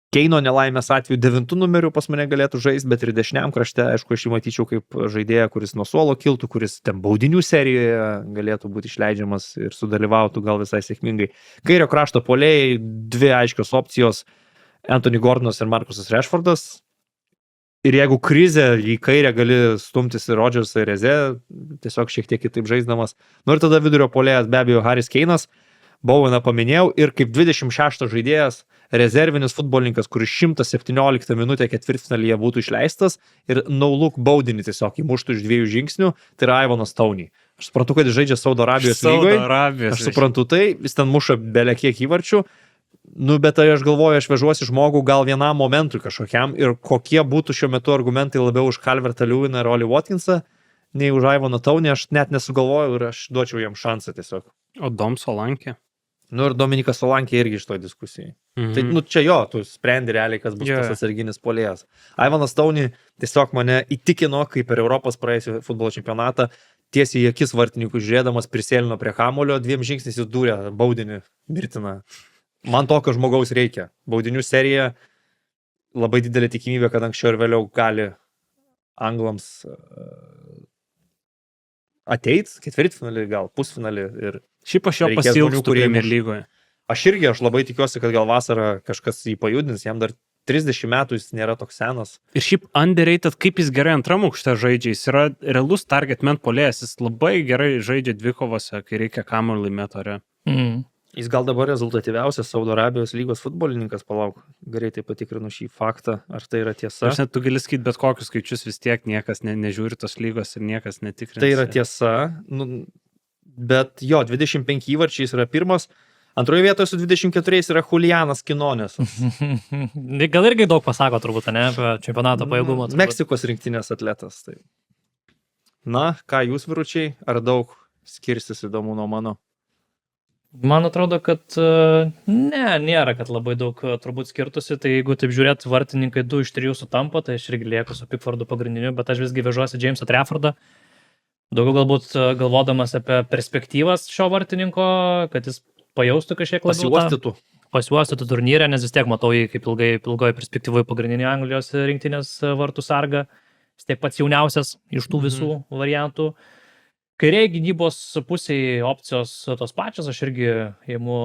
Keino nelaimės atveju 9 numerių pas mane galėtų žaisti, bet ir dešiniam krašte, aišku, aš jį matyčiau kaip žaidėją, kuris nuo suolo kiltų, kuris ten baudinių serijoje galėtų būti išleidžiamas ir sudalyvautų gal visai sėkmingai. Kairio krašto puolėjai, 2 aiškios opcijos, Anthony Gordonas ir Marcusas Rashfordas. Ir jeigu krizė į kairę gali stumtis ir Rodgersą ir Eze, tiesiog šiek tiek kitaip žaisdamas. Ir tada vidurio puolėjas be abejo Harris Kane'as, Boweną paminėjau, ir kaip 26 žaidėjas, rezervinis futbolininkas, kuris 117 minutę ketvirtfinalyje būtų išleistas ir no-look baudinį tiesiog įmuštų iš 2 žingsnių, tai yra Ivanas Toney. Aš suprantu, kad jis žaidžia Saudo Arabijos lygoje. Aš suprantu tai, jis ten muša belekiek įvarčių, bet aš galvoju, aš vežuosi žmogų gal vienam momentui kažkokiam ir kokie būtų šiuo metu argumentai labiau už Calvertą Lewiną ir Ollie Watkinsą, nei už Ivaną Toney, aš net nesugalvoju ir aš duočiau jam šansą tiesiog. O Dom Solankė? Ir Dominikas Solankė irgi iš toj diskusijai. Tai čia jo, tu sprendi realiai, kas bus tas atsarginis puolėjas. Ivanas Toney tiesiog mane įtikino, kaip per Europos praėjusį futbolo čempionatą, tiesiai į akis vartininkų žiūrėdamas prisėlino prie kamulio, 2 žingsnis jis dūrė baudinį mirtiną. Man tokio žmogaus reikia. Baudinių serija, labai didelė tikimybė, kad anksčiau ir vėliau gali anglams ateit, ketvirtfinalį, gal pusfinalį ir šiaip aš jo pasilgstu Premier lygoje. Aš labai tikiuosi, kad gal vasarą kažkas jį pajudins, jam dar 30 metų, jis nėra toks senas. Ir šiaip underrated, kaip jis gerai antram aukšte žaidžia, jis yra realus target man puolėjas, jis labai gerai žaidžia dvikovose, kai reikia kamuolį laimėti ore. Jis gal dabar rezultatyviausias Saudo Arabijos lygos futbolininkas, palauk, greitai patikrinu šį faktą, ar tai yra tiesa. Aš net tu gali sakyti bet kokius skaičius, vis tiek niekas nežiūri tos lygos ir niekas netikrins. Tai yra tiesa, bet jo, 25 įvarčiais yra pirmas. Antroje vietoje su 24 yra Julianas Kinonės. Gal irgi daug pasako turbūt, ne, apie čempionato pajėgumą. Meksikos rinktinės atletas. Tai. Na, ką jūs, vyručiai, ar daug skirsis įdomu nuo mano? Man atrodo, kad nėra, kad labai daug turbūt skirtusi, tai jeigu taip žiūrėt, vartininkai 2 iš 3 sutampa, tai aš irgi lieku su Pickfordu pagrindiniu, bet aš visgi vežuosi Jamesą Traffordą. Daugiau galbūt galvodamas apie perspektyvas šio vartininko, kad jis pajaustų kažkiek labiau. Pasiuostytų turnyrę, nes vis tiek matau jį kaip ilgoje perspektyvoje pagrindinį Anglijos rinktinės vartų sargą. Vis tiek pats jauniausias iš tų visų variantų. Kairiai gynybos pusėje opcijos tos pačios, aš irgi įimu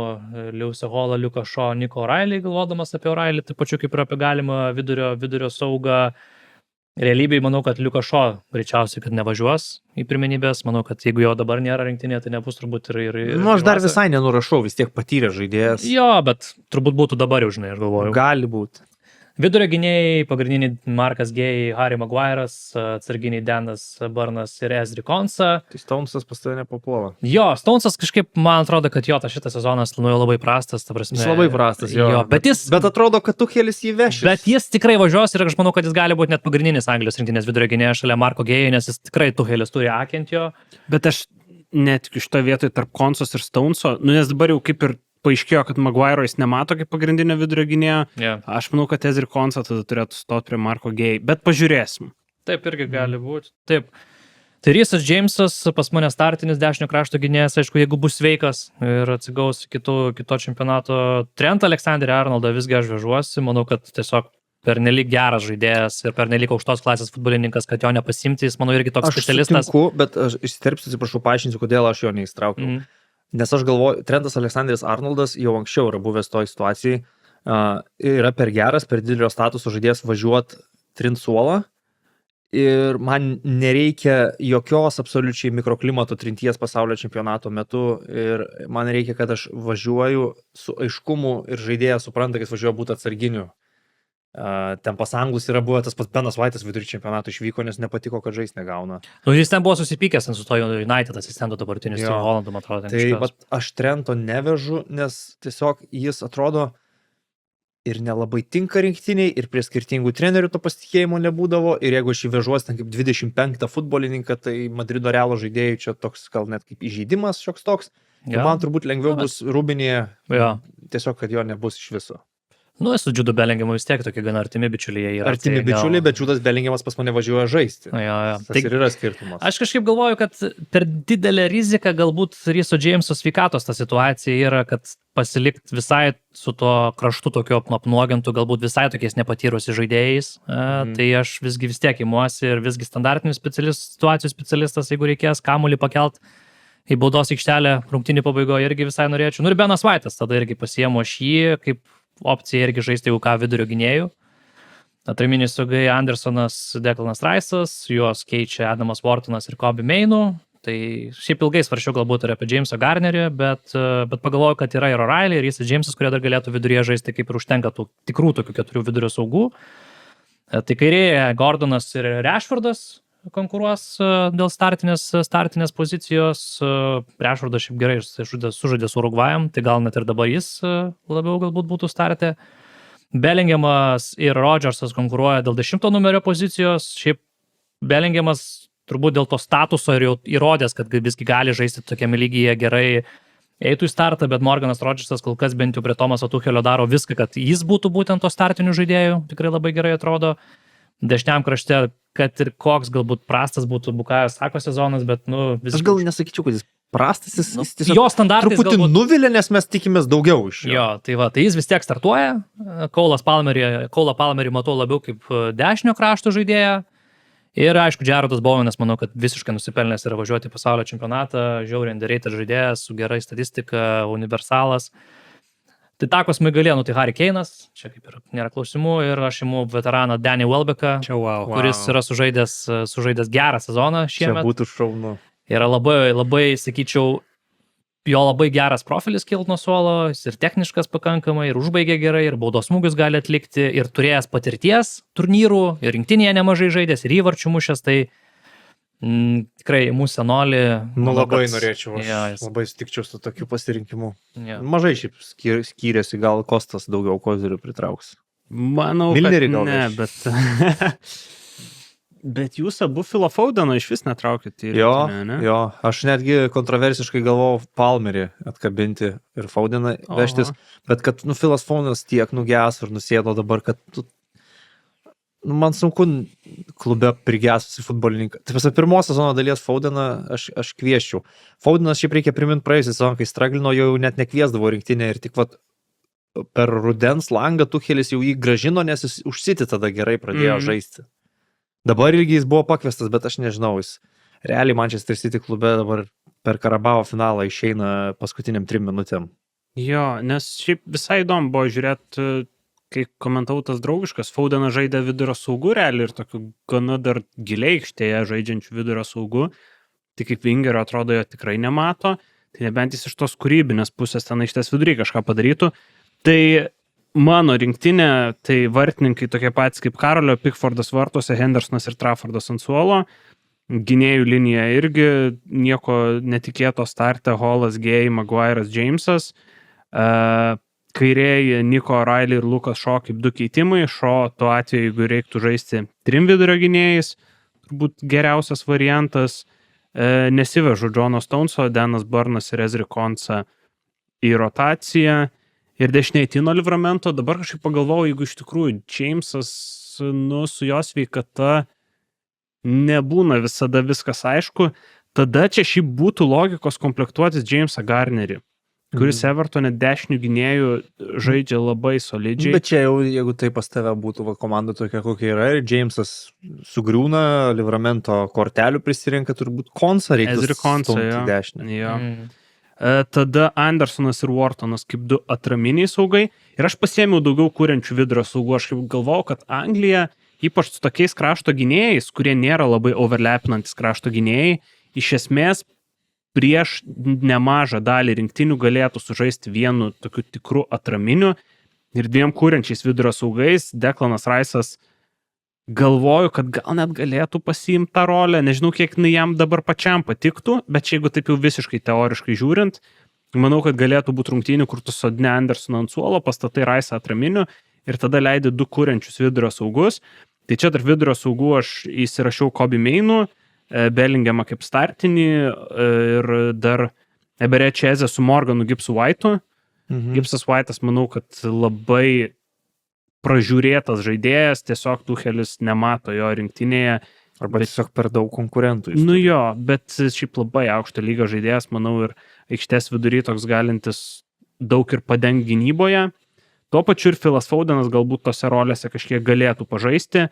Lewisą Hallą, Luką Shaw, Nico O'Reilly, galvodamas apie O'Reilly, taip pačiu kaip ir apie galimą vidurio saugą. Realybėje manau, kad Lukas Shaw greičiausiai, kad nevažiuos į pirmenybės, manau, kad jeigu jo dabar nėra rinktinė, tai nebus turbūt ir nu, aš dar visai nenurašau, vis tiek patyrė žaidėjas. Jo, bet turbūt būtų dabar jau, žinai, aš galvoju. Gali būti. Vidurio gynėjai, pagrindiniai Markas Gay, Harry Maguire'as, atsarginiai Danas Burnas ir Ezri Konsa. Tai Stonesas pas tave nepapuola. Jo, Stonesas kažkaip, man atrodo, kad jo, šitas sezonas nu, labai prastas, ta prasme. Jis labai prastas, jo. Bet atrodo, kad Tuchelis jį vešis. Bet jis tikrai važiuos ir aš manau, kad jis gali būti net pagrindinis Anglijos rinktinės vidurio gynėjas šalia Marko Gay, nes jis tikrai Tuchelis turi akint jo. Bet aš net iš to vietoj tarp Konsos ir Stoneso, nu nes dabar jau kaip ir paaiškėjo, kad Maguire'o jis nemato kaip pagrindinio vidurio gynėjo. Yeah. Aš manau, kad Ezri Konsa tada turėtų stoti prie Marko Gay, bet pažiūrėsim. Taip irgi gali būti. Taip. Tai Rhysas Jamesas pas mane startinis dešinio krašto gynėjas, aišku, jeigu bus sveikas ir atsigaus kito čempionato. Trent Alexander-Arnoldą visgi aš vežuosi, manau, kad tiesiog pernelyg geras žaidėjas ir pernelyg aukštos klasės futbolininkas, kad jo nepasimti, jis manau irgi toks specialistas. Aš sutinku, bet aš išsiterpsiu, atsiprašau, paaiškinsiu, kodėl aš jo neįstraukiau. Nes aš galvoju, Trentas Alexander-Arnoldas jau anksčiau yra buvęs toj situacijai, yra per geras, per didelio statuso žaidėjas važiuoti trinsuolą ir man nereikia jokios absoliučiai mikroklimato trinties pasaulio čempionato metu ir man reikia, kad aš važiuoju su aiškumu ir žaidėjas supranta, kad jis važiuoja būti atsarginiu. Ten pas anglus yra buvę tas pats Benas White'as vidurio čempionato išvyko, nes nepatiko, kad žais negauna. Nu, jis ten buvo susipykęs su to United asistentu dabartiniu Steve Hollandu, man atrodo. Tai aš Trento nevežu, nes tiesiog jis atrodo ir nelabai tinka rinktiniai, ir prie skirtingų trenerių to pasitikėjimo nebūdavo, ir jeigu aš įvežuosi ten kaip 25 futbolininką, tai Madrido Realo žaidėjų čia toks gal net kaip įžeidimas šioks toks. Man turbūt lengviau bus Rubinėje, tiesiog, kad jo nebus iš viso. Nu, su Judu Bellingamu vis tiek tokie gana artimi bičiuliai yra. Artimi bičiuliai, bet Judas Bellingamas pas mane važiuoja žaisti. Tas ir yra skirtumas. Aš kažkaip galvoju, kad per didelę riziką galbūt Rhyso Jameso sveikatos ta situacija yra, kad pasilikt visai su to kraštu tokio apnuogintų, galbūt visai tokiais nepatyrusi žaidėjais. Tai aš visgi vis tiek imuosi ir visgi standartinių situacijų specialistas, jeigu reikės kamuolį pakelt į baudos aikštelę rungtynių pabaigoje irgi visai norėčiau. Nu ir Benas White'as tada irgi pasiemu aš jį kaip opcija irgi žaisti jau ką vidurio gynėjų. Atraminiai saugai Andersonas, Declanas Rice'as, juos keičia Adamas Whartonas ir Kobe Mainu. Tai šiaip ilgai svaršiau galbūt ir apie Jamesą Garnerį, bet pagalvoju, kad yra ir O'Reilly, ir Rhysas Jamesas, kurie dar galėtų viduryje žaisti, kaip ir užtenka tų tikrų tokių 4 vidurio saugų. Tai kairėje Gordonas ir Rashfordas konkuruos dėl startinės pozicijos. Rashfordas šiaip gerai sužaidė su Urugvajam, tai gal net ir dabar jis labiau galbūt būtų startė. Bellingamas ir Rodgersas konkuruoja dėl 10 numerio pozicijos. Šiaip Bellingamas turbūt dėl to statuso ir jau įrodęs, kad visgi gali žaisti tokiame lygyje gerai eitų į startą, bet Morganas Rodgersas kol kas bent jau prie Tomaso Tuchelio daro viską, kad jis būtų būtent to startinių žaidėjų. Tikrai labai gerai atrodo. Dešiniam krašte, kad ir koks galbūt prastas būtų Bukayo Sako sezonas, bet Aš gal nesakyčiau, kad jis prastas, jis tiesiog jo standartais truputį galbūt nuvilė, nes mes tikimės daugiau iš jo. Jo, tai jis vis tiek startuoja. Cole'ą Palmerį matau labiau kaip dešinio krašto žaidėją. Ir aišku, Jarodas Bowenas, manau, kad visiškai nusipelnęs yra važiuoti į pasaulio čempionatą, žiauriai underrated žaidėjas, su gerai statistika, universalas. Tai Takos Maigalė, tai Harry Kane'as, čia kaip ir nėra klausimų, ir aš imu veteraną Danny Welbecką, kuris yra sužaidęs gerą sezoną šiemet. Čia būtų šaunu. Yra labai, sakyčiau, jo labai geras profilis kilt nuo suolo, jis ir techniškas pakankamai, ir užbaigė gerai, ir baudos smūgius gali atlikti, ir turėjęs patirties turnyrų, ir rinktinėje nemažai žaidęs, ir įvarčių mušęs, tai Tikrai mūsų senolį. Nu, manau, labai kad- norėčiau, aš Jo, jis- labai sutikčiau su tokiu pasirinkimu. jo. Mažai šiaip skyrėsi, gal Kostas daugiau kozirių pritrauks. Manau, Milnerį kad gal ne, veš. bet... Bet jūs abu Philo Fodeną iš vis netraukit į rinktinę, ne? Jo, aš netgi kontroversiškai galvojau Palmerį atkabinti ir Fodeną vežtis, bet kad, Philas Fodenas tiek nuges ir nusėdo dabar, kad man sunku klube prigesusi futbolininką. Tai visą pirmos sezono dalies Fodeną aš kvieščiau. Fodenas šiaip reikia priminti praėjusią sezoną, kai straglino, jau net nekviesdavo rinktinę ir tik per rudens langą Tuchelis jau jį gražino, nes jis užsiti tada gerai pradėjo žaisti. Dabar irgi jis buvo pakviestas, bet aš nežinau, jis realiai Manchester City klube dabar per Karabao finalą išeina paskutiniam 3 minutėm. Jo, nes šiaip visai įdomu buvo žiūrėti, kai komentavau tas draugiškas, Fodenas žaidė vidurio saugų realiai ir tokiu gana dar giliai aikštėje žaidžiančių vidurio saugų, tai kaip vingerio atrodo jo tikrai nemato, tai nebent jis iš tos kūrybinės pusės ten aikštės vidury kažką padarytų. Tai mano rinktinė, tai vartininkai tokie patys kaip Karolio, Pickfordas vartuose, Hendersonas ir Traffordas ant suolo, gynėjų linija irgi nieko netikėto starte, Hallas, Gay, Maguire'as, Jamesas, kairieji Nico O'Reilly ir Lukas Shaw kaip 2 keitimai, Shaw tuo atveju, jeigu reiktų žaisti 3 vidurio gynėjais, turbūt geriausias variantas, nesivežu Johno Stoneso, Danas Burnas ir Ezri Konsa į rotaciją. Ir dešiniai Tino Livramento, dabar kažkaip pagalvojau, jeigu iš tikrųjų Jamesas, su jos veikata nebūna visada viskas aišku, tada čia šiaip būtų logikos komplektuotis Jamesą Garnerį, kuris Evertone dešinių gynėjų žaidžia labai solidžiai. Bet čia jau, jeigu tai pas tave būtų komanda tokia, kokia yra, ir Jamesas sugriūna, Livramento kortelių prisirenka, turbūt Konsa reikia Ezri Konsa, stumti į dešinę. Jo. Tada Andersonas ir Whartonas kaip 2 atraminiai saugai. Ir aš pasiėmiau daugiau kuriančių vidurio saugų. Aš kaip galvojau, kad Anglija, ypač su tokiais krašto gynėjais, kurie nėra labai overlapinantis krašto gynėjai, iš esmės prieš nemažą dalį rinktinių galėtų sužaisti vienu tokiu tikru atraminiu ir 2 kuriančiais vidurio saugais. Declanas Rice'as galvoju, kad gal net galėtų pasiimti tą rolę, nežinau, kiek jam dabar pačiam patiktų, bet jeigu taip jau visiškai teoriškai žiūrint, manau, kad galėtų būti rungtynių, kur tu sodini Andersoną ant suolo, pastatai Rice'ą atraminiu ir tada leidi 2 kuriančius vidurio saugus. Tai čia tarp vidurio saugų aš įsirašiau Kobe Mainų, Bellinghamą kaip startinį ir dar Eberechezę su Morganu Gibsu White'u. Gibsas White'as, manau, kad labai pražiūrėtas žaidėjas, tiesiog Tuchelis nemato jo rinktinėje. Arba tiesiog per daug konkurentų. Nu jo, bet šiaip labai aukšto lygio žaidėjas, manau, ir aikštės vidury toks galintis daug ir padengti gynyboje. Tuo pačiu ir Philas Fodenas galbūt tose rolėse kažkiek galėtų pažaisti.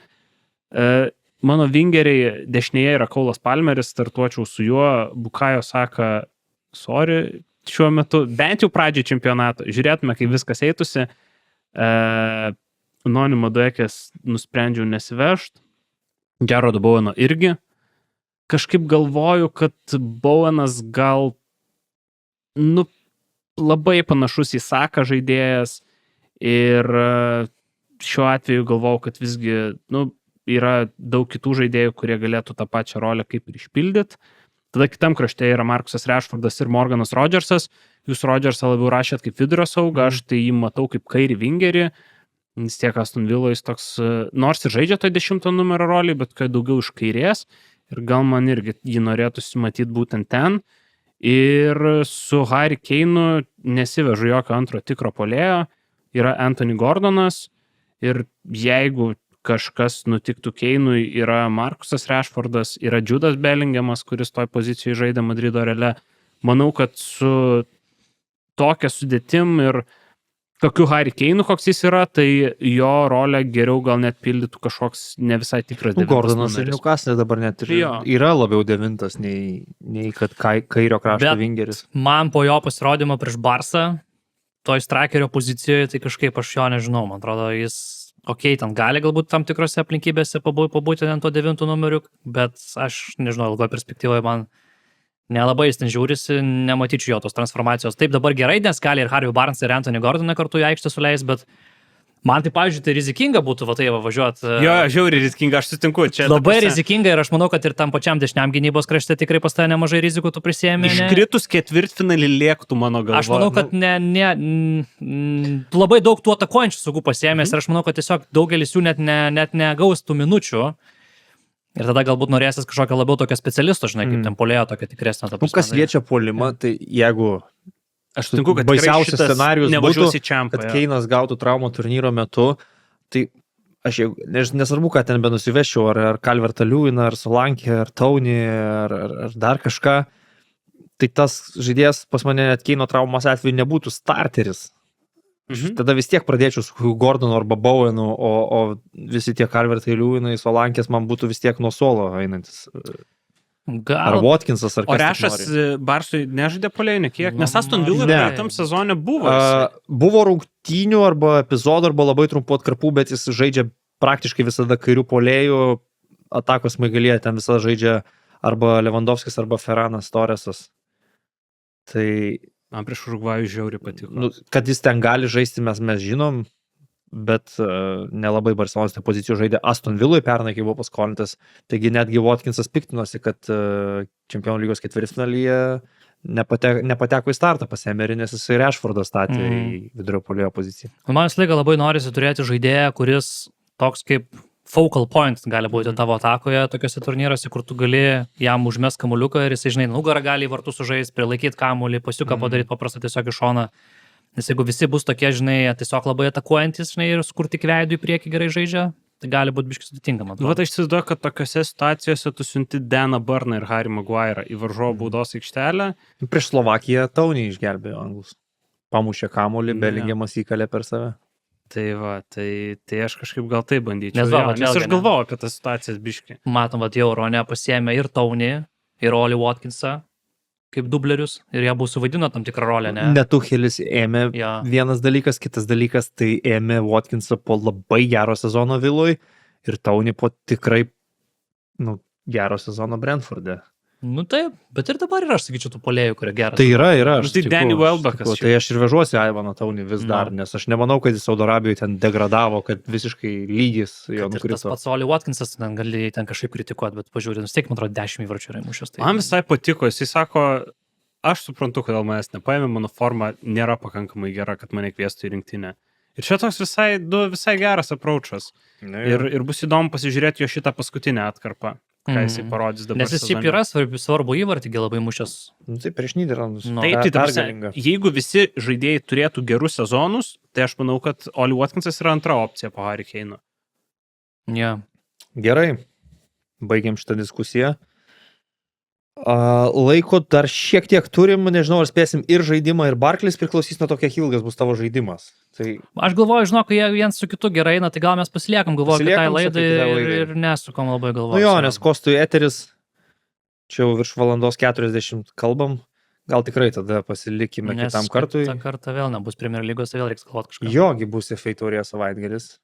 Mano vingeriai dešinėje yra Cole'as Palmeris, startuočiau su juo, Bukayo Saka, šiuo metu, bent jau pradžiai čempionato, žiūrėtume, kaip viskas eitųsi. Noni Maduekės nusprendžiau nesivežti. Jarodo Boweno irgi. Kažkaip galvoju, kad Bowenas gal labai panašus į Saką žaidėjas ir šiuo atveju galvojau, kad visgi yra daug kitų žaidėjų, kurie galėtų tą pačią rolę kaip ir išpildyti. Tada kitam krašte yra Marcusas Rashfordas ir Morganas Rodgersas. Jūs Rodgersą labiau rašėt kaip vidurio saugą, aš tai jį matau kaip kairį vingerį. Vis tiek Aston Villa jis toks, nors ir žaidžia toj 10 numerio rolį, bet kai daugiau iš kairės. Ir gal man irgi jį norėtųsi matyti būtent ten. Ir su Harry Kane'u nesivežu jokio antro tikro puolėjo. Yra Anthony Gordonas. Ir jeigu kažkas nutiktų Kane'ui, yra Marcusas Rashfordas, yra Judas Bellinghamas, kuris toj pozicijoje žaidė Madrido Reale. Manau, kad su tokia sudėtim ir tokiu Harry Kane'u, koks jis yra, tai jo rolę geriau gal net pildytų kažkoks ne visai tikras 9 Gordonas ir Newcastle dabar net yra labiau 9 nei kad kairio krašto vingeris. Man po jo pasirodymo prieš Barsą, toj strakerio pozicijoje, tai kažkaip aš jo nežinau, man atrodo, jis ten gali galbūt tam tikrose aplinkybėse pabūti ant to 9 numerių, bet aš nežinau, ilgoje perspektyvoje man nelabai jis ten žiūrisi, nematyčiau jo tos transformacijos. Taip dabar gerai, nes gali ir Harvey Barnes ir Anthony Gordoną kartu į aikštę suleis, bet Man tai, pavyzdžiui, tai rizikinga būtų va tai važiuoti. Jo, žiauriai rizikinga, aš sutinku. Čia Labai rizikinga ir aš manau, kad ir tam pačiam dešiniam gynybos krašte tikrai pas tave nemažai rizikų tu prisėmė. Iškritus ketvirtfinalį lėktų mano galva. Aš manau, kad labai daug tų atakuojančių saugų pasiėmęs ir aš manau, kad tiesiog daugelis jų net negaus tų minučių. Ir tada galbūt norėsis kažkokio labiau tokio specialisto, žinai, kaip ten polėjo tokia tikresnė. Kas liečia puolimą, tai jeigu aš sutinku, kad baisiausias scenarijus būtų, čiampą, kad Keinas gautų traumą turnyro metu, tai aš jau nesvarbu, ką ten benusiveščiau, ar Calvertą Lewinną, ar Solankį, ar Tony, ar dar kažką, tai tas žaidėjas pas mane net Keino traumos atveju nebūtų starteris. Tada vis tiek pradėčiau su Gordonu arba Bowenu, o visi tie Calvertai Lewinai, Solankės man būtų vis tiek nuo suolo einantis. Ar Watkinsas, ar kas. O Rešas Barsui nežaidė polėjų kiek? Nes Aston Villa tam sezone buvo. Buvo rungtynių arba epizodų, arba labai trumpų atkarpų, bet jis žaidžia praktiškai visada kairių polėjų, atakos maigalėje ten visada žaidžia arba Lewandowskis, arba Ferranas Torresas. Tai man prieš Urugvajų žiauriai patiko. Kad jis ten gali žaisti, mes žinom, bet nelabai Barcelonos pozicijų žaidė Aston Villui pernai, kai buvo paskolintas. Taigi netgi Watkinsas piktinosi, kad Čempionų lygos ketvirtfinalyje nepateko į startą pas Emerį, nes jisai Rashfordą statė į vidurio puolėjo poziciją. Man visą laiką labai norisi turėti žaidėją, kuris toks kaip focal point gali būti tavo atakoje tokiuose turnyruose, kur tu gali jam užmest kamuliuką ir jisai, žinai, nugarą gali į vartus sužaisti, prilaikyti kamuolį, pasiuką padaryti paprastą tiesiog iš šoną. Nes jeigu visi bus tokie, žinai, tiesiog labai atakuojantis, žinai, ir kur tik veidų į priekį gerai žaidžia, tai gali būti biškai sudėtinga, man atrodo. Aš įsivaizduoju, kad tokiose situacijose tu siunti Daną Burną ir Harry Maguire'ą į varžovų baudos aikštelę. Prieš Slovakiją Tony išgelbėjo anglus. Pamušė kamuolį, Belingiamas įkalė per save. Tai va, tai aš kažkaip gal tai bandyčiau. Nes aš galvojau apie tas situacijas biškai. Matom, kad jau Ronė pasiėmė ir Tony, ir Oli Watkinsą kaip dublerius ir jie buvo suvaidino tam tikrą rolę, ne? Tuchelis ėmė vienas dalykas, kitas dalykas, tai ėmė Watkinsą po labai gero sezono Villui ir Tony po tikrai gero sezono Brentforde. Taip, bet ir dabar yra, aš sakyčiau, tų polėjų, kurie geras. Tai yra. Tai Danny Welbeckas. Tai aš ir vežuosi Ivaną Tony vis dar, nes aš nemanau, kad jis Saudo Arabijoje ten degradavo, kad visiškai lygis jo nukrito. Tas pats Oli Watkinsas gali ten kažkaip kritikuoti, bet pažiūrėjau, vis tiek, man atrodo, 10 įvarčių yra įmušęs. Man visai patiko, jisai sako, aš suprantu, kodėl manęs nepaėmė, mano forma nėra pakankamai gera, kad mane kviestų į rinktinę. Ir čia toks visai geras approachas. Ir bus įdomu pasižiūrėti jo šitą paskutinę atkarpą. Ką jisai parodys dabar. Nes jis šiaip yra svarbu įvartį, labai mušęs. Tai prieš Nyderlandus. Tai jeigu visi žaidėjai turėtų gerus sezonus, tai aš manau, kad Oli Watkinsas yra antra opcija po Harry Kane'o. Gerai, baigiam šitą diskusiją. Laiko dar šiek tiek turim, nežinau, ar spėsim ir žaidimą, ir Barclays, priklausys nuo to, kiek ilgas bus tavo žaidimas. Tai... Aš galvoju, žinok, jie viens su kitu gerai eina, tai gal mes pasiliekam, galvoju, kitai laidai ir nesukom labai galvoju. Nes Kostui eteris, čia jau virš valandos 40 kalbam, gal tikrai tada pasilikime kitam kartui. Tą kartą vėl nebus Premier lygos, tai vėl reiks galvoti kažką. Jogi bus FA taurės savaitgalis.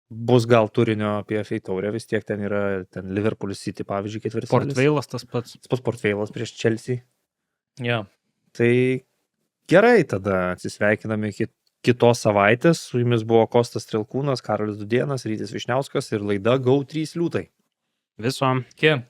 Bus gal turinio apie FA taurę, vis tiek ten yra Liverpool City, pavyzdžiui, ketvirtis. Port Veilas tas pats. Port Veilas prieš Chelsea. Tai gerai, tada atsisveikiname kitos savaitės. Su jumis buvo Kostas Trilkūnas, Karolis Dudėnas, Rytis Višniauskas ir laida GO3 liūtai. Visom. Iki.